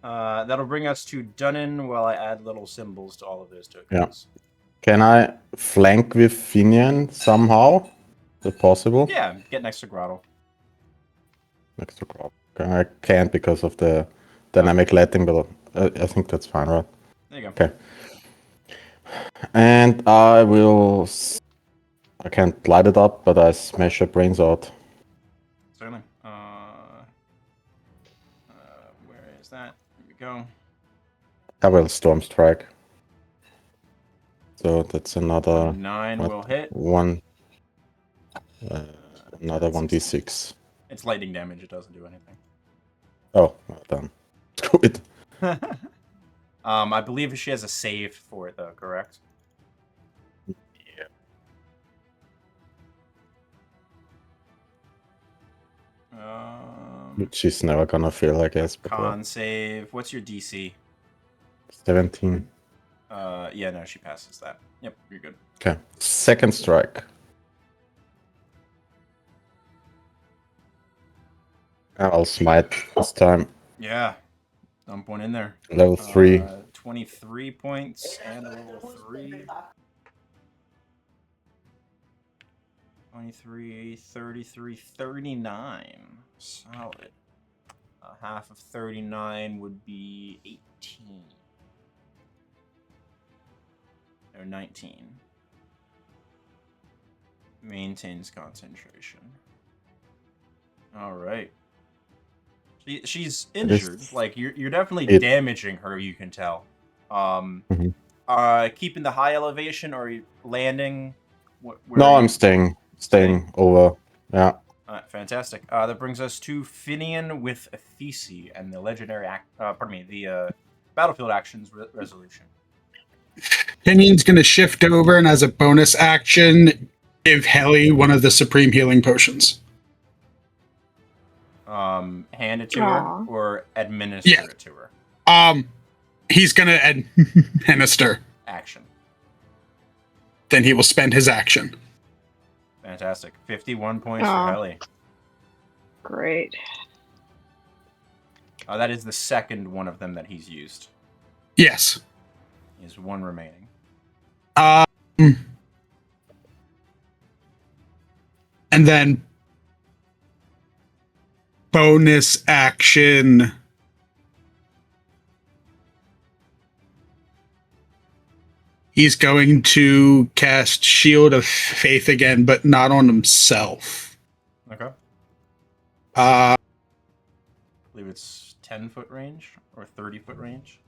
That'll bring us to Dunnan while I add little symbols to all of those tokens. Yeah. Can I flank with Finian somehow? Is it possible? Yeah, get next to Grottle. Next to Grottle. Okay, I can't because of the dynamic lighting, but I think that's fine, right? There you go. Okay. And I will... I can't light it up, but I smash her brains out. Certainly. Where is that? Here we go. I will Storm Strike. So that's another... 9 will hit. Another 1d6. It's lightning damage. It doesn't do anything. Oh, well done. Screw it. I believe she has a save for it, though, correct? Yeah. Which she's never gonna feel, I guess. Con save. What's your DC? 17. Yeah, no, she passes that. Yep, you're good. Okay. Second strike. I'll smite this time. Yeah. Dump one in there. Level 3. 23 points and a level 3. 23, 33, 39. Solid. Half of 39 would be 18. Or 19. Maintains concentration. Alright. She's injured. Like, you're definitely damaging her, you can tell. Keeping the high elevation or landing? No, I'm staying over. Yeah. Fantastic. That brings us to Finian with a Thesi and the legendary the battlefield actions resolution. Finian's gonna shift over and as a bonus action, give Heli one of the supreme healing potions. Hand it to her or administer it to her? He's gonna administer. Action. Then he will spend his action. Fantastic. 51 points for Heli. Great. That is the second one of them that he's used. Yes. He has one remaining. And then bonus action He's going to cast Shield of Faith again, but not on himself. Okay. Uh, I believe it's 10-foot range or 30-foot range.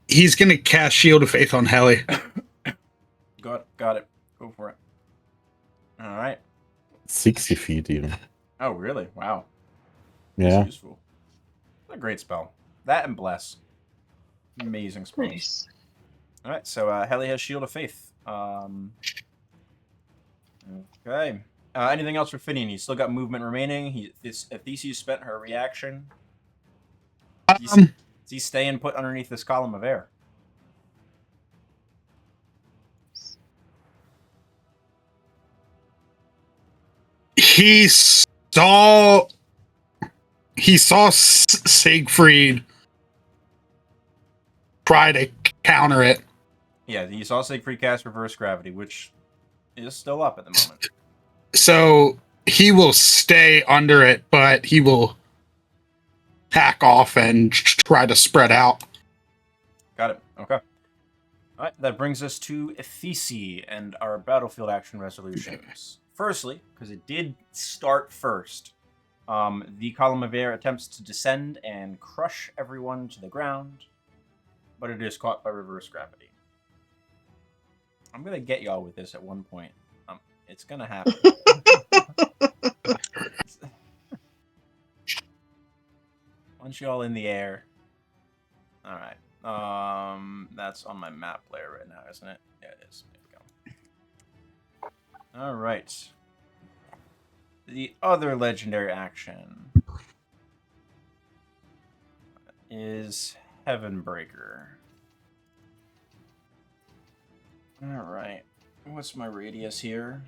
he's going to cast Shield of Faith on Helly. Got it. Go for it. All right. 60 feet even. Oh, really? Wow. Yeah. That's useful. What a great spell. That and Bless. Amazing spells. Nice. All right, so Helly has Shield of Faith. Okay. Anything else for Finian? He's still got movement remaining. Theseus spent her reaction. Is he staying put underneath this column of air? He saw Siegfried try to counter it. Yeah, you saw Siegfried cast Reverse Gravity, which is still up at the moment. So he will stay under it, but he will hack off and try to spread out. Got it. Okay. All right, that brings us to Thesi and our battlefield action resolutions. Firstly, because it did start first, the column of air attempts to descend and crush everyone to the ground, but it is caught by reverse gravity. I'm gonna get y'all with this at one point. It's gonna happen. Once y'all in the air. All right. That's on my map layer right now, isn't it? Yeah, it is. There we go. All right. The other legendary action is Heavenbreaker. All right. What's my radius here?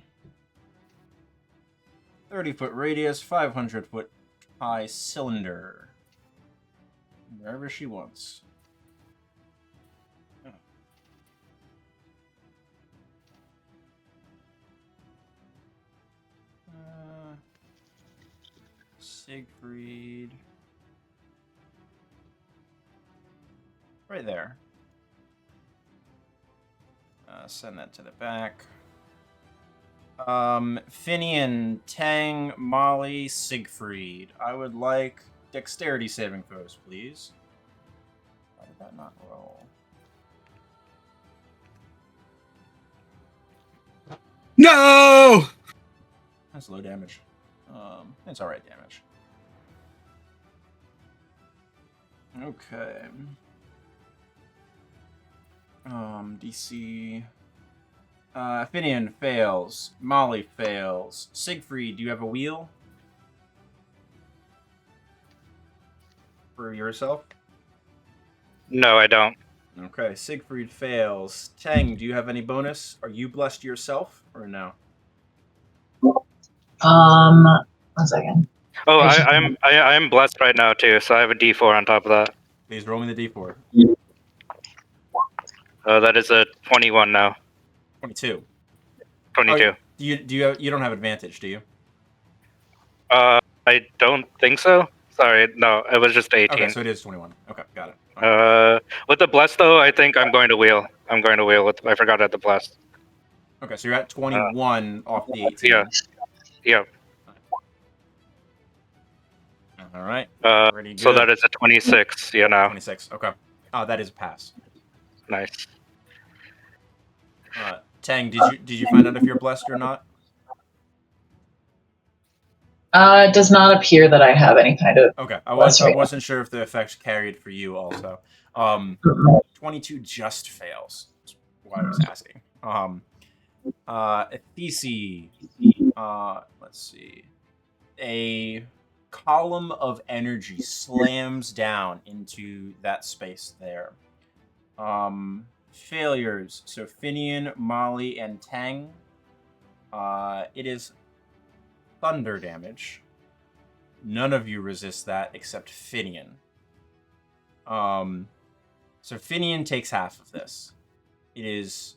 30-foot radius, 500-foot high cylinder. Wherever she wants. Oh. Siegfried. Right there. Send that to the back. Finian, Tang, Molly, Siegfried. I would like dexterity saving throws, please. Why did that not roll? No! That's low damage. It's alright damage. Okay. DC. Finian fails. Molly fails. Siegfried, do you have a wheel? For yourself? No, I don't. Okay, Siegfried fails. Tang, do you have any bonus? Are you blessed yourself, or no? 1 second. Oh, I'm blessed right now too, so I have a D4 on top of that. Please roll me the D4. That is a 21 now. 22. 22. Oh, you don't have advantage, do you? I don't think so. Sorry, no, it was just 18. Okay, so it is 21. Okay, got it. With the bless though, I think I'm going to wheel. With. I forgot at the bless. Okay, so you're at 21 off the 18. Yeah. All right. So that is a 26. Yeah, now 26. Okay. That is a pass. Nice. Tang, did you find out if you're blessed or not? It does not appear that I have any kind of. Okay, I wasn't sure if the effect carried for you also. 22 just fails. That's why I was asking. Thesi, let's see. A column of energy slams down into that space there. Failures. So Finian, Molly, and Tang. It is thunder damage. None of you resist that except Finian. So Finian takes half of this. It is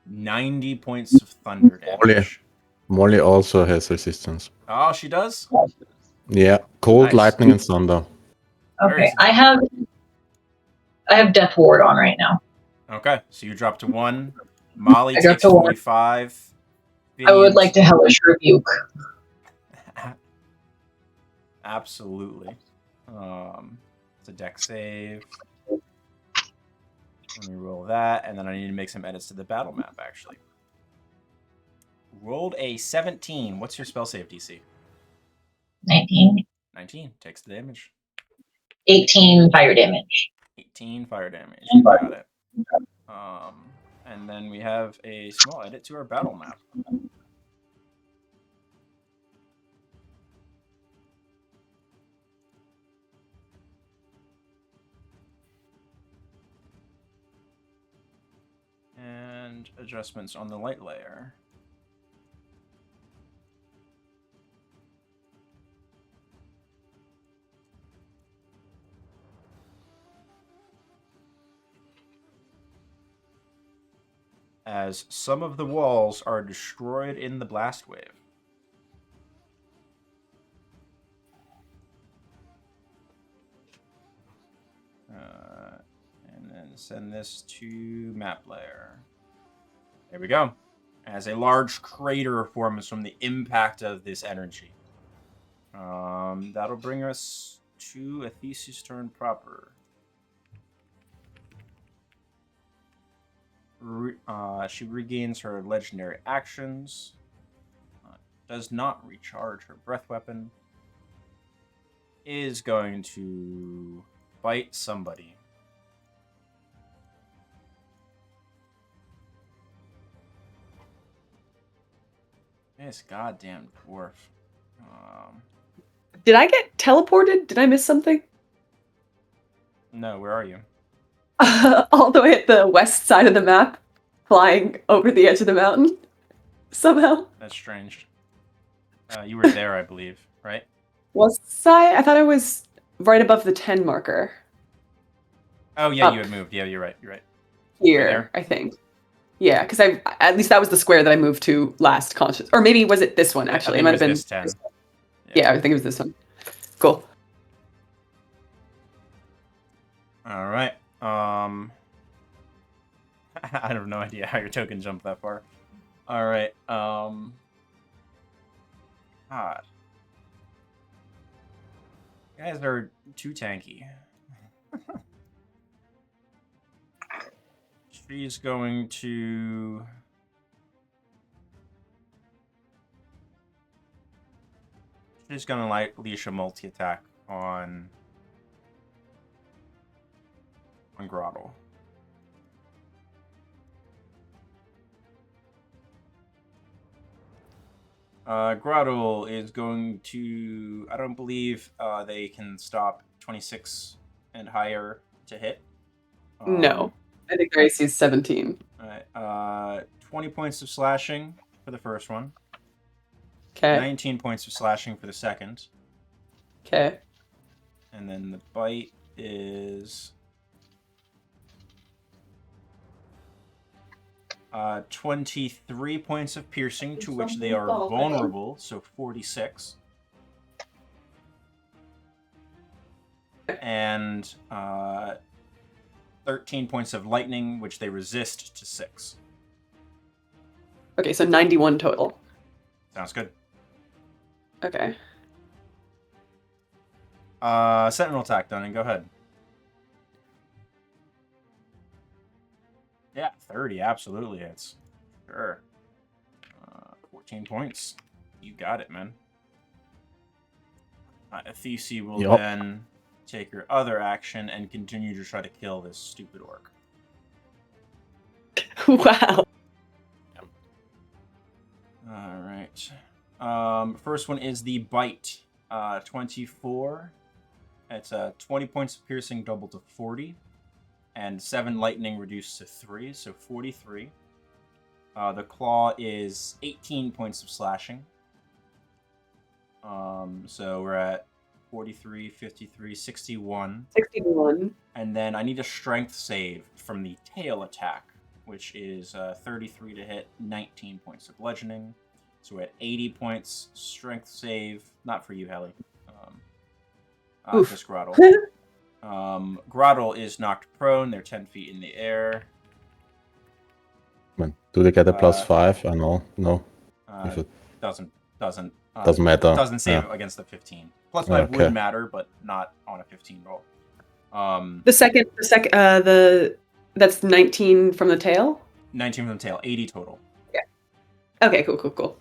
90 points of thunder damage. Molly also has resistance. Oh, she does? Yeah, cold, Nice. lightning, and thunder. Okay, I have I have Death Ward on right now. Okay, so you drop to 1. Molly I dropped takes to 1. 25. I would like to Hellish Rebuke. Absolutely. It's a deck save. Let me roll that, and then I need to make some edits to the battle map, actually. Rolled a 17. What's your spell save DC? 19. 19. Takes the damage. 18 fire damage. 18 fire damage. You got it. And then we have a small edit to our battle map. And adjustments on the light layer. As some of the walls are destroyed in the blast wave. And then send this to map layer. There we go. As a large crater forms from the impact of this energy. That'll bring us to a Thesis turn proper. She regains her legendary actions. Does not recharge her breath weapon. Is going to bite somebody. This goddamn dwarf. Did I get teleported? Did I miss something? No, where are you? All the way at the west side of the map, flying over the edge of the mountain, somehow. That's strange. You were there, I believe, right? Was I? I thought I was right above the 10 marker. Oh, yeah, Up. you had moved. Yeah, you're right. You're right. Here, there? I think. Yeah, because at least that was the square that I moved to last conscious. Or maybe was it this one, actually? I It think might it have been was this 10. Yeah, I think it was this one. Cool. All right. I have no idea how your token jumped that far. All right. God. You guys are too tanky. She's going to... She's going to leash a multi-attack on Grottle. Grottle is going to... I don't believe they can stop 26 and higher to hit. No. I think their AC is 17. Alright, 20 points of slashing for the first one. Okay. 19 points of slashing for the second. Okay. And then the bite is... 23 points of piercing, to which they are vulnerable, so 46. And 13 points of lightning, which they resist to 6. Okay, so 91 total. Sounds good. Okay. Sentinel attack done, and go ahead. Yeah, 30 absolutely hits. Sure. 14 points. You got it, man. Athesi will then take your other action and continue to try to kill this stupid orc. Wow. Alright. First one is the bite. 24. It's 20 points of piercing doubled to 40. And 7 lightning reduced to 3, so 43. The claw is 18 points of slashing. So we're at 43, 53, 61. 61. And then I need a strength save from the tail attack, which is 33 to hit, 19 points of bludgeoning. So we're at 80 points strength save. Not for you, Helly. Just Grottle. Grottle is knocked prone. They're 10 feet in the air. Do they get a plus Uh, 5? I know. No. If it Doesn't doesn't matter. Doesn't save Yeah. against the 15. Plus 5 Okay. would matter, but not on a 15 roll. That's 19 from the tail. 19 from the tail, 80 total. Okay, cool.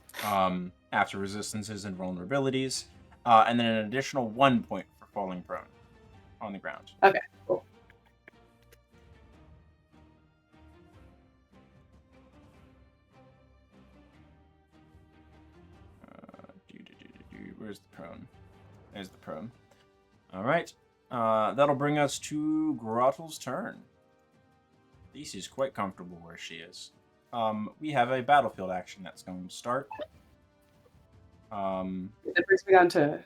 After resistances and vulnerabilities, and then an additional 1 point for falling prone on the ground. Okay, cool. Where's the prone? There's the prone. All right. That'll bring us to Grottle's turn. These's quite comfortable where she is. We have a battlefield action that's going to start. That brings me down to.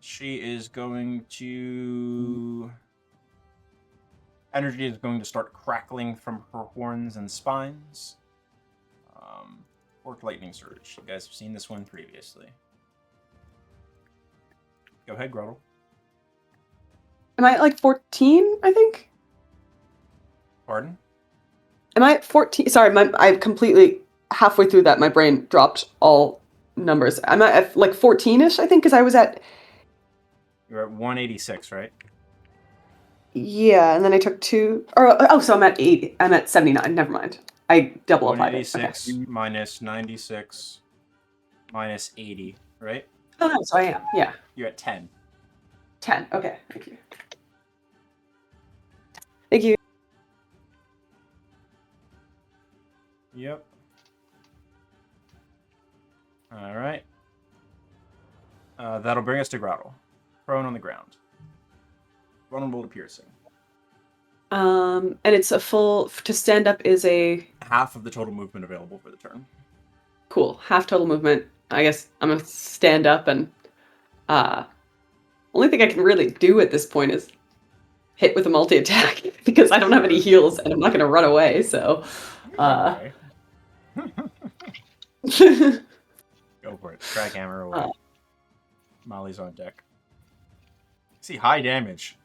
She is going to... Energy is going to start crackling from her horns and spines. Forked Lightning Surge. You guys have seen this one previously. Go ahead, Grottle. Am I at like 14? I think. Pardon? Am I at 14? Sorry, I completely halfway through that my brain dropped all numbers. I'm at like 14ish, I think, because I was at. You're at 186, right? Yeah, and then I took 2. So I'm at 80. I'm at 79. Never mind. I double applied it. 186 Okay. minus 96 minus 80, right? Oh, so I am. Yeah. You're at 10. 10. Okay. Thank you. Thank you. Yep. All right. That'll bring us to Grottle. Prone on the ground. Vulnerable to piercing. And it's a full. To stand up is a. Half of the total movement available for the turn. Cool. Half total movement. I guess I'm gonna stand up and. Only thing I can really do at this point is hit with a multi-attack because I don't have any heals and I'm not gonna run away. So. Okay. Go for it. Drag hammer away. Molly's on deck. See, high damage.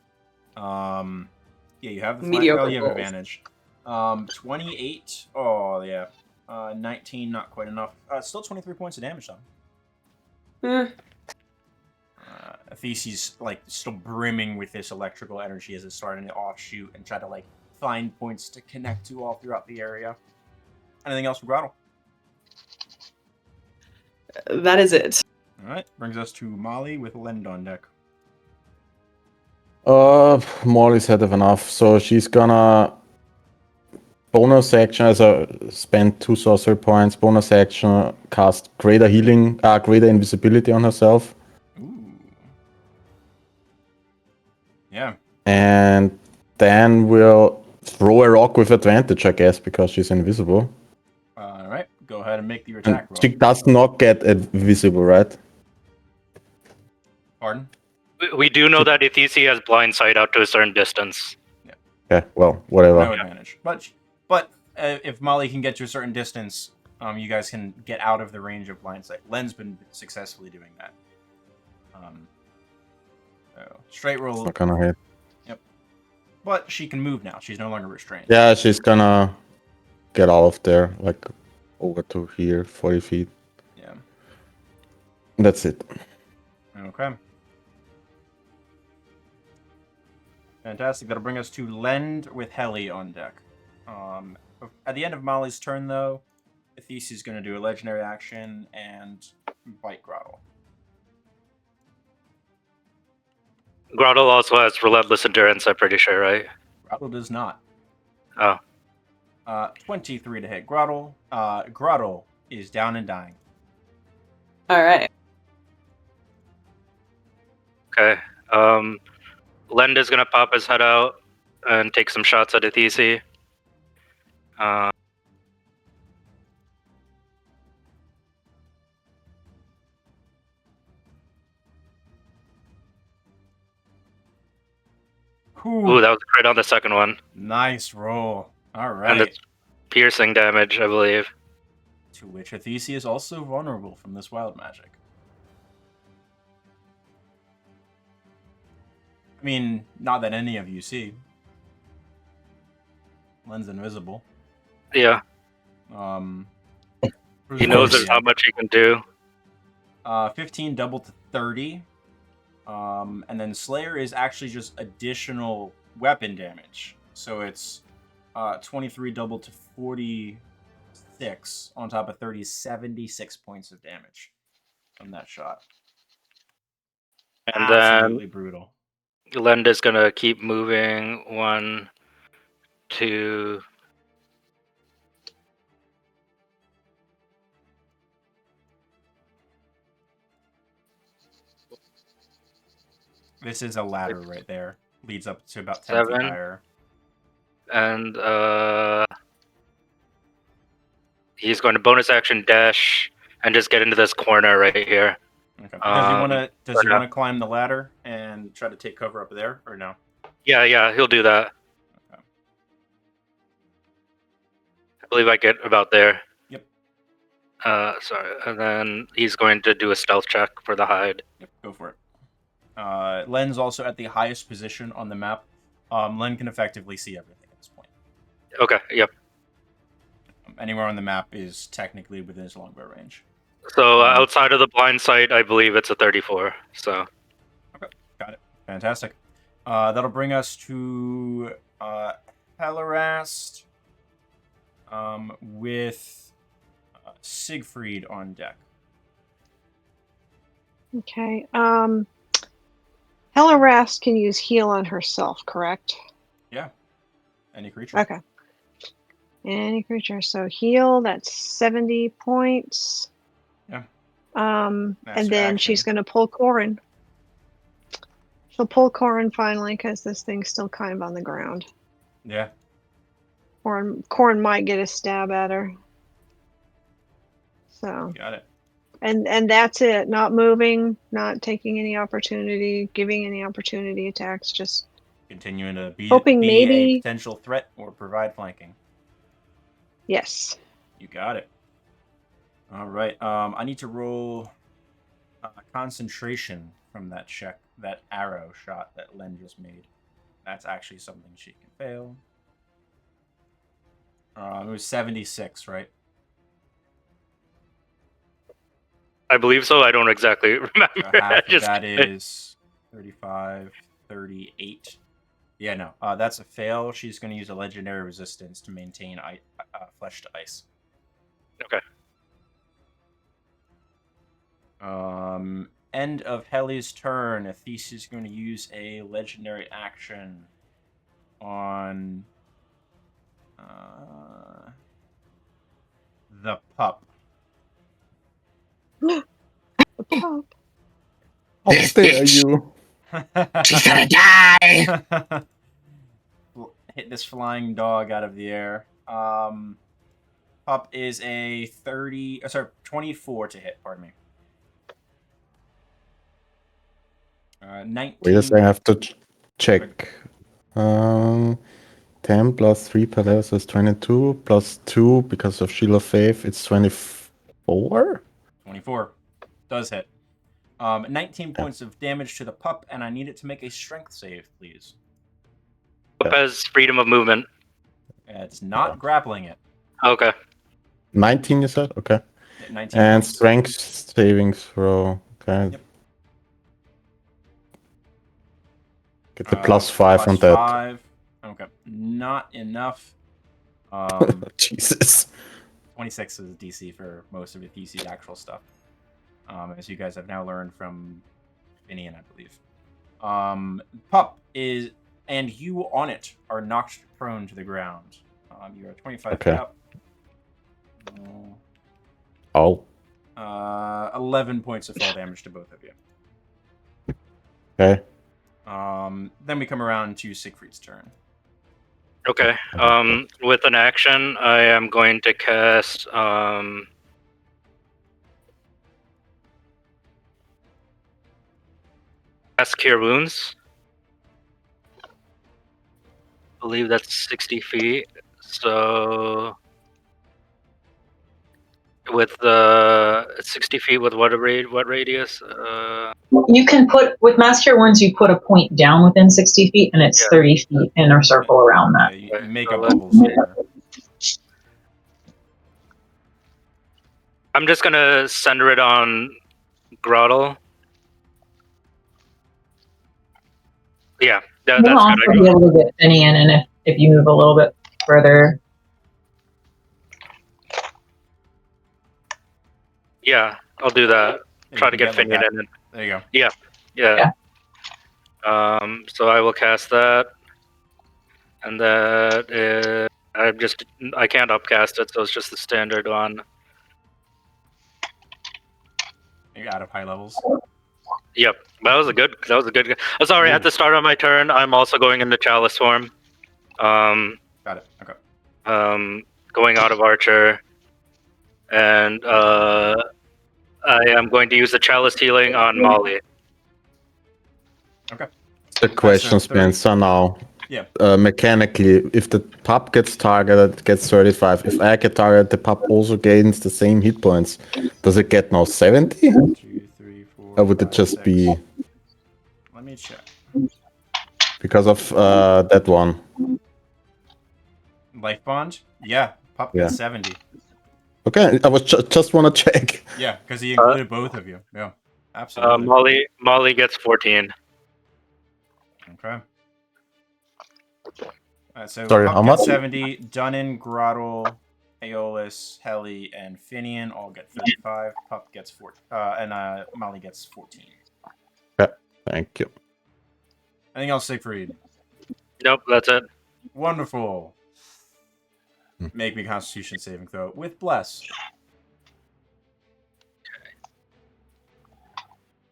Yeah, you have the Mediocre you have rolls. advantage. 28. Oh yeah. 19, not quite enough. Still 23 points of damage though. These's like still brimming with this electrical energy as it's starting to offshoot and try to like find points to connect to all throughout the area. Anything else for Grottle? That is it. All right, brings us to Molly with Lend on deck. Molly's had enough, so she's gonna bonus action as a spend 2 sorcery points. Bonus action cast greater invisibility on herself. Ooh. Yeah. And then we'll throw a rock with advantage, I guess, because she's invisible. All right, go ahead and make your And attack roll. she does not get invisible, right? Pardon? We do know that Ethisi has blind sight out to a certain distance. Yeah, well, whatever. No advantage. But if Molly can get to a certain distance, you guys can get out of the range of blind sight. Len's been successfully doing that. So straight roll. It's not gonna hit. Yep. But she can move now. She's no longer restrained. Yeah, she's gonna get out of there, like over to here, 40 feet. Yeah. That's it. Okay. Fantastic. That'll bring us to Lend with Heli on deck. At the end of Molly's turn, though, Ethisi is going to do a legendary action and bite Grottle. Grottle also has relentless endurance, I'm pretty sure, right? Grottle does not. Oh. 23 to hit Grottle. Grottle is down and dying. All right. Okay. Lend is gonna pop his head out and take some shots at Ethisi. Ooh, that was great on the second one. Nice roll. All right. And it's piercing damage, I believe. To which Ethisi is also vulnerable from this wild magic. I mean, not that any of you see. Len's invisible. Yeah, Who's he knows going there's not again? much he can do. 15 double to 30. And then Slayer is actually just additional weapon damage. So it's 23 double to 46 on top of 30, 76 points of damage from that shot. And Absolutely brutal. then Lenda's gonna keep moving. 1, 2. This is a ladder right there. Leads up to about 10 feet 7. higher. And he's going to bonus action dash and just get into this corner right here. Okay. Does he want now. to climb the ladder and try to take cover up there, or no? Yeah, he'll do that. Okay. I believe I get about there. Yep. Sorry. And then he's going to do a stealth check for the hide. Yep, go for it. Len's also at the highest position on the map. Len can effectively see everything at this point. Okay, yep. Anywhere on the map is technically within his longbow range. So outside of the blind sight, I believe it's a 34. So. Okay, got it. Fantastic. That'll bring us to Helarast with Siegfried on deck. Okay. Helarast can use heal on herself, correct? Yeah. Any creature. Okay. Any creature. So heal, that's 70 points. Yeah. And Master then action. she's going to pull Corin. She'll pull Corin finally because this thing's still kind of on the ground. Yeah. Corin might get a stab at her. So. Got it. And that's it. Not moving, not taking any opportunity, giving any opportunity attacks. Just continuing to be hoping a maybe potential threat or provide flanking. Yes. You got it. All right. I need to roll concentration from that check, that arrow shot that Len just made. That's actually something she can fail. It was 76, right? I believe so. I don't exactly remember. So half of that is 35, 38. Yeah, no. That's a fail. She's going to use a legendary resistance to maintain flesh to ice. Okay. End of Heli's turn. Athis is going to use a legendary action on the pup. The pup. How dare you? She's gonna die. Hit this flying dog out of the air. Pup is a 24 to hit. Pardon me. 19. Wait a second, I have to check. 10 plus 3 Paladin is 22, plus 2 because of Shield of Faith, it's 24? 24. Does hit. 19 points of damage to the pup, and I need it to make a strength save, please. Pup has freedom of movement. It's not grappling it. Okay. 19 you said? Okay. 19 And points. strength saving throw. Okay. Yep. Get the plus 5 on plus that. 5. Okay. Not enough. Jesus. 26 is DC for most of Athisi's actual stuff. As you guys have now learned from Finian, I believe. Pup is, and you on it are knocked prone to the ground. You are 25 feet up. Oh. 11 points of fall damage to both of you. Okay. Then we come around to Siegfried's turn. Okay. With an action, I am going to cast Cure Wounds. I believe that's 60 feet. So with 60 feet with what radius? You can put with Mass Cure Wounds. You put a point down within 60 feet, and it's 30 feet in a circle around that. Yeah, you make a bubble somewhere. I'm just gonna center it on Grottle. Yeah, that's You'll also good. be able to get Finian in if you move a little bit further. Yeah, I'll do that. Yeah, Try you to can get like Finian that. in. There you go. Yeah. So I will cast that, and that is, I can't upcast it, so it's just the standard one. You're out of high levels. Yep, that was a good. Oh, sorry. Ooh. At the start of my turn, I'm also going into Chalice form. Got it. Okay. Going out of Archer, and I am going to use the Chalice healing on Molly. Okay. The question, so 30. Spencer, now. Yeah. Mechanically, if the pup gets targeted, it gets 35. If I get targeted, the pup also gains the same hit points. Does it get now 70? 2, 3, 4. Or would it 5, just 6. be Let me check. because of that one? Life bond? Yeah. Pup Yeah. gets 70. Okay, I was just want to check. Yeah, because he included both of you. Yeah. Absolutely. Molly gets 14. Okay. Alright, so Sorry, Pup how gets much? 70. Dunnan, Grottle, Aeolus, Heli, and Finian all get 35. Pup gets 4. And Molly gets 14. Okay, thank you. Anything else, Siegfried? Nope, that's it. Wonderful. Make me Constitution saving throw with Bless.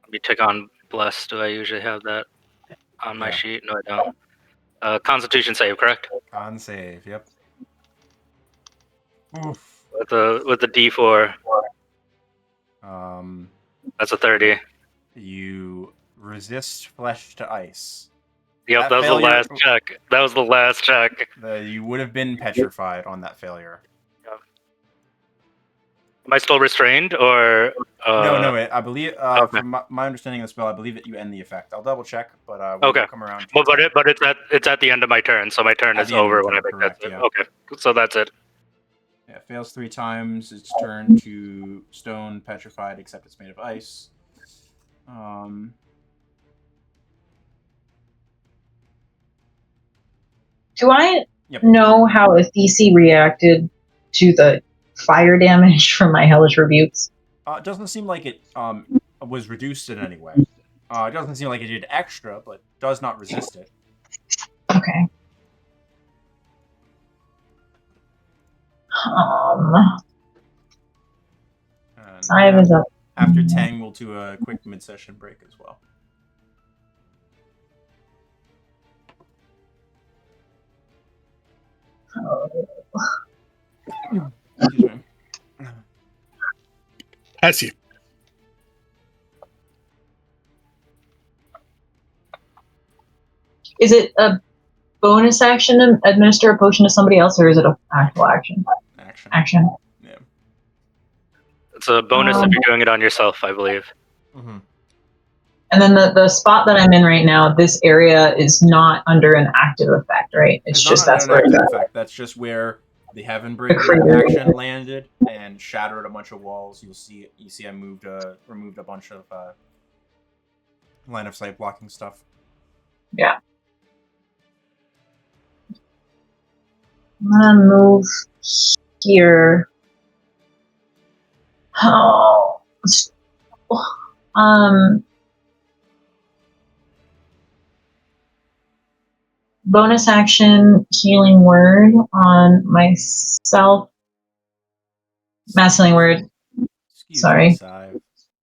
Let me tick on Bless. Do I usually have that on my Yeah. sheet? No, I don't. Constitution save, correct? Con save, yep. Oof. With the D4. That's a 30. You resist flesh to ice. Yep, that was failure- the last check. That was the last check. You would have been petrified on that failure. Am I still restrained, or No. I believe, okay. from my understanding of the spell, I believe that you end the effect. I'll double check, but Okay. we'll come around. Well, but it's at the end of my turn, so my turn At is the end of over your when I turn, make correct, that. yeah. Okay, so that's it. Yeah, fails 3 times. It's turned to stone, petrified, except it's made of ice. Do I Yep. know how Athesi reacted to the fire damage from my hellish rebukes? It doesn't seem like it was reduced in any way. It doesn't seem like it did extra, but does not resist it. Okay. And I was up. after Tang, we'll do a quick mid-session break as well. Excuse me. That's you. Is it a bonus action to administer a potion to somebody else, or is it an actual action? Action. Yeah. It's a bonus if you're doing it on yourself, I believe. Mm-hmm. And then the spot that I'm in right now, this area is not under an active effect, right? It's just that's where it's at. Effect. That's just where the Heaven Breaker crater. action landed and shattered a bunch of walls. You see I removed a bunch of line of sight blocking stuff. Yeah. I'm gonna move here. Oh. Bonus action healing word on myself. Mass healing word. Excuse Sorry. me, Sive.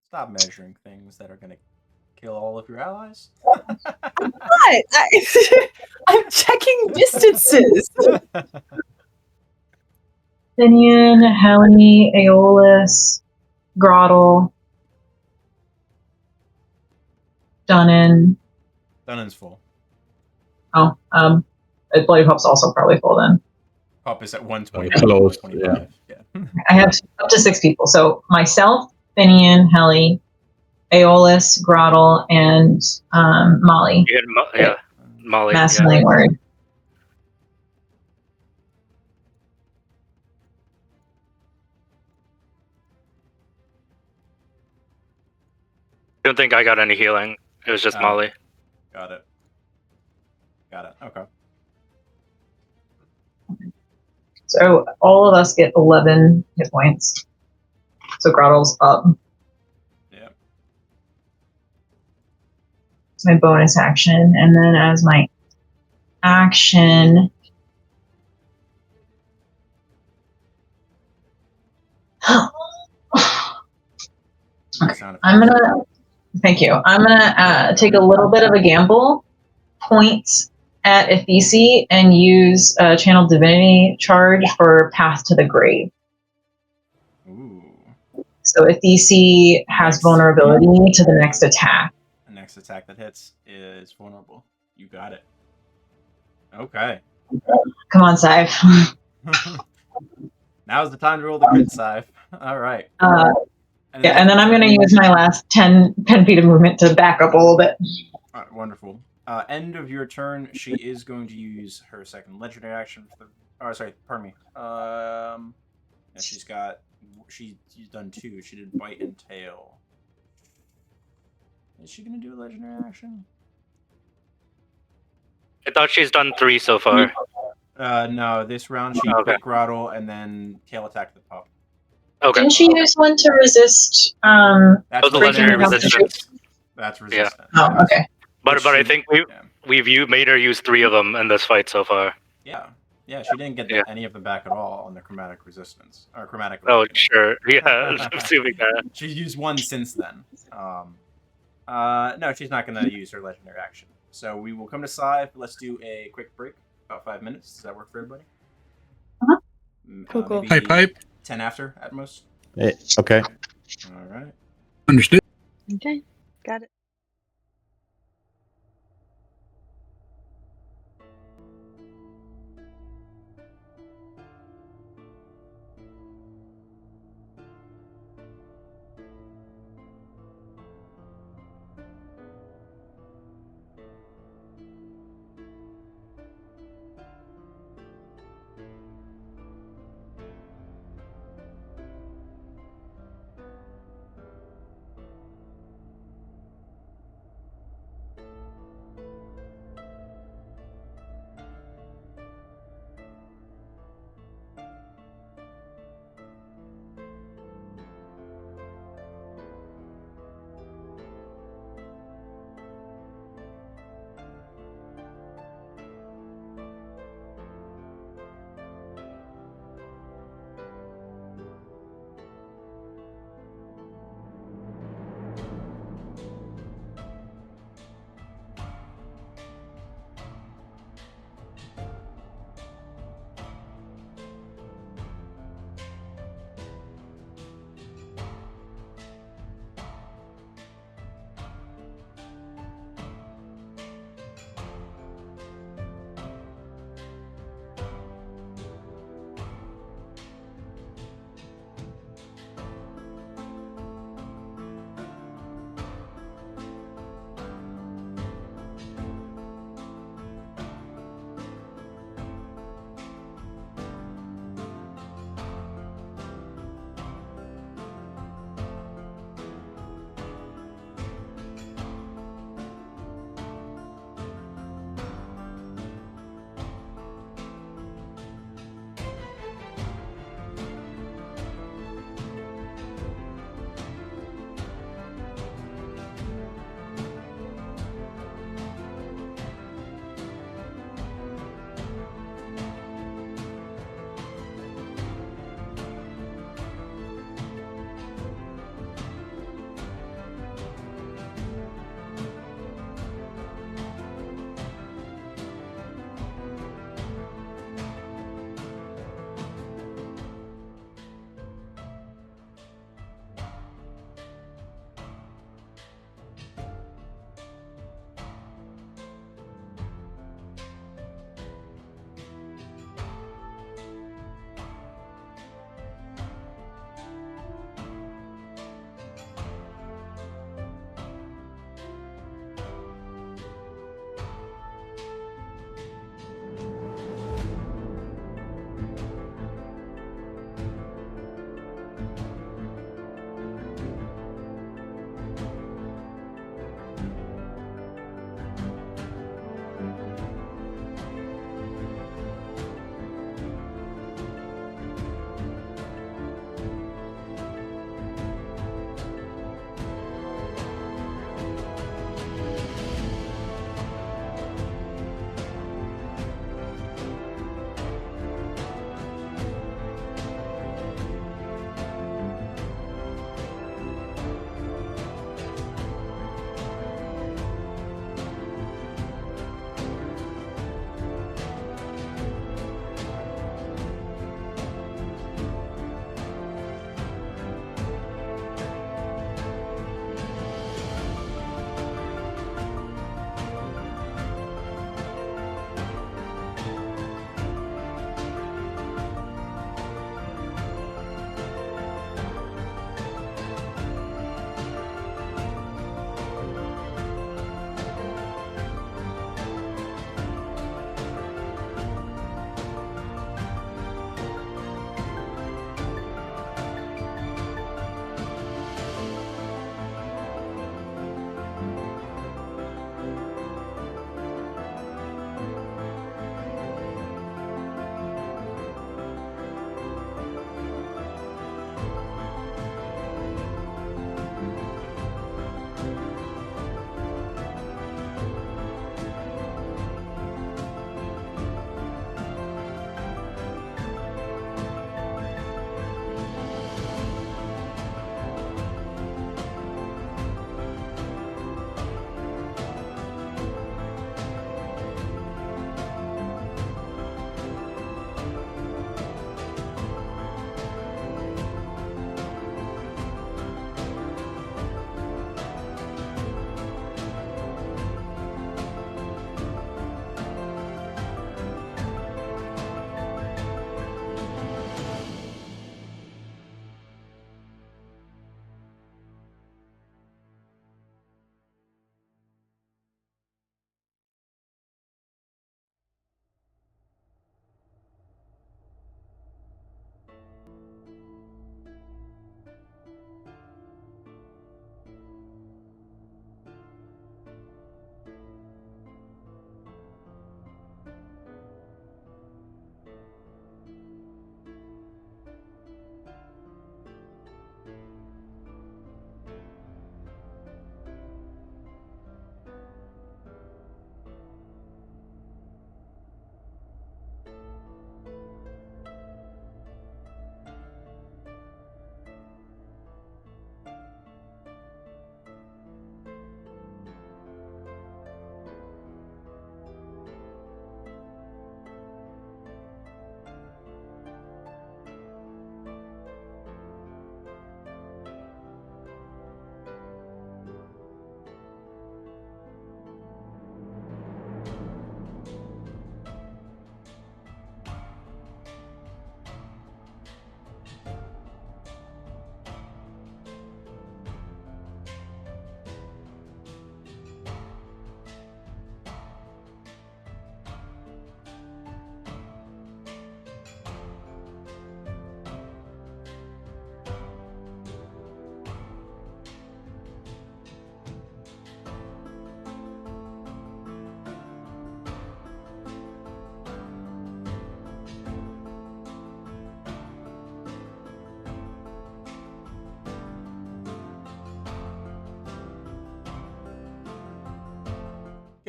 Stop measuring things that are gonna kill all of your allies. What? I'm checking distances. Finian, Heli, Aeolus, Grottle, Dunnan. Dunnan's full. Oh, Bloody Pup's also probably full then. Pup is at 120. Close, 125. Yeah. I have up to 6 people. So myself, Finian, Helly, Aeolus, Grottle, and Molly. You had Molly. Masculine word. I don't think I got any healing. It was just Molly. Got it. Okay. So all of us get 11 hit points. So Grottle's up. Yeah. It's my bonus action. And then as my action... Okay. I'm gonna... Thank you. I'm gonna take a little bit of a gamble, point at Epheси, and use Channel Divinity charge for Path to the Grave. Ooh. So Ephesi has vulnerability to the next attack. The next attack that hits is vulnerable. You got it. Okay. Come on, Scythe. Now's the time to roll the crit, Scythe. All right. And then I'm going to use my last 10 feet of movement to back up a little bit. All right, wonderful. End of your turn, she is going to use her second legendary action for the... Oh, sorry, pardon me. And she's done 2. She did Bite and Tail. Is she going to do a legendary action? I thought she's done 3 so far. No, this round she Okay. bit Grottle and then tail attacked the pup. Okay. Didn't she use one to resist That's the legendary resistance. That's resistant. Oh, okay. But I think we've made her use 3 of them in this fight so far. Yeah, she didn't get any of them back at all on the chromatic resistance or chromatic. Oh, sure. Yeah, assuming that. She's used 1 since then. No, she's not going to use her legendary action. So we will come to Scythe. Let's do a quick break, about 5 minutes. Does that work for everybody? Cool. Maybe Pipe. 10 after at most. Okay. All right. Understood. Okay, got it.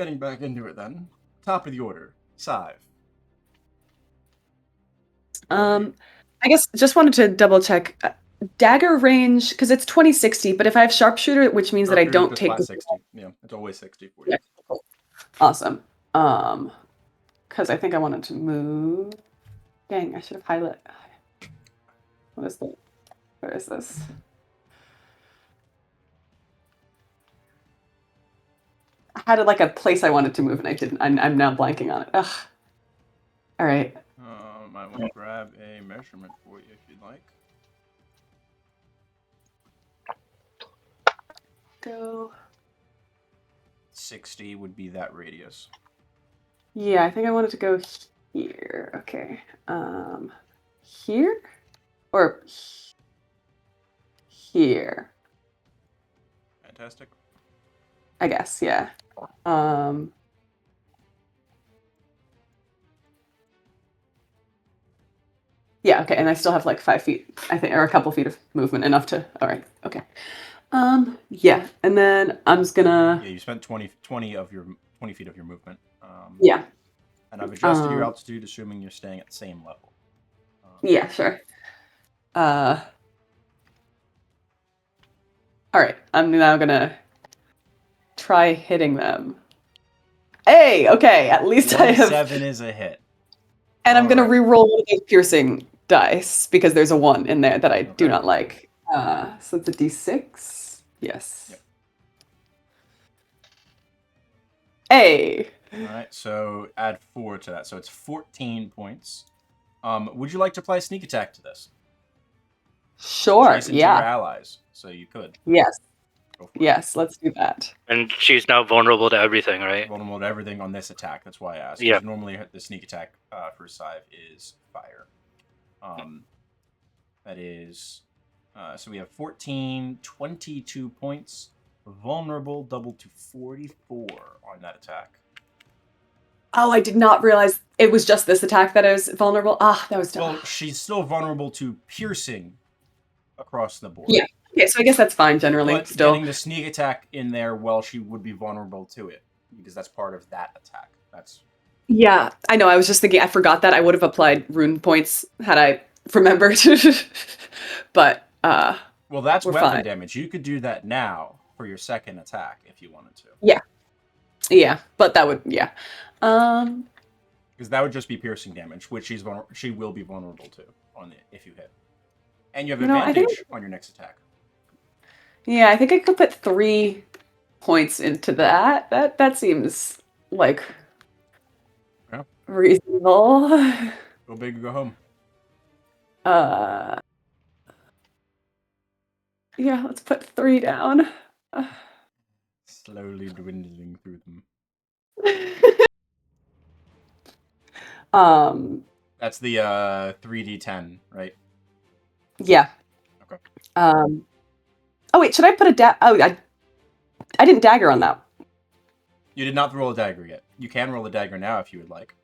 getting back into it then. Top of the order, Sive. I guess just wanted to double check dagger range because it's 20-60, but if I have sharpshooter, which means that I Sharpshooter don't just take flat the 60. Yeah, it's always 60 for you. Yeah, cool. Awesome. Because I think I wanted to move. Dang, I should have highlighted. What is the? Where is this? I had like a place I wanted to move and I didn't. I'm now blanking on it. Ugh. All right. I will grab a measurement for you if you'd like. Go. 60 would be that radius. Yeah, I think I wanted to go here. Okay. Here or here. Fantastic. I guess, yeah. Yeah, okay, and I still have like 5 feet, I think, or a couple feet of movement, enough to. All right, okay. Yeah, and then I'm just gonna. Yeah, you spent 20 of your 20 feet of your movement. Yeah. And I've adjusted your altitude, assuming you're staying at the same level. Yeah, sure. All right, I'm now gonna try hitting them. Hey, okay, at least I have. 7 is a hit. And I'm All gonna right. re-roll one of those piercing dice because there's a 1 in there that I do not like. So it's a d6. Yes. Yep. Hey. All right, so add 4 to that, so it's 14 points. Would you like to apply sneak attack to this? Sure. Chase into Yeah. your allies, so you could. Yes. Go for it. Yes. Let's do that. And she's now vulnerable to everything, right? Vulnerable to everything on this attack. That's why I asked. Yeah. Normally the sneak attack for Sive is fire. That is. So we have 14, 22 points. Vulnerable doubled to 44 on that attack. Oh, I did not realize it was just this attack that I was vulnerable. Ah, that was dumb. Well, she's still vulnerable to piercing across the board. Yeah. Okay, so I guess that's fine generally. But Still. getting the sneak attack in there, well, she would be vulnerable to it because that's part of that attack. That's. Yeah, I know. I was just thinking. I forgot that I would have applied rune points had I remembered. But Well, that's we're weapon fine. damage. You could do that now for your second attack if you wanted to. Yeah, but that would Because that would just be piercing damage, which she will be vulnerable to on it if you hit. And you have I think- advantage on your next attack. Yeah, I think I could put 3 points into that. That seems like Yeah. reasonable. Go big or go home. Yeah, let's put 3 down. Slowly dwindling through them. That's the 3d10, right? Yeah. Okay. Oh wait, should I put a I didn't dagger on that. You did not roll a dagger yet. You can roll a dagger now if you would like.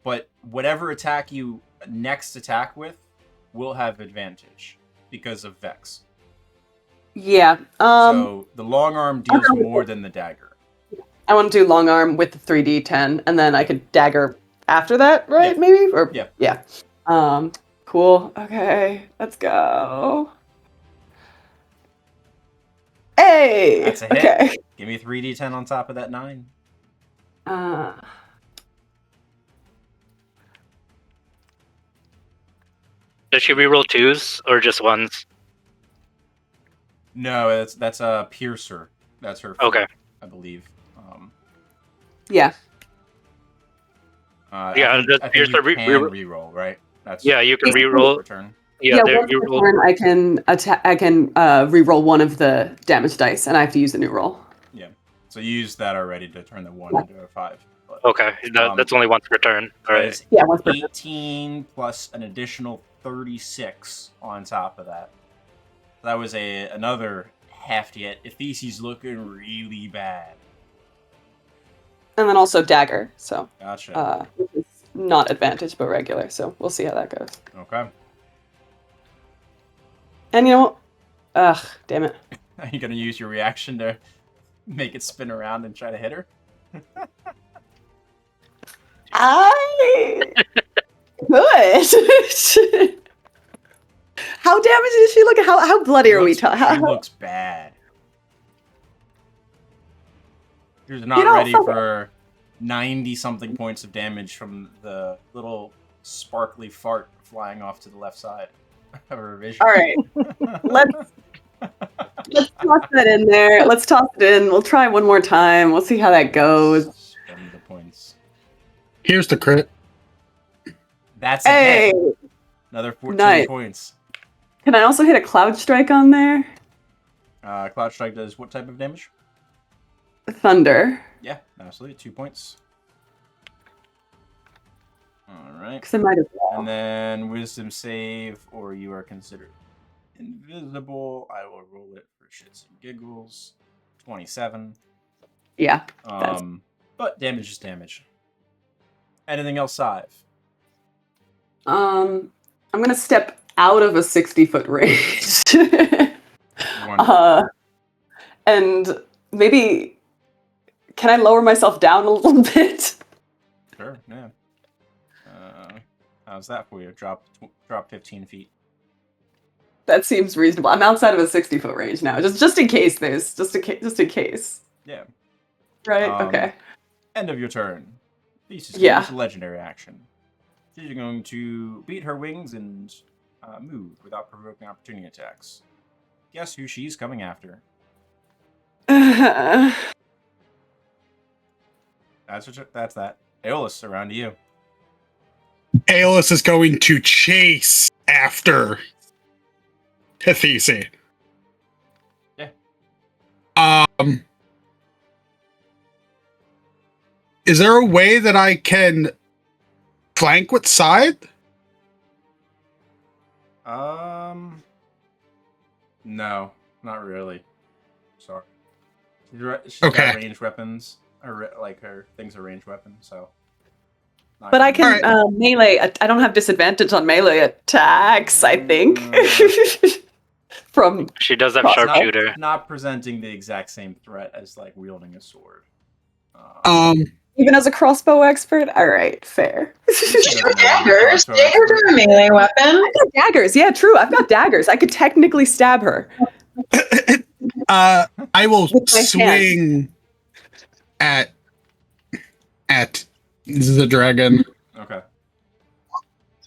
But whatever attack you next attack with will have advantage because of Vex. Yeah. So the long arm deals more than the dagger. I want to do long arm with the 3d10, and then I could dagger after that, right? Yeah. Maybe? Or Yeah. Cool. Okay, let's go. Hey! That's a hit. Okay. Give me 3d10 on top of that 9. Does she reroll 2s or just 1s? No, that's a piercer. That's her. Okay. I believe. Yeah. Yeah, I that's think piercer you can reroll, right? That's Yeah, you can It's- reroll. return. Yeah, there, once you per roll. turn, I can attack. I can reroll one of the damage dice, and I have to use a new roll. Yeah. So you used that already to turn the 1 into a 5. But Okay, that's only once per turn. All that right. is Yeah, once per turn. 18 plus an additional 36 on top of that. That was another hefty hit. Ethesi's looking really bad. And then also dagger. So Gotcha. which is not advantage, but regular. So we'll see how that goes. Okay. And you know what? Ugh, damn it. Are you gonna use your reaction to make it spin around and try to hit her? I could. How damaged is she looking? How bloody are we talking? She looks bad. You're not You know, ready fuck for 90-something points of damage from the little sparkly fart flying off to the left side of her vision. All right, let's toss that in there. Let's toss it in. We'll try one more time. We'll see how that goes. Spend the points. Here's the crit. That's a Hey, hit. Another 14 nice. points. Can I also hit a cloud strike on there? Cloud Strike does what type of damage? Thunder. Yeah, absolutely. 2 points. Alright. Because I might as well. And then Wisdom save, or you are considered invisible. I will roll it for shits and giggles. 27. Yeah. But damage is damage. Anything else, Sive? I'm gonna step out of a 60-foot range. And maybe can I lower myself down a little bit? Sure, yeah. How's that for you? Drop 15 feet. That seems reasonable. I'm outside of a 60-foot range now, just in case there's just in case. Yeah. Right. Okay. End of your turn. This is Yeah. a legendary action. She's going to beat her wings and move without provoking opportunity attacks. Guess who she's coming after? That's that. Aeolus, around to you. Aeolus is going to chase after Hethisi. Yeah. Is there a way that I can flank with side? No, not really. Sorry. She's Okay. got ranged weapons. Her things are ranged weapons, so. But I can melee. I don't have disadvantage on melee attacks, I think. From She does have Cross- sharpshooter. Not presenting the exact same threat as like wielding a sword. even as a crossbow expert. All right, fair. Daggers. Daggers are a melee weapon. I've got daggers. Yeah, true. I've got daggers. I could technically stab her. I will With my swing at the dragon. Okay.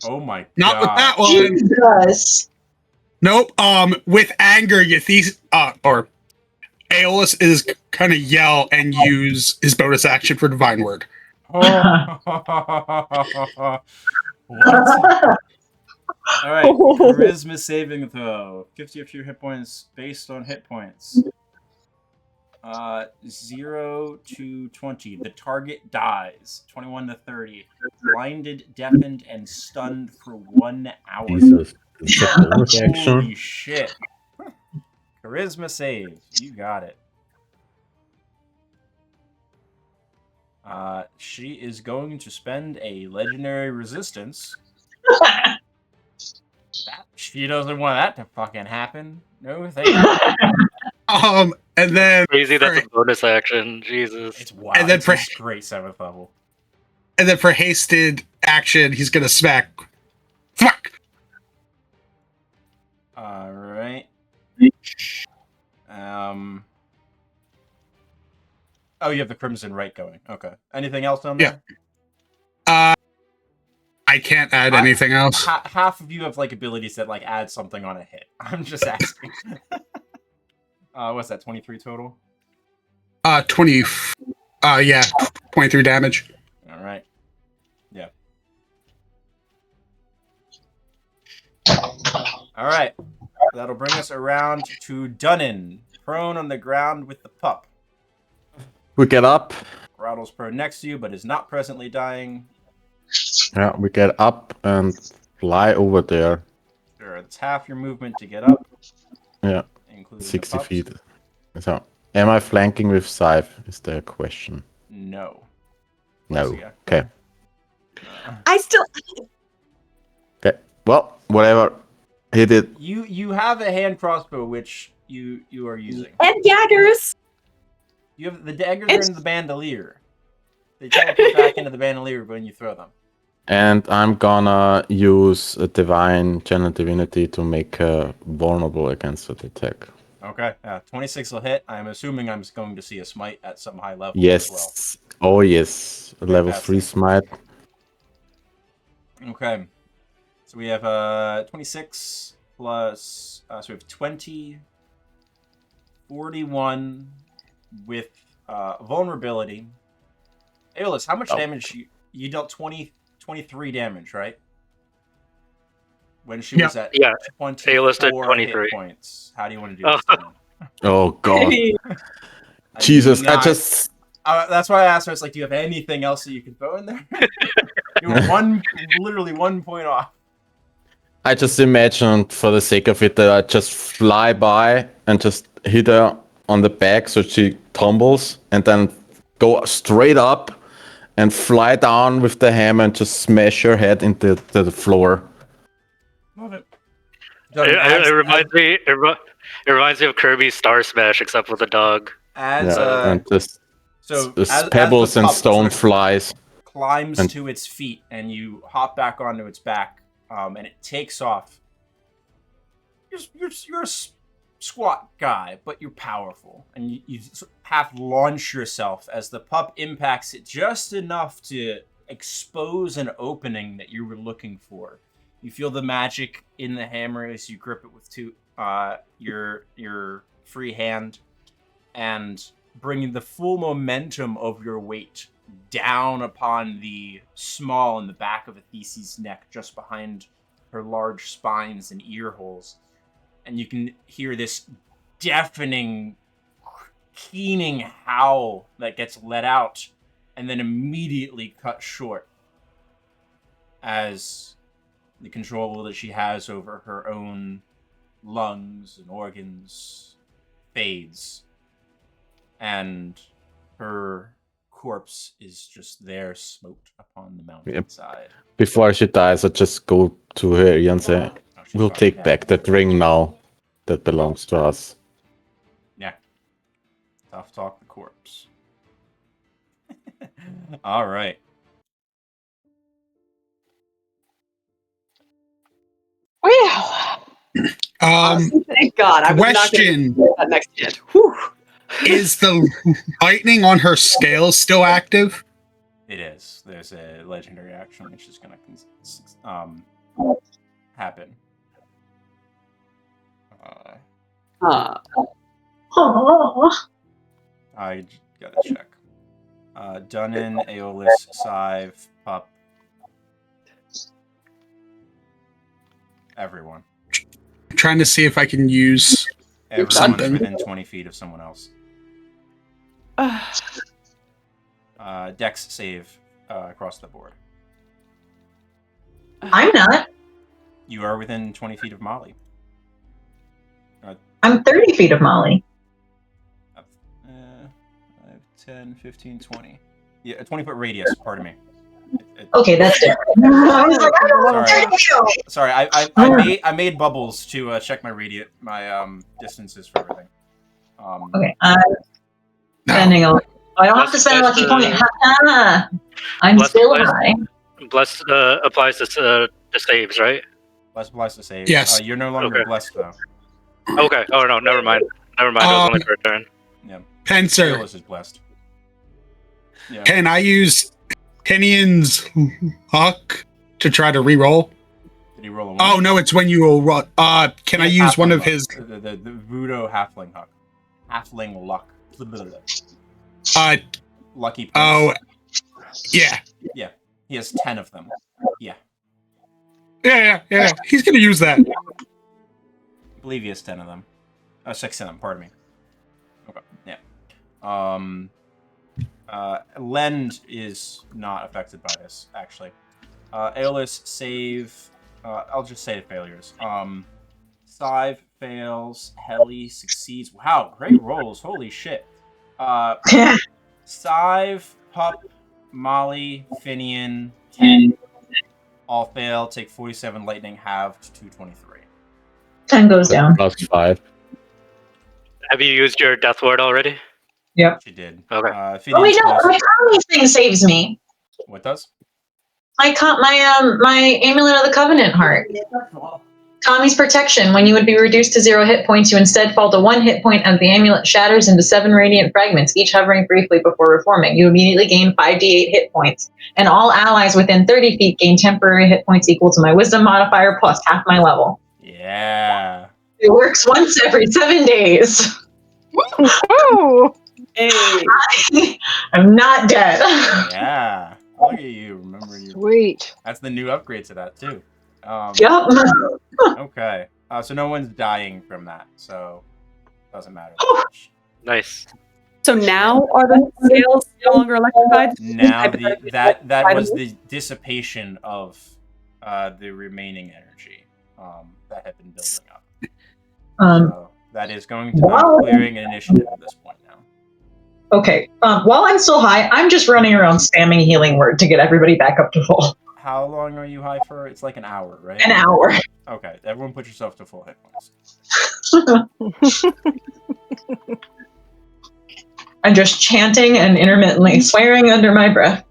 Oh my Not with god. that one. Jesus. Nope. With anger, or Aeolus is gonna yell and use his bonus action for Divine Word. What? Alright, charisma saving throw. Gives you a few hit points based on hit points. 0 to 20. The target dies. 21 to 30. Blinded, deafened, and stunned for 1 hour. Jesus. It's a bonus action. Holy shit. Charisma save. You got it. She is going to spend a legendary resistance. She doesn't want that to fucking happen. No thank you. And then Crazy, that's a bonus action. Jesus. It's wild. And then It's for- a great 7th level. and then for hasted action, he's gonna smack. Fuck. Alright. Oh, you have the Crimson Right going. Okay. Anything else on there? I can't add anything else. Half of you have like abilities that like add something on a hit. I'm just asking. What's that? 23 total. 20. 23 damage. All right. Yeah. All right. That'll bring us around to Dunnan, prone on the ground with the pup. We get up. Rattle's prone next to you, but is not presently dying. Yeah, we get up and fly over there. Sure, it's half your movement to get up. Yeah, Including the 60 pups. feet. So, am I flanking with Scythe? Is the question. No. No. So, yeah. Okay. I still. Okay. Well, whatever. Hit it. You have a hand crossbow which you are using. And daggers. You have the daggers are in the bandolier. They teleport back into the bandolier when you throw them. And I'm gonna use a divine channel divinity to make her vulnerable against that attack. Okay, 26 will hit. I'm assuming I'm going to see a smite at some high level Yes. as Oh yes. Level 3 Fantastic. smite. well. Okay. So we have 26 plus, so we have 20, 41 with vulnerability. Aeolus, how much damage you dealt 23 damage, right? When she was at 24 hit points. How do you want to do this? Oh god. Jesus, I just that's why I asked her. It's like, do you have anything else that you can throw in there? You were literally 1 point off. I just imagined, for the sake of it, that I just fly by and just hit her on the back so she tumbles, and then go straight up and fly down with the hammer and just smash her head into the floor. Love it. It reminds me of Kirby's Star Smash, except with a dog. And just as pebbles the and pup stone sort of flies. climbs to its feet, and you hop back onto its back, and it takes off. You're a squat guy, but you're powerful, and you half launch yourself as the pup impacts it just enough to expose an opening that you were looking for. You feel the magic in the hammer as you grip it with your free hand, and bringing the full momentum of your weight down upon the small in the back of Athesi's neck, just behind her large spines and ear holes. And you can hear this deafening, keening howl that gets let out and then immediately cut short as the control that she has over her own lungs and organs fades, and her corpse is just there, smoked upon the mountainside. Before she dies, I just go to her and say, "We'll take back that ring now that belongs to us." Yeah. Tough talk the corpse. All right. Well, Thank God. I was not Question. going to that next hit. Whew. Is the lightning on her scales still active? It is. There's a legendary action which is going to happen. I gotta check. Dunnan, Aeolus, Sive, Pup. Everyone. I'm trying to see if I can use Everyone's something. within 20 feet of someone else. Dex save across the board. I'm not. You are within 20 feet of Molly. I'm 30 feet of Molly. 10, 15, 20. Yeah, a 20-foot radius, pardon me. Okay, that's different. I was like, I don't want to Sorry, I made bubbles to check my distances for everything. Okay, I'm spending a... I don't have to spend a lucky point. I'm still high. Bless applies to saves, right? Bless applies to saves. Yes. You're no longer blessed, though. Okay. Oh, no, never mind. It was only for a turn. Yeah. Pencer, Aeolus is blessed. Yeah. can I use Kenion's luck to try to re-roll? Did he roll a 1? Oh, no, it's when you roll. Can I use one of his... The voodoo halfling luck. Halfling luck. Lucky points. Oh, yeah. Yeah. He has 10 of them. Yeah. Yeah. He's going to use that. I believe he has 10 of them. 6 of them, pardon me. Okay, yeah. Lend is not affected by this, actually. Aeolus, save. I'll just say failures. Sive fails. Heli succeeds. Wow, great rolls. Holy shit. Sive, Pup, Molly, Finian, 10. All fail. Take 47 lightning, halved to 23. 10 goes down. +5. Have you used your death ward already? Yep. She did. Okay. Oh wait, no, my Kami thing saves me. What does? My Amulet of the Covenant heart. Kami's protection. When you would be reduced to 0 hit points, you instead fall to 1 hit point as the amulet shatters into 7 radiant fragments, each hovering briefly before reforming. You immediately gain 5d8 hit points, and all allies within 30 feet gain temporary hit points equal to my wisdom modifier plus half my level. Yeah. It works once every 7 days. Woo! Hey. I'm not dead. Yeah. Look at you. Remember you. Sweet. That's the new upgrade to that too. Yep. Okay. So no one's dying from that, so doesn't matter that much. Nice. So now are the scales no longer electrified? Now that was the dissipation of the remaining energy that had been building up. So that is going to be clearing an initiative at this point now. Okay. While I'm still high, I'm just running around spamming healing word to get everybody back up to full. How long are you high for? It's like an hour, right? An hour. Okay, everyone put yourself to full hit points. I'm just chanting and intermittently swearing under my breath.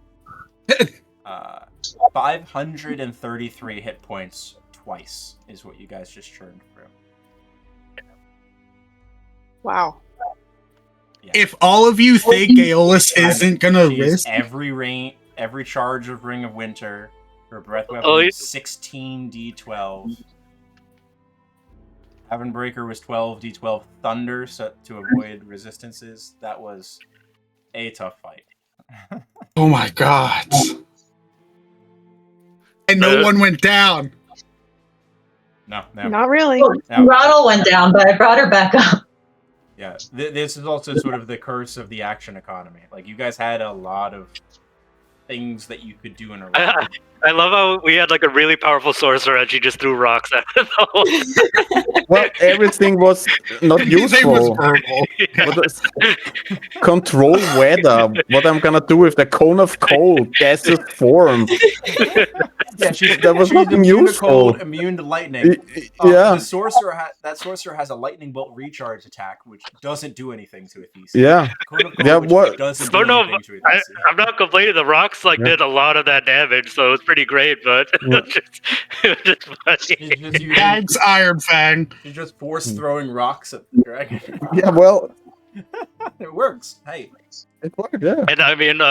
533 hit points twice is what you guys just churned through. Wow. Yeah. If all of you think Aeolus isn't gonna risk, every charge of Ring of Winter, her breath weapon is 16d12. Heavenbreaker was 12d12 thunder to avoid resistances. That was a tough fight. oh my god. And no one went down. No. Not really. No. Rattle went down, but I brought her back up. Yeah, this is also sort of the curse of the action economy. Like, you guys had a lot of things that you could do in a round. I love how we had like a really powerful sorcerer and she just threw rocks at it. Well, everything was not Everything was useful. verbal. Control weather. What I'm gonna do with the cone of cold, gaseous form. Yeah, That was she's nothing immune to useful. cold, immune to lightning. Yeah. The sorcerer has a lightning bolt recharge attack, which doesn't do anything to Athesi. Yeah. Cone of cold, Yeah, which what- doesn't But do no, anything to Athesi. I'm not complaining. The rocks like Yeah. did a lot of that damage, so it's pretty great. But Yeah. it was just funny. She's just using, Thanks, Iron Fang. she's just force throwing rocks at the dragon. Yeah, well, It works. Hey. it worked, yeah. And I mean,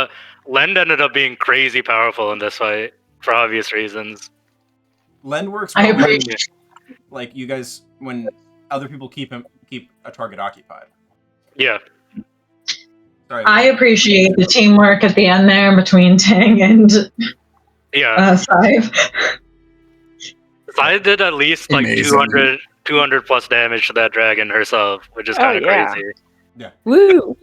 Lend ended up being crazy powerful in this fight for obvious reasons. Lend works I well when, appreciate like, you guys, when other people keep a target occupied. Yeah. Sorry. I appreciate the teamwork at the end there between Tang and Yeah. Scythe. I did at least like Amazing. 200 plus damage to that dragon herself, which is kind of yeah. crazy. Woo!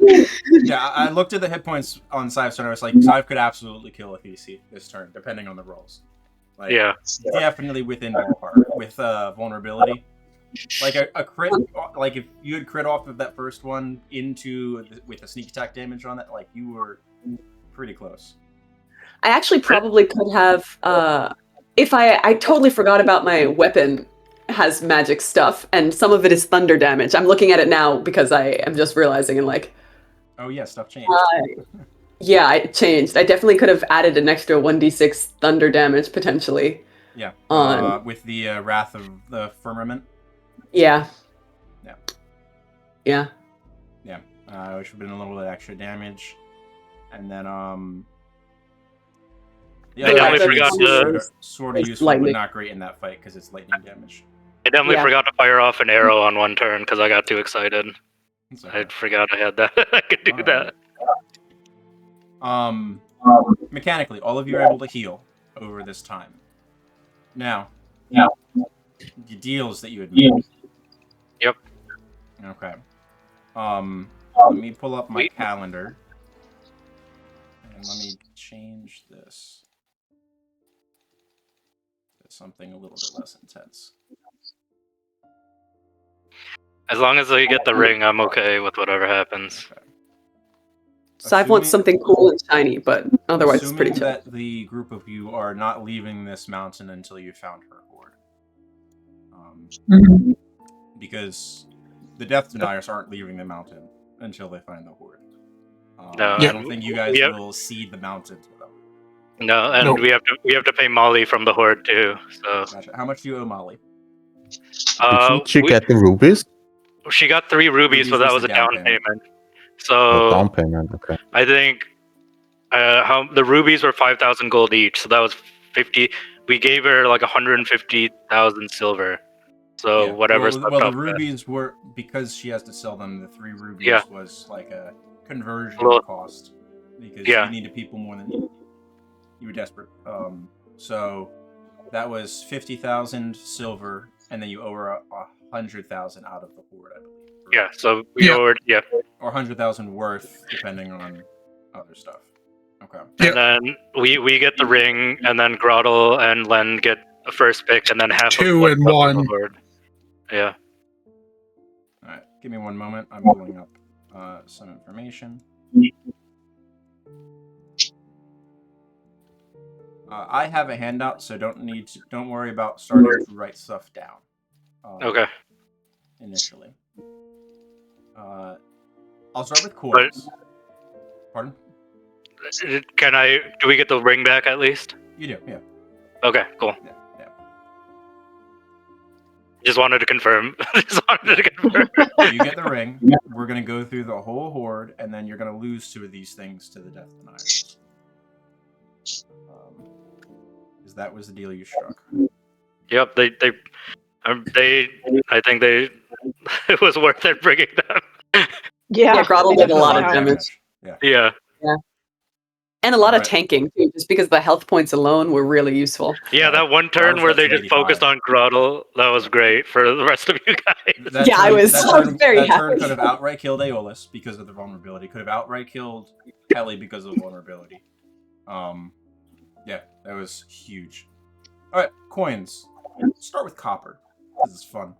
Yeah, I looked at the hit points on Scythe's and I was like, Scythe could absolutely kill Athesi this turn, depending on the rolls. Like, Yeah. definitely within ballpark with vulnerability. Like a crit, like if you had crit off of that first one with a sneak attack damage on that, like you were pretty close. I actually probably could have, if I totally forgot about my weapon has magic stuff, and some of it is thunder damage. I'm looking at it now because I am just realizing and like, Oh yeah, stuff changed. yeah, it changed. I definitely could have added an extra 1d6 thunder damage potentially. Yeah, On with the Wrath of the Firmament. yeah. Yeah. Yeah. Which would have been a little bit extra damage, and then I definitely forgot to. sort of It's useful, lightning. but not great in that fight because it's lightning damage. I definitely Yeah. forgot to fire off an arrow on one turn because I got too excited. It's I okay. forgot I had that. I could do that. Mechanically, all of you are able to heal over this time. Now, the deals that you had made. Yep. Okay. Let me pull up my calendar. And let me change this to something a little bit less intense. As long as I get the ring, I'm okay with whatever happens. Okay. Scythe wants something cool and shiny, but otherwise it's pretty Assuming chill. that the group of you are not leaving this mountain until you found her horde. Because the Death Deniers aren't leaving the mountain until they find the horde. No, I Yeah. don't think you guys Yep. will seed the mountains with them. No, and Nope. we have to pay Molly from the horde too. So Gotcha. How much do you owe Molly? Didn't she get the rubies? she got 3 rubies, Rubies but that was was the a down down payment. payment. Oh, So down payment. Okay. I think how the rubies were 5,000 gold each, so that was 50. We gave her like 150,000 silver. So Yeah. whatever's left Well, the off that. rubies were, because she has to sell them. The 3 rubies Yeah. was like a conversion Well, cost because yeah. you needed people more than you were desperate. So that was 50,000 silver, and then you owe her 100,000 out of the horde, I believe. Yeah, so we Yeah. owed, yeah. Or 100,000 worth, depending on other stuff. Okay. Yep. And then we get the ring, and then Grottle and Len get a first pick, and then half 2 of what's and left of 1. the horde. Yeah. All right. Give me one moment. I'm pulling up some information. I have a handout, so don't worry about starting to write stuff down. Okay. Initially. I'll start with coins. Pardon? Do we get the ring back at least? You do, yeah. Okay, cool. Yeah. Just wanted to confirm. Just wanted to confirm. You get the ring. We're gonna go through the whole horde, and then you're gonna lose 2 of these things to the Death Deniers. Because that was the deal you struck. Yep, they I think they it was worth it bringing them. Yeah, Grottle they did a lot of definitely damage. Yeah. Yeah. And a lot of Alright. tanking too, just because the health points alone were really useful. Yeah, that one turn Ours where got they just 285. focused on Grottle, that was great for the rest of you guys. That Yeah, I was very that turn happy. could have outright killed Aeolus because of the vulnerability. Could have outright killed Kelly because of vulnerability. Yeah, that was huge. All right, coins. Start with copper. This is fun.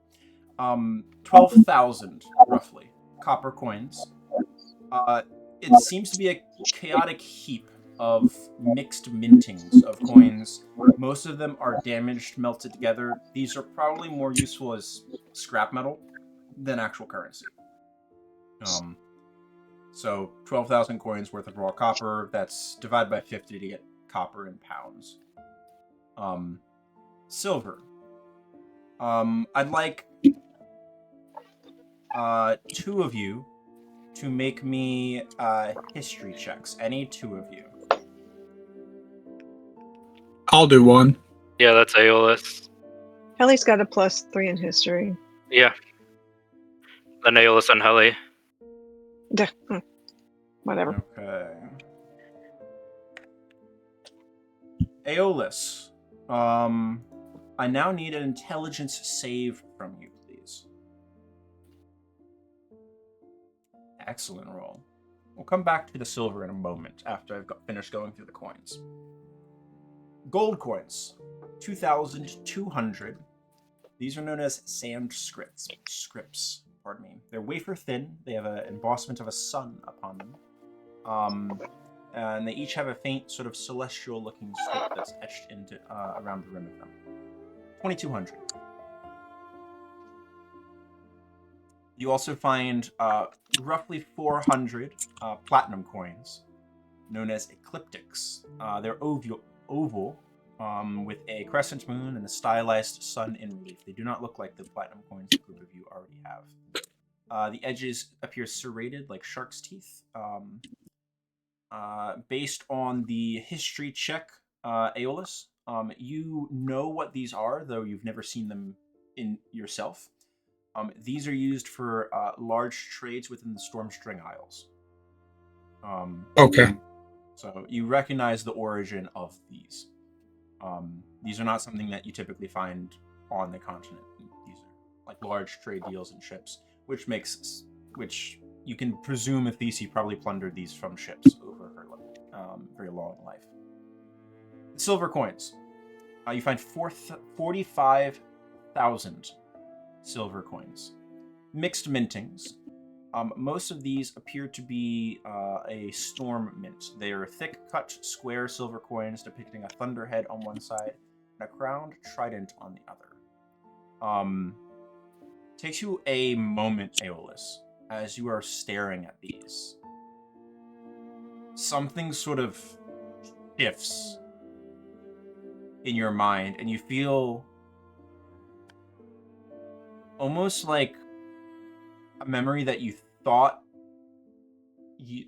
12,000 roughly copper coins. It seems to be a chaotic heap of mixed mintings of coins. Most of them are damaged, melted together. These are probably more useful as scrap metal than actual currency. So 12,000 coins worth of raw copper. That's divided by 50 to get copper in pounds. Silver. I'd like 2 of you to make me history checks. Any 2 of you. I'll do one. Yeah, that's Aeolus. Kelly's got a +3 in history. Yeah. Then Aeolus and Heli. Whatever. Okay. Aeolus. I now need an intelligence save from you, please. Excellent roll. We'll come back to the silver in a moment after I've finished going through the coins. Gold coins. 2,200. These are known as sand scripts. Pardon me. They're wafer thin. They have an embossment of a sun upon them. And they each have a faint sort of celestial looking script that's etched into around the rim of them. 2,200. You also find roughly 400 platinum coins, known as ecliptics. They're oval with a crescent moon and a stylized sun in relief. They do not look like the platinum coins a group of you already have. The edges appear serrated like shark's teeth. Based on the history check, Aeolus, you know what these are, though you've never seen them in yourself. These are used for large trades within the Stormstring Isles. Okay. So you recognize the origin of these. These are not something that you typically find on the continent. These are like large trade deals and ships, which you can presume Athesi probably plundered these from ships over her very long life. The silver coins. You find 45,000 silver coins. Mixed mintings. Most of these appear to be a storm mint. They are thick-cut, square silver coins depicting a thunderhead on one side and a crowned trident on the other. Takes you a moment, Aeolus, as you are staring at these. something sort of shifts in your mind, and you feel almost like a memory that you thought you're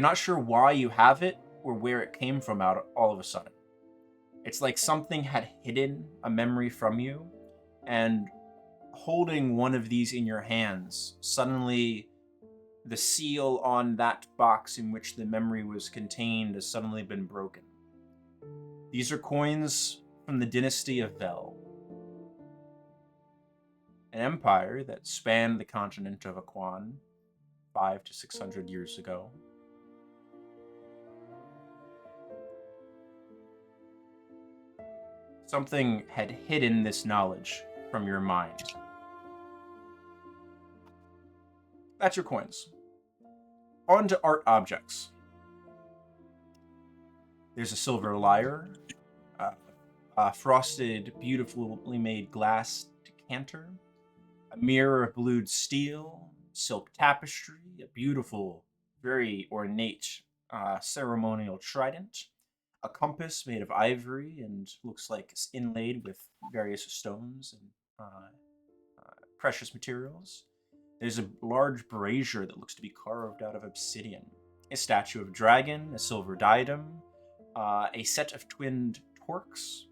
not sure why you have it or where it came from out all of a sudden. It's like something had hidden a memory from you, and holding one of these in your hands, suddenly the seal on that box in which the memory was contained has suddenly been broken. These are coins from the dynasty of Vel, an empire that spanned the continent of Aquan 500 to 600 years ago. Something had hidden this knowledge from your mind. That's your coins. On to art objects. There's a silver lyre, a frosted, beautifully made glass decanter, a mirror of blued steel, silk tapestry, a beautiful, very ornate ceremonial trident, a compass made of ivory and looks like it's inlaid with various stones and precious materials. There's a large brazier that looks to be carved out of obsidian, a statue of a dragon, a silver diadem, a set of twinned torques,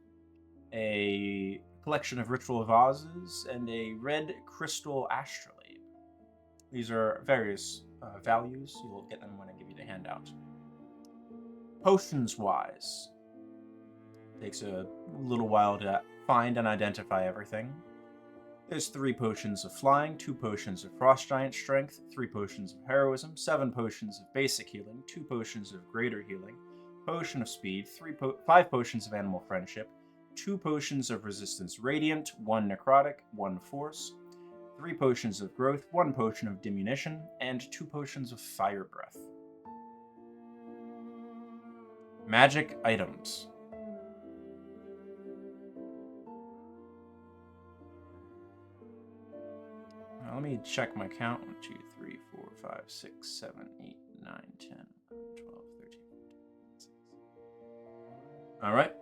a collection of ritual vases, and a red crystal astrolabe. These are various values. You'll get them when I give you the handout. Potions-wise, takes a little while to find and identify everything. There's 3 potions of flying, 2 potions of frost giant strength, 3 potions of heroism, 7 potions of basic healing, 2 potions of greater healing, potion of speed, 5 potions of animal friendship, 2 potions of resistance radiant, 1 necrotic, 1 force, 3 potions of growth, 1 potion of diminution, and 2 potions of fire breath. Magic items. Now, let me check my count. 1, 2, 3, 4, 5, 6, 7, 8, 9, 10, 12, 13, 14, 15, 16. All right.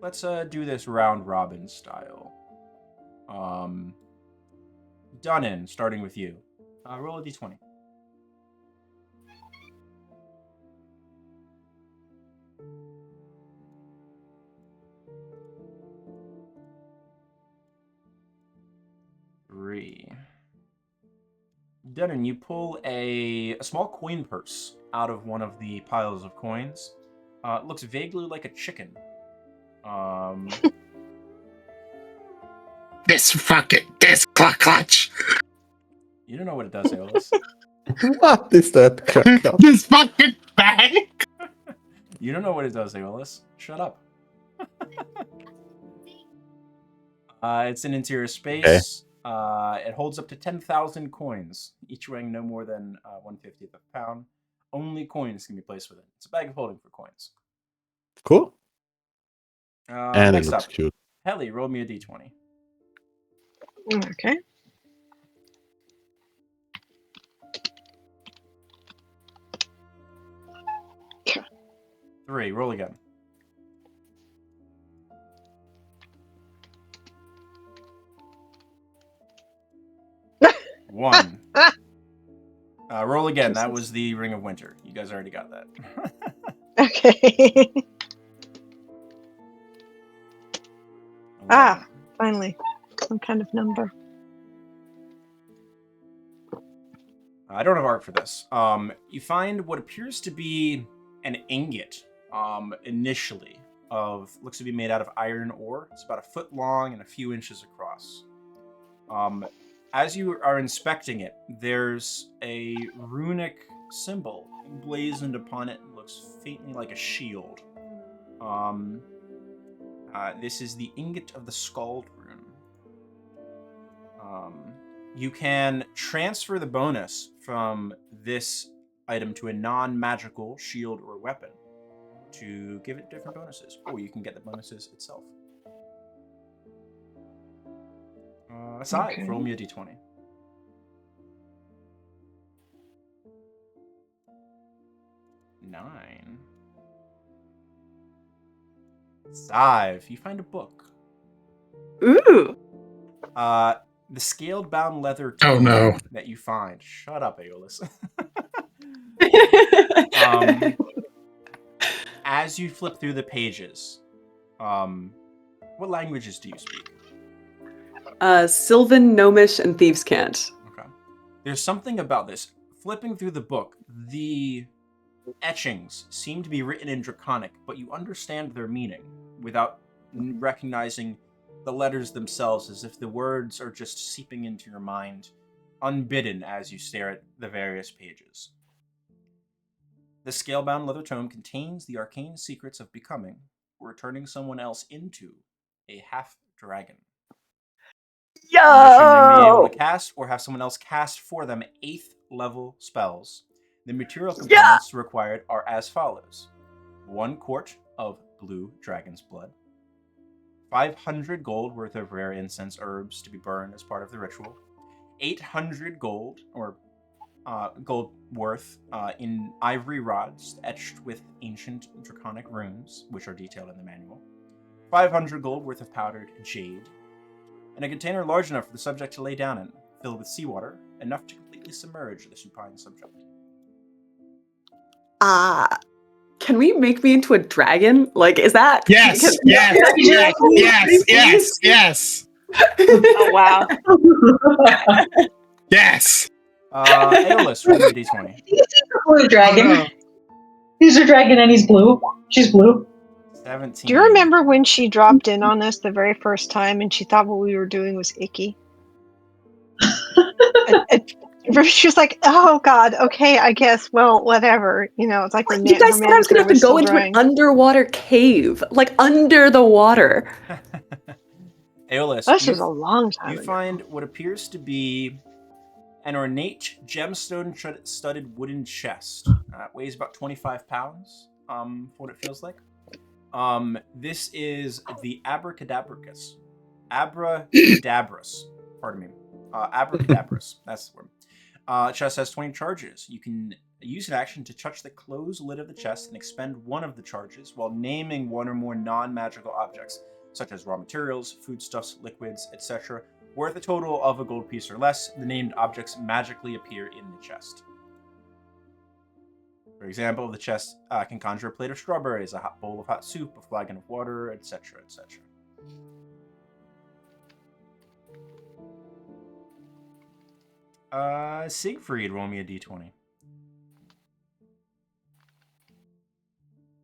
Let's do this round robin style. Dunnan, starting with you. Roll a d20. Dunnan, you pull a small coin purse out of one of the piles of coins. It looks vaguely like a chicken. This clutch. You don't know what it does, Aeolus. What is that? This fucking bag. You don't know what it does, Aeolus. Shut up. It's an interior space. It holds up to 10,000 coins, each weighing no more than 1/50th of a pound. Only coins can be placed within. It's a bag of holding for coins. Cool. And Next it looks up, cute. Helly, roll me a d20. Okay. Three, roll again. One. Roll again. That was the Ring of Winter. You guys already got that. Okay. Finally. Some kind of number. I don't have art for this. You find what appears to be an ingot, initially, looks to be made out of iron ore. It's about 1 foot long and a few inches across. As you are inspecting it, there's a runic symbol emblazoned upon it. It looks faintly like a shield. This is the ingot of the Skald rune. You can transfer the bonus from this item to a non-magical shield or weapon to give it different bonuses, or you can get the bonuses itself. Aside, Okay. roll me a d20. 9. Dive. You find a book. Ooh. The scaled bound leather Oh, tome no. that you find. Shut up, Aeolus. As you flip through the pages, what languages do you speak? Sylvan, Gnomish, and Thieves' Cant. Okay. There's something about this. Flipping through the book, the etchings seem to be written in Draconic, but you understand their meaning without recognizing the letters themselves, as if the words are just seeping into your mind, unbidden as you stare at the various pages. The scalebound leather tome contains the arcane secrets of becoming or turning someone else into a half-dragon. In addition, they may be able to cast or have someone else cast for them 8th level spells. The material components required are as follows. 1 quart of blue dragon's blood. 500 gold worth of rare incense herbs to be burned as part of the ritual. 800 gold, or gold worth in ivory rods etched with ancient draconic runes, which are detailed in the manual. 500 gold worth of powdered jade. And a container large enough for the subject to lay down in, filled with seawater, enough to completely submerge the supine subject. Can we make me into a dragon? Like, is that... Yes, yes. Oh wow. Yes. Aeolus, roll me a d20. He's a blue dragon. Oh, no. He's a dragon and he's blue. She's blue. 17. Do you remember when she dropped in on us the very first time and she thought what we were doing was icky? She was like, "Oh God, okay, I guess. Well, whatever." You know, it's like You guys said I was going to have to go into an underwater cave. Like, under the water. Aeolus, This was a long time you ago. find what appears to be an ornate gemstone-studded wooden chest. It weighs about 25 pounds, for what it feels like. This is the Abracadabricus. Abracadabrus. Pardon me. Abracadabrus. That's the word. Chest has 20 charges. You can use an action to touch the closed lid of the chest and expend one of the charges while naming one or more non-magical objects, such as raw materials, foodstuffs, liquids, etc., worth a total of a gold piece or less. The named objects magically appear in the chest. For example, the chest can conjure a plate of strawberries, a hot bowl of hot soup, a flagon of water, etc., etc. Siegfried, roll me a d20.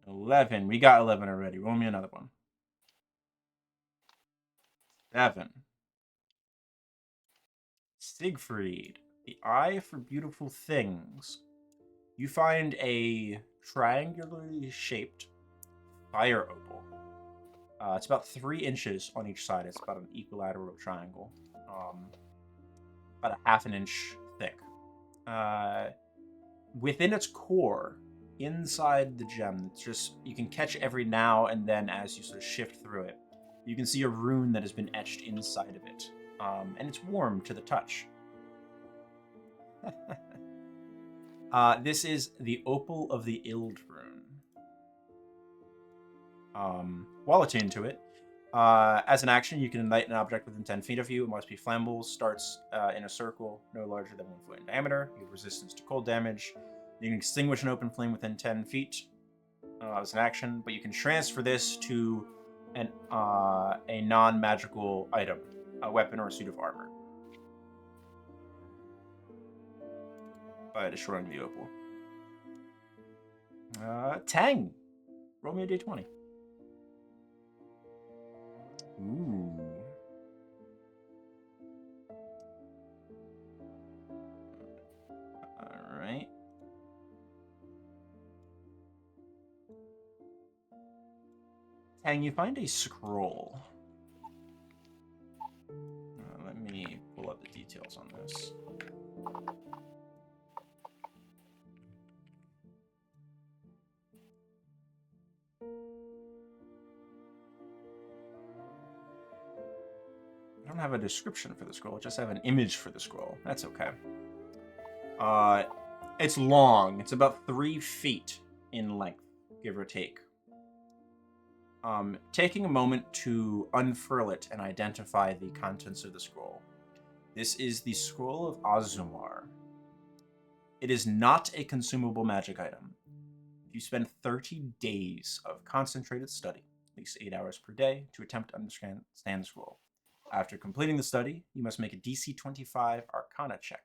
11. We got 11 already. Roll me another one. 7. Siegfried, the eye for beautiful things. You find a triangularly shaped fire opal. It's about 3 inches on each side. It's about an equilateral triangle. About a half an inch thick. Within its core, inside the gem, it's just, you can catch every now and then as you sort of shift through it. You can see a rune that has been etched inside of it. And it's warm to the touch. This is the Opal of the Ild rune. While attuned to it, as an action, you can ignite an object within 10 feet of you. It must be flammable, starts in a circle no larger than 1 foot in diameter. You have resistance to cold damage. You can extinguish an open flame within 10 feet as an action, but you can transfer this to a non-magical item, a weapon or a suit of armor, by destroying the opal. Tang, roll me a d20. Ooh. Alright. Tang, you find a scroll. Let me pull up the details on this. I don't have a description for the scroll, I just have an image for the scroll. That's okay. It's long. It's about 3 feet in length, give or take. Taking a moment to unfurl it and identify the contents of the scroll. This is the Scroll of Azumar. It is not a consumable magic item. You spend 30 days of concentrated study, at least 8 hours per day, to attempt to understand the scroll. After completing the study, you must make a DC 25 Arcana check.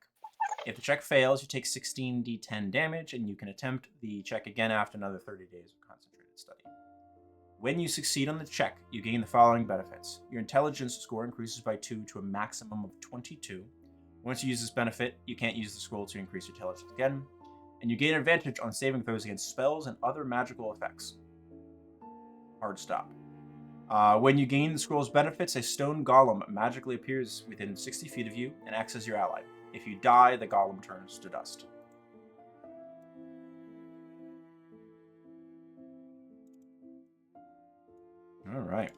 If the check fails, you take 16d10 damage, and you can attempt the check again after another 30 days of concentrated study. When you succeed on the check, you gain the following benefits. Your intelligence score increases by 2 to a maximum of 22. Once you use this benefit, you can't use the scroll to increase your intelligence again. And you gain advantage on saving throws against spells and other magical effects. Hard stop. When you gain the scroll's benefits, a stone golem magically appears within 60 feet of you and acts as your ally. If you die, the golem turns to dust. All right.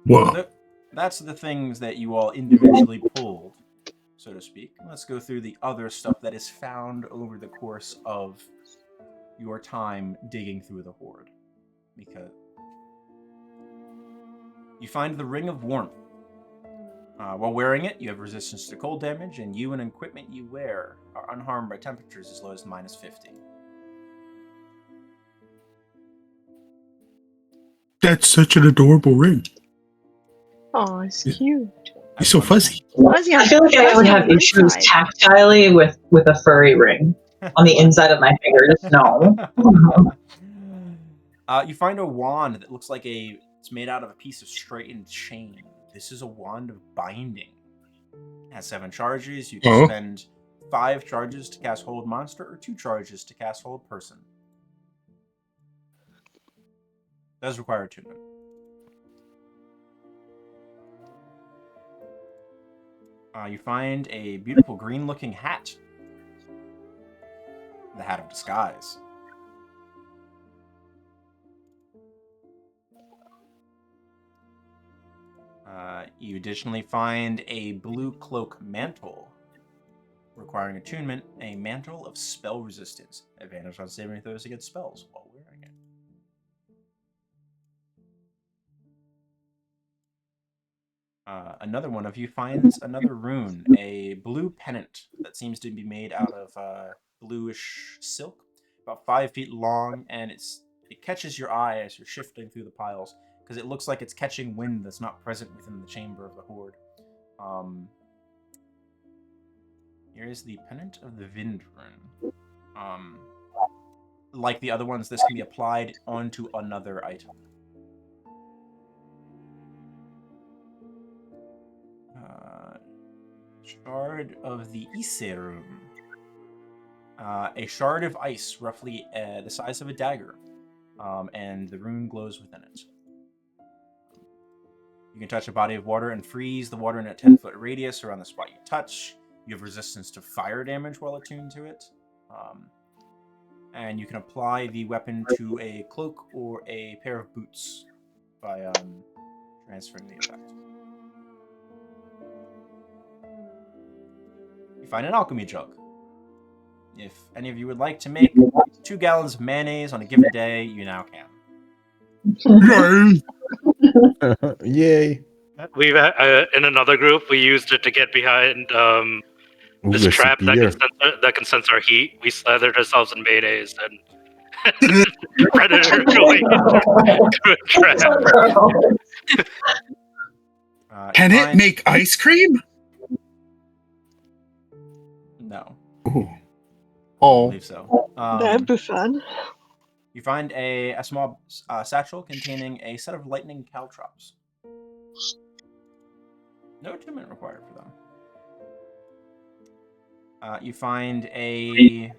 Whoa. So that's the things that you all individually pulled, so to speak. Let's go through the other stuff that is found over the course of your time digging through the hoard. Because you find the Ring of Warmth. While wearing it, you have resistance to cold damage, and you and equipment you wear are unharmed by temperatures as low as -50. That's such an adorable ring. Oh, it's cute. He's so fuzzy. Fuzzy on- I feel like I would fuzzy on have my issues side. tactilely with a furry ring on the inside of my finger. Just no. You find a wand that looks like it's made out of a piece of straightened chain. This is a wand of binding. It has 7 charges. You can spend 5 charges to cast Hold Monster or 2 charges to cast Hold Person. Does require attunement. You find a beautiful green-looking hat. The Hat of Disguise. You additionally find a blue cloak mantle, requiring attunement, a mantle of spell resistance. Advantage on saving throws against spells while wearing it. Another one of you finds another rune, a blue pennant that seems to be made out of bluish silk, about 5 feet long, and it catches your eye as you're shifting through the piles, because it looks like it's catching wind that's not present within the chamber of the hoard. Here is the Pennant of the Vind rune. Like the other ones, this can be applied onto another item. Shard of the Iserum. A shard of ice, roughly the size of a dagger, and the rune glows within it. You can touch a body of water and freeze the water in a 10-foot radius around the spot you touch. You have resistance to fire damage while attuned to it. And you can apply the weapon to a cloak or a pair of boots by transferring the effect. You find an alchemy jug. If any of you would like to make 2 gallons of mayonnaise on a given day, you now can. Yay. We've in another group we used it to get behind this Ooh, a trap spear. that can sense our heat. We slathered ourselves in mayonnaise and predator going into a trap. Can it make ice cream? No. Ooh. I Oh. believe so. That'd be fun. You find a small satchel containing a set of lightning caltrops. No attunement required for them. You find a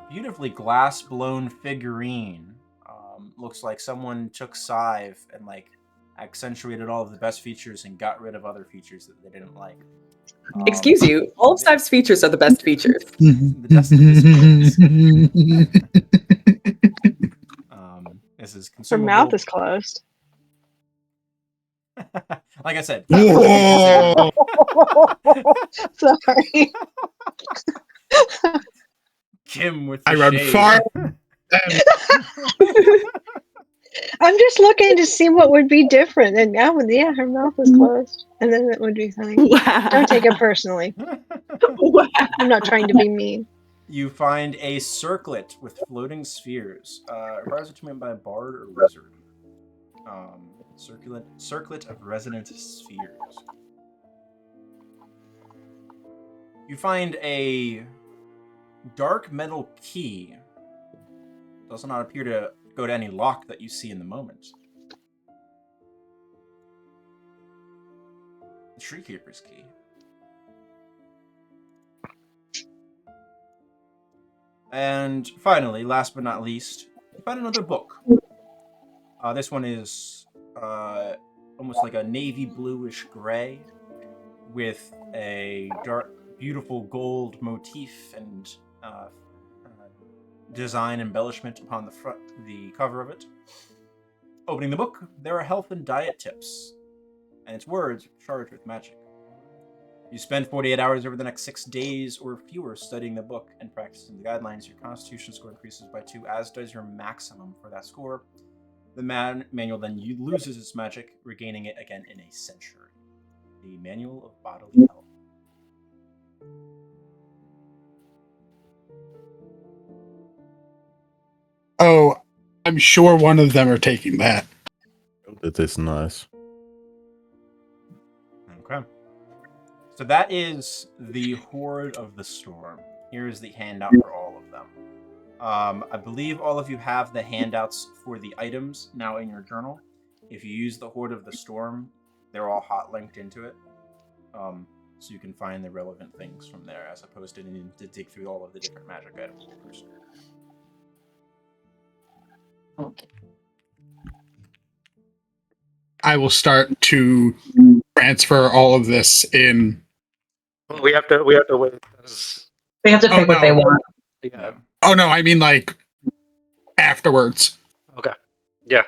beautifully glass-blown figurine. Looks like someone took Scythe and accentuated all of the best features and got rid of other features that they didn't like. Excuse you, all of Scythe's features are the best features. The dust of his this is Her consumable. mouth is closed. Like I said. Sorry. Kim with the I run shade. far. I'm just looking to see what would be different. And now, yeah, her mouth is closed, and then it would be funny. Wow. Don't take it personally. Wow. I'm not trying to be mean. You find a circlet with floating spheres. Requires achievement by a bard or wizard. Circlet of resonant spheres. You find a dark metal key. Does not appear to go to any lock that you see in the moment. The Treekeeper's key. And finally, last but not least, you find another book. This one is almost like a navy bluish gray with a dark, beautiful gold motif and design embellishment upon the cover of it. Opening the book, there are health and diet tips, and its words are charged with magic. You spend 48 hours over the next 6 days or fewer studying the book and practicing the guidelines. Your constitution score increases by 2, as does your maximum for that score. The manual then loses its magic, regaining it again in a century. The Manual of Bodily Health. Oh, I'm sure one of them are taking that. That is nice. Okay. So that is the Horde of the Storm. Here is the handout for all of them. I believe all of you have the handouts for the items now in your journal. If you use the Horde of the Storm, they're all hot linked into it. So you can find the relevant things from there, as opposed to needing to dig through all of the different magic items first. I will start to transfer all of this in. Well, we have to wait. They have to pick what they want. Yeah. Oh no, I mean like afterwards. Okay. Yeah.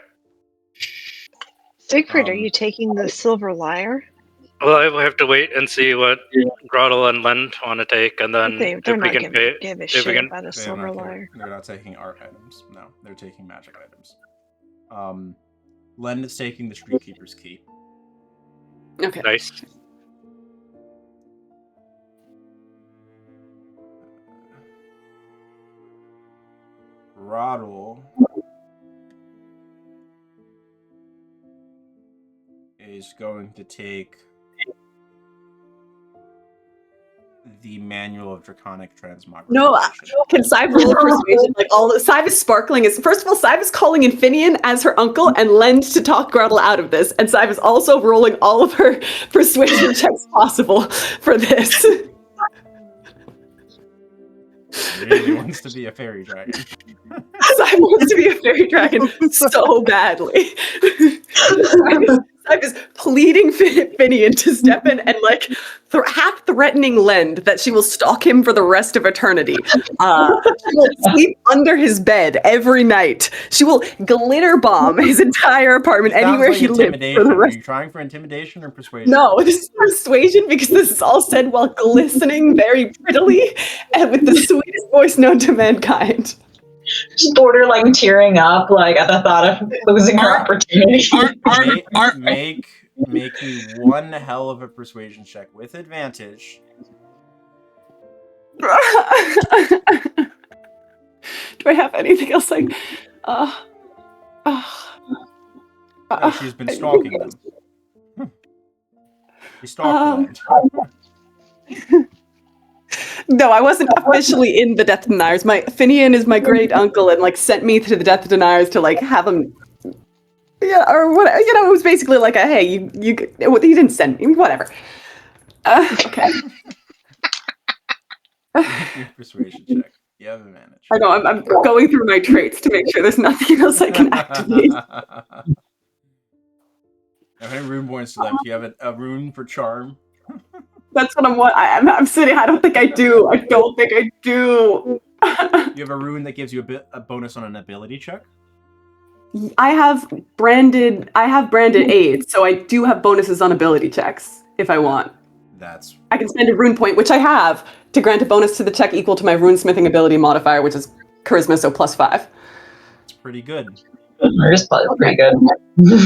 Siegfried, are you taking the Silver Lyre? Well, I will have to wait and see what Groddle and Lend want to take, and then They're if we not can going pay. to give a we shit can- about a Silver Lyre. They're not taking art items. No, they're taking magic items. Len is taking the Streetkeeper's key. Okay. Nice. Groddle is going to take the Manual of Draconic Transmogrification. No, can Sive roll persuasion? Like all Sive is sparkling. Is first of all, Sive is calling in Finian as her uncle and Lend to talk Groddle out of this, and Sive is also rolling all of her persuasion checks possible for this. Really wants to be a fairy dragon. Sive wants to be a fairy dragon so badly. Sive is pleading Finian to step in and like half threatening Lend that she will stalk him for the rest of eternity. She will sleep under his bed every night. She will glitter bomb his entire apartment anywhere Sounds like he lives for intimidation. the Are rest. you trying for intimidation or persuasion? No, this is persuasion because this is all said while glistening very prettily and with the sweetest voice known to mankind. Just borderline tearing up, like at the thought of losing her opportunity. Make me one hell of a persuasion check with advantage. Do I have anything else like She's been stalking them. She stalked them. No, I wasn't officially in the Death Deniers. My Finian is my great uncle and like sent me to the Death Deniers to like have them. Yeah, or what? You know, it was basically like a hey, you. He didn't send me. Whatever. Okay. Your persuasion check. You have advantage. I know. I'm going through my traits to make sure there's nothing else I can activate. How many rune points left? Do you have a rune for charm? That's what I'm sitting. I don't think I do. I don't think I do. You have a rune that gives you a bonus on an ability check? I have branded aids, so I do have bonuses on ability checks if I want. That's... I can spend a rune point, which I have, to grant a bonus to the check equal to my runesmithing ability modifier, which is charisma, so +5. It's pretty good. Yours is pretty good.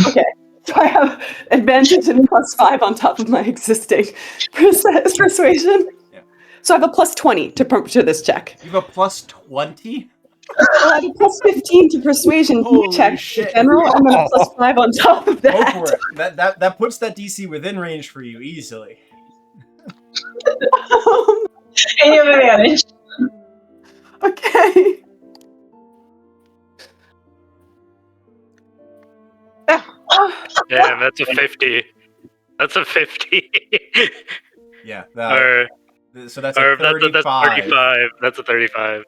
Okay. So I have advantage and +5 on top of my existing persuasion. Yeah. So I have a +20 to this check. You have a +20? I have a +15 to persuasion Holy check shit. in general, and then a +5 on top of Go that. for it. That puts that DC within range for you easily. And you have advantage. Okay. Damn, that's a 50. That's a 50. Yeah. So that's or a 35. that's 35. That's a 35.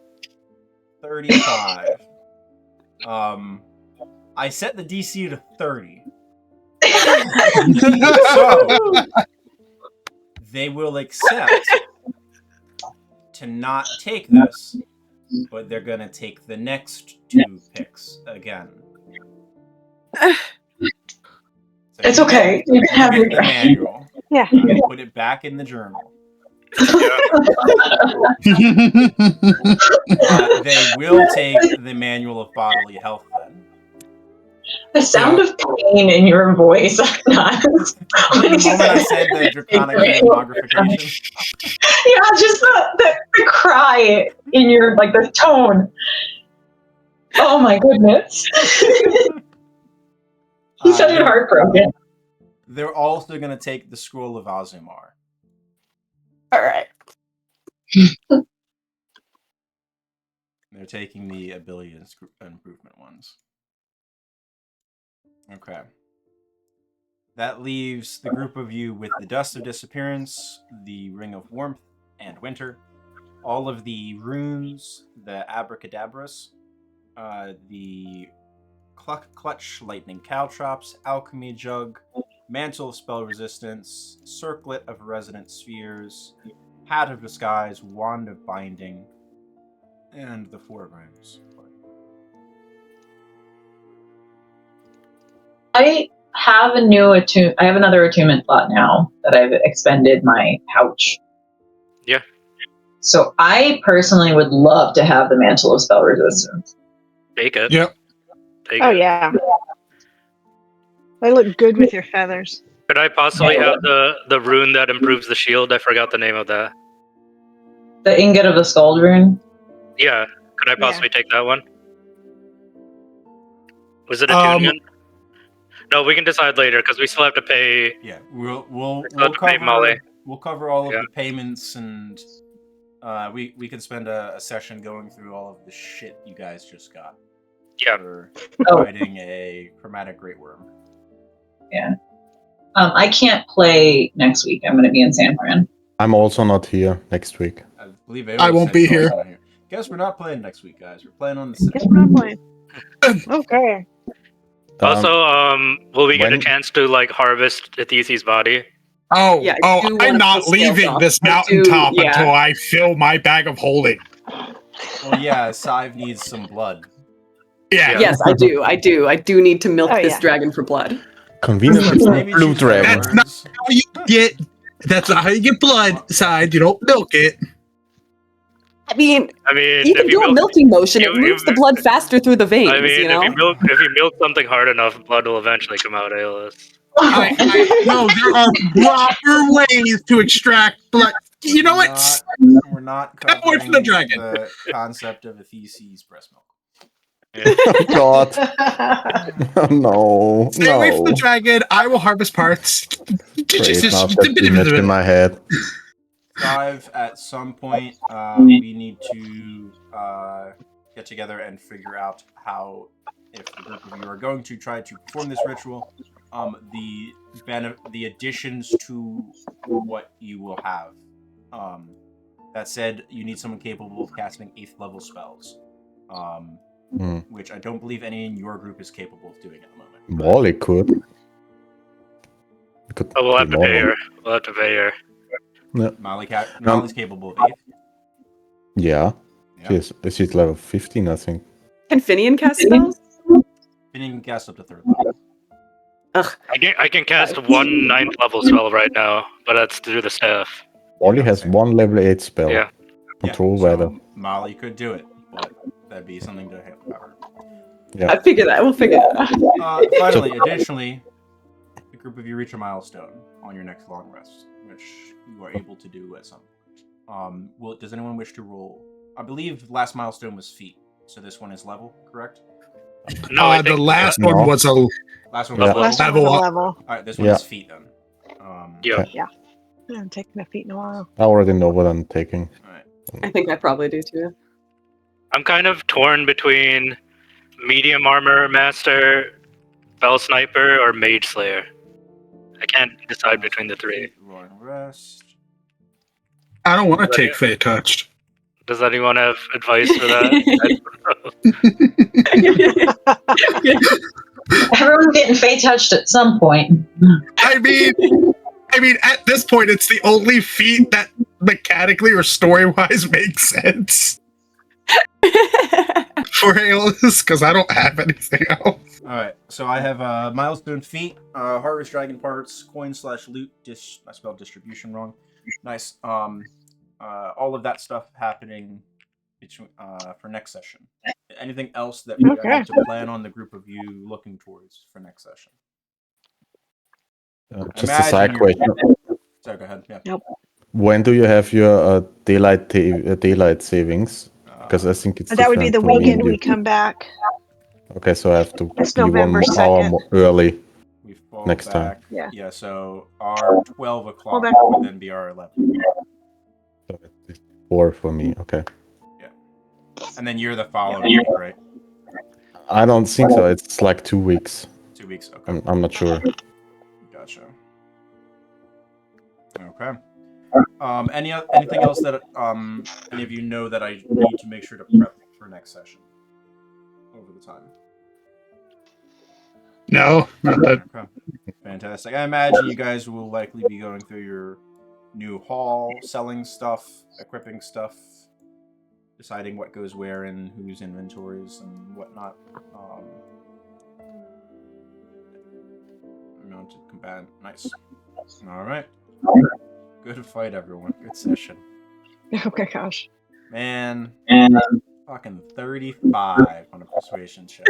35. I set the DC to 30. So they will accept to not take this, but they're gonna take the next 2 picks again. So It's okay. You can have your the manual. Yeah. Put it back in the journal. They will take the manual of bodily health then. The sound of pain in your voice. Not when The moment I said the draconic transmogrification. Yeah, just the cry in your, like, the tone. Oh my goodness. He sounded heartbroken. They're also going to take the Scroll of Azumar. All right. They're taking the ability improvement ones. Okay. That leaves the group of you with the Dust of Disappearance, the Ring of Warmth and Winter, all of the runes, the Abracadabras, the Clutch Lightning Caltrops, Alchemy Jug, Mantle of Spell Resistance, Circlet of Resonant Spheres, Hat of Disguise, Wand of Binding, and the 4 runes. I have a new I have another attunement slot now that I've expended my pouch. Yeah. So I personally would love to have the Mantle of Spell Resistance. Take it. Yep. Take Oh it. yeah. They look good with your feathers. Could I possibly have the rune that improves the shield? I forgot the name of that. The Ingot of the Skald rune. Yeah. Could I possibly take that one? Was it attunement? No, we can decide later because we still have to pay. Yeah, we'll pay Molly. We'll cover all of the payments, and we can spend a session going through all of the shit you guys just got. Yeah. For fighting a chromatic great worm. Yeah. I can't play next week. I'm going to be in San Fran. I'm also not here next week. I believe I won't be here. Guess we're not playing next week, guys. We're playing on the Guess 6th. we're not playing. Okay. Also, will we get a chance to harvest Athesi's body? Oh, Yeah, I do I'm want not to scale leaving off. this I mountaintop do, yeah. until I fill my bag of holding. Well, yeah, Sive needs some blood. Yeah. Yes, I do. I do need to milk Oh, this yeah. dragon for blood. Conveniently, Maybe blue choose better dragon. That's not words. how you get. That's not how you get blood. Side, you don't milk it. I mean, you can if do a milking motion. It moves the blood faster through the veins, I mean, you know? if you milk something hard enough, blood will eventually come out, ALS. No, there are proper ways to extract blood. You know what? We're not That works covering for the dragon. the concept of Athesi's breast milk. Oh God! No, Stay away from the no. dragon. I will harvest parts. Great, now I've got the image in my head. Sive, at some point, we need to get together and figure out how, if the group of you are going to try to perform this ritual, the additions to what you will have. That said, you need someone capable of casting 8th level spells, which I don't believe any in your group is capable of doing at the moment. Molly could. Oh, we'll have to pay her. We'll have to pay her. Yeah. Molly's capable of 8th. Yeah. She's level 15, I think. Can Finian cast spells? Finian can cast up to 3rd level. Ugh. I can cast one 9th level spell right now, but that's through the staff. Molly Yeah, has same. one level 8 spell. Yeah. Control so weather. Molly could do it, but that'd be something to cover. Yeah. I figure that. We'll figure that out. Finally, additionally, the group of you reach a milestone on your next long rest, which you are able to do at some point. Does anyone wish to roll? I believe last milestone was feet, so this one is level, correct? No, I the think last No. one was a Last one Yeah. was level. Last one was Level a up. level. All right, this one Yeah. is feet then. Yeah. I haven't taken my feet in a while. I already know what I'm taking. All right. I think I probably do too. I'm kind of torn between medium armor master, bell sniper, or mage slayer. I can't decide between the three. Long rest. I don't want to take Fey Touched. Does anyone have advice for that? Everyone's getting fate touched at some point. I mean, at this point, it's the only feat that mechanically or story-wise makes sense for Aeolus, because I don't have anything else. All right, so I have milestone feet, harvest dragon parts, coin/loot. I spelled distribution wrong. Nice. All of that stuff happening for next session. Anything else that we Okay. have to plan on the group of you looking towards for next session? Just a side Imagine you're- question. Sorry, go ahead. Yeah. When do you have your daylight savings? Because I think it's That would be the different for me weekend and we you. come back. Okay, so I have to It's be 1 November hour 2nd. early. We fall Next time. back. Yeah. Yeah. So our 12 o'clock back. would then be our 11, So it's 4 for me. Okay. and then you're the following week, right? I don't think so. It's like 2 weeks. 2 weeks. Okay. I'm not sure. Gotcha. Okay. Anything else that any of you know that I need to make sure to prep for next session over the time? No, not that. Okay. Fantastic. I imagine you guys will likely be going through your new haul, selling stuff, equipping stuff, deciding what goes where in whose inventories and whatnot. Mounted combatant. Nice. All right. Good fight, everyone. Good session. Oh my gosh. Man, fucking 35 on a persuasion check.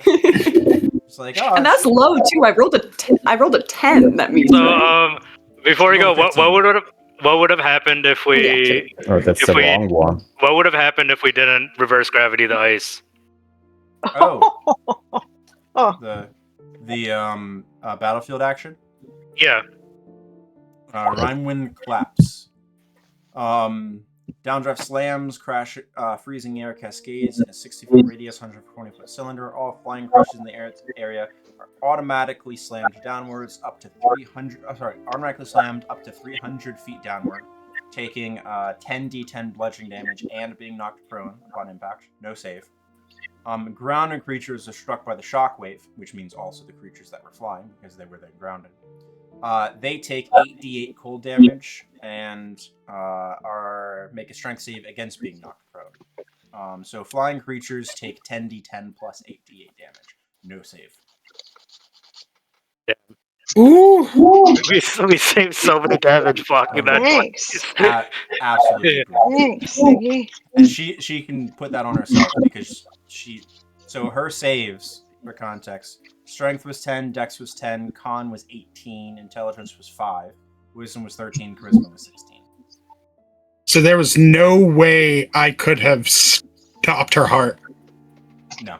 It's like, oh, And that's low too. I rolled a 10. That means. So, right? before we go, Roll 15. what would have happened if we Oh, that's If the we- wrong one. what would have happened if we didn't reverse gravity the ice? oh, Oh, the battlefield action. Yeah. Rhinewind claps. Downdraft slams, crash, freezing air cascades in a 60-foot radius, 120-foot cylinder. All flying crushes in the area are automatically slammed downwards up to 300. Automatically slammed up to 300 feet downward, taking 10d10 bludgeoning damage and being knocked prone upon impact. No save. Ground and creatures are struck by the shockwave, which means also the creatures that were flying because they were then grounded. They take 8d8 cold damage and make a strength save against being knocked prone. So flying creatures take 10d10 plus 8d8 damage. No save. Ooh. We saved so many damage blocking that. thanks. Absolutely. Yeah. brutal. Thanks, Ziggy. And she can put that on herself because so her saves, for context, strength was 10, dex was 10, con was 18, intelligence was 5, wisdom was 13, charisma was 16. So there was no way I could have stopped her heart. No.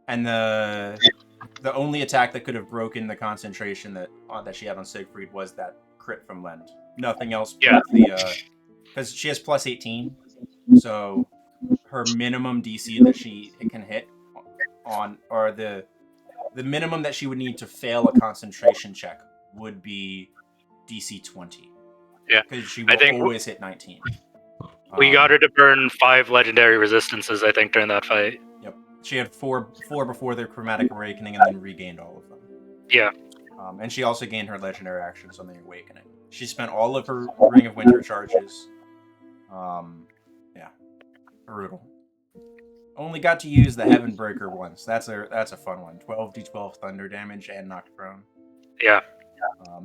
And the only attack that could have broken the concentration that she had on Siegfried was that crit from Lend. Nothing else. Yeah. Because she has plus 18, so her minimum DC that she can hit on, or the minimum that she would need to fail a concentration check would be DC 20. Yeah. Because she I will think always hit 19. We got her to burn 5 legendary resistances, I think, during that fight. Yep. She had four before their Chromatic Awakening and then regained all of them. Yeah. And she also gained her legendary actions on the Awakening. She spent all of her Ring of Winter charges. Yeah. Brutal. Only got to use the Heavenbreaker once. That's a fun one. 12d12 thunder damage and knocked prone. Yeah.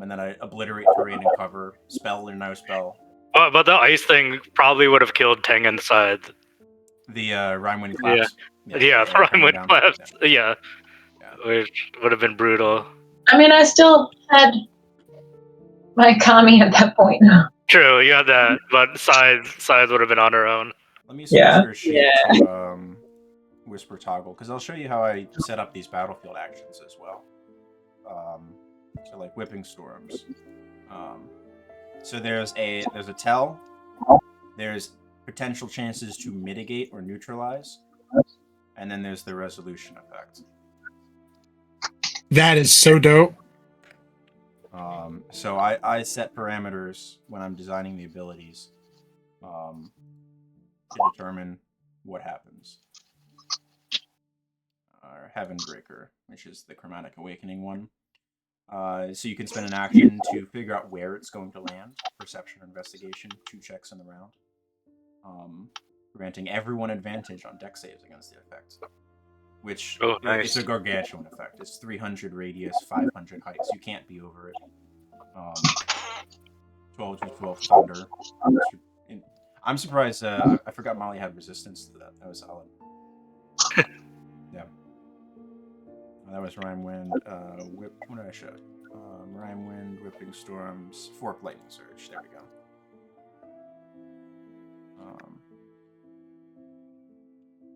And then I obliterate terrain and cover, spell or no spell. But the ice thing probably would have killed Teng inside. The Rhinewind claps. Yeah, the Rhinewind claps. Yeah. Which would have been brutal. I mean, I still had my Kami at that point. True, you had that, but Scythe would have been on her own. Let me switch your sheet to Whisper Toggle, because I'll show you how I set up these battlefield actions as well. So like Whipping Storms. So there's a tell. There's potential chances to mitigate or neutralize, and then there's the resolution effect. That is so dope. So I set parameters when I'm designing the abilities to determine what happens. Heaven Breaker, which is the Chromatic Awakening one. So you can spend an action to figure out where it's going to land. Perception or Investigation, 2 checks in the round. Granting everyone advantage on dex saves against the effect. Which, it's a gargantuan effect. It's 300 radius, 500 height, so you can't be over it. 12 to 12 thunder. I'm surprised, I forgot Molly had resistance to that. That was solid. Yeah. That was Rhinewind, what did I show? Rhinewind, Whipping Storms, Fork Lightning Surge. There we go.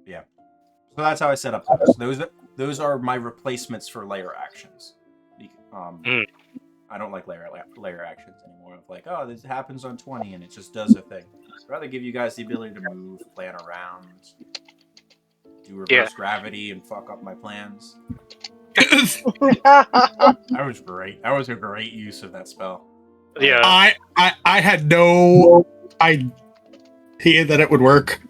Yeah. So that's how I set up those. Those are my replacements for layer actions. I don't like layer actions anymore. Of like, oh, this happens on 20 and it just does a thing. I'd rather give you guys the ability to move, plan around, do reverse gravity, and fuck up my plans. That was great. That was a great use of that spell. Yeah. I had no idea that it would work.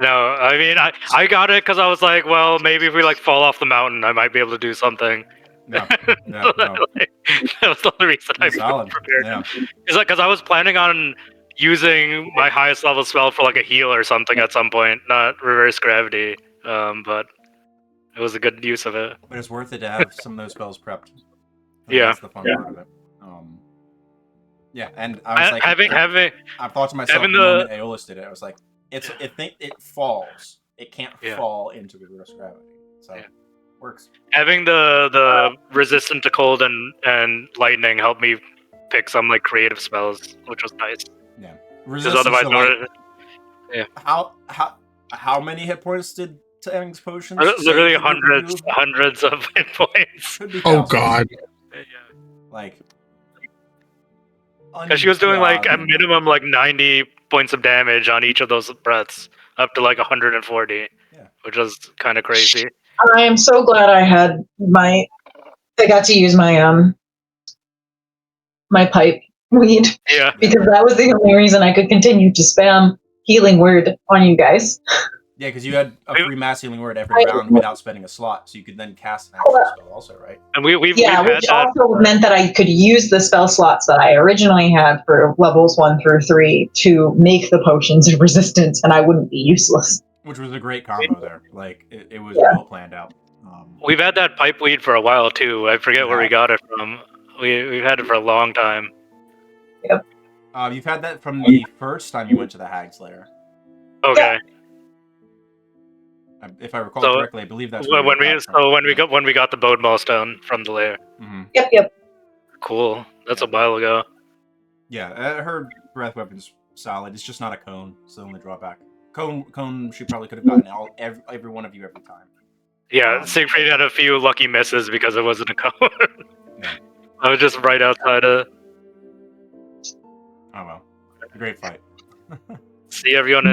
No, I mean, I got it because I was like, well, maybe if we like fall off the mountain, I might be able to do something. No. That was the only reason I prepared. Yeah. It's like because I was planning on using my highest level spell for like a heal or something at some point, not reverse gravity. But it was a good use of it. But it's worth it to have some of those spells prepped. Yeah. That's the fun part of it. Yeah, and I was like, I thought to myself the moment Aeolus did it, I was like, it falls. It can't fall into reverse gravity. So works. Having the resistant to cold and lightning helped me pick some like creative spells, which was nice. Yeah. Because otherwise, how many hit points did Tang's potions? Literally hundreds of hit points. Oh god. Yeah. Like, because she was doing like a minimum like 90 points of damage on each of those breaths, up to like 140, which was kind of crazy. I am so glad I got to use my my pipe weed. Yeah. Because that was the only reason I could continue to spam Healing Word on you guys. Yeah, because you had a free mass healing word every round without spending a slot, so you could then cast an actual spell also, right? And we've which also meant that I could use the spell slots that I originally had for levels 1 through 3 to make the potions of resistance, and I wouldn't be useless. Which was a great combo there. Like, it was well planned out. We've had that pipe weed for a while, too. I forget where we got it from. We've had it for a long time. Yep. You've had that from the first time you went to the Hag's Lair. Okay. If I recall correctly, I believe that's when we got the Bodemall stone from the lair. Mm-hmm. Yep. Cool. That's a while ago. Yeah, her breath weapon's solid. It's just not a cone. It's the only drawback. Cone, she probably could have gotten every one of you every time. Yeah, Siegfried had a few lucky misses because it wasn't a cone. Yeah. I was just right outside of. Oh well, a great fight. See everyone in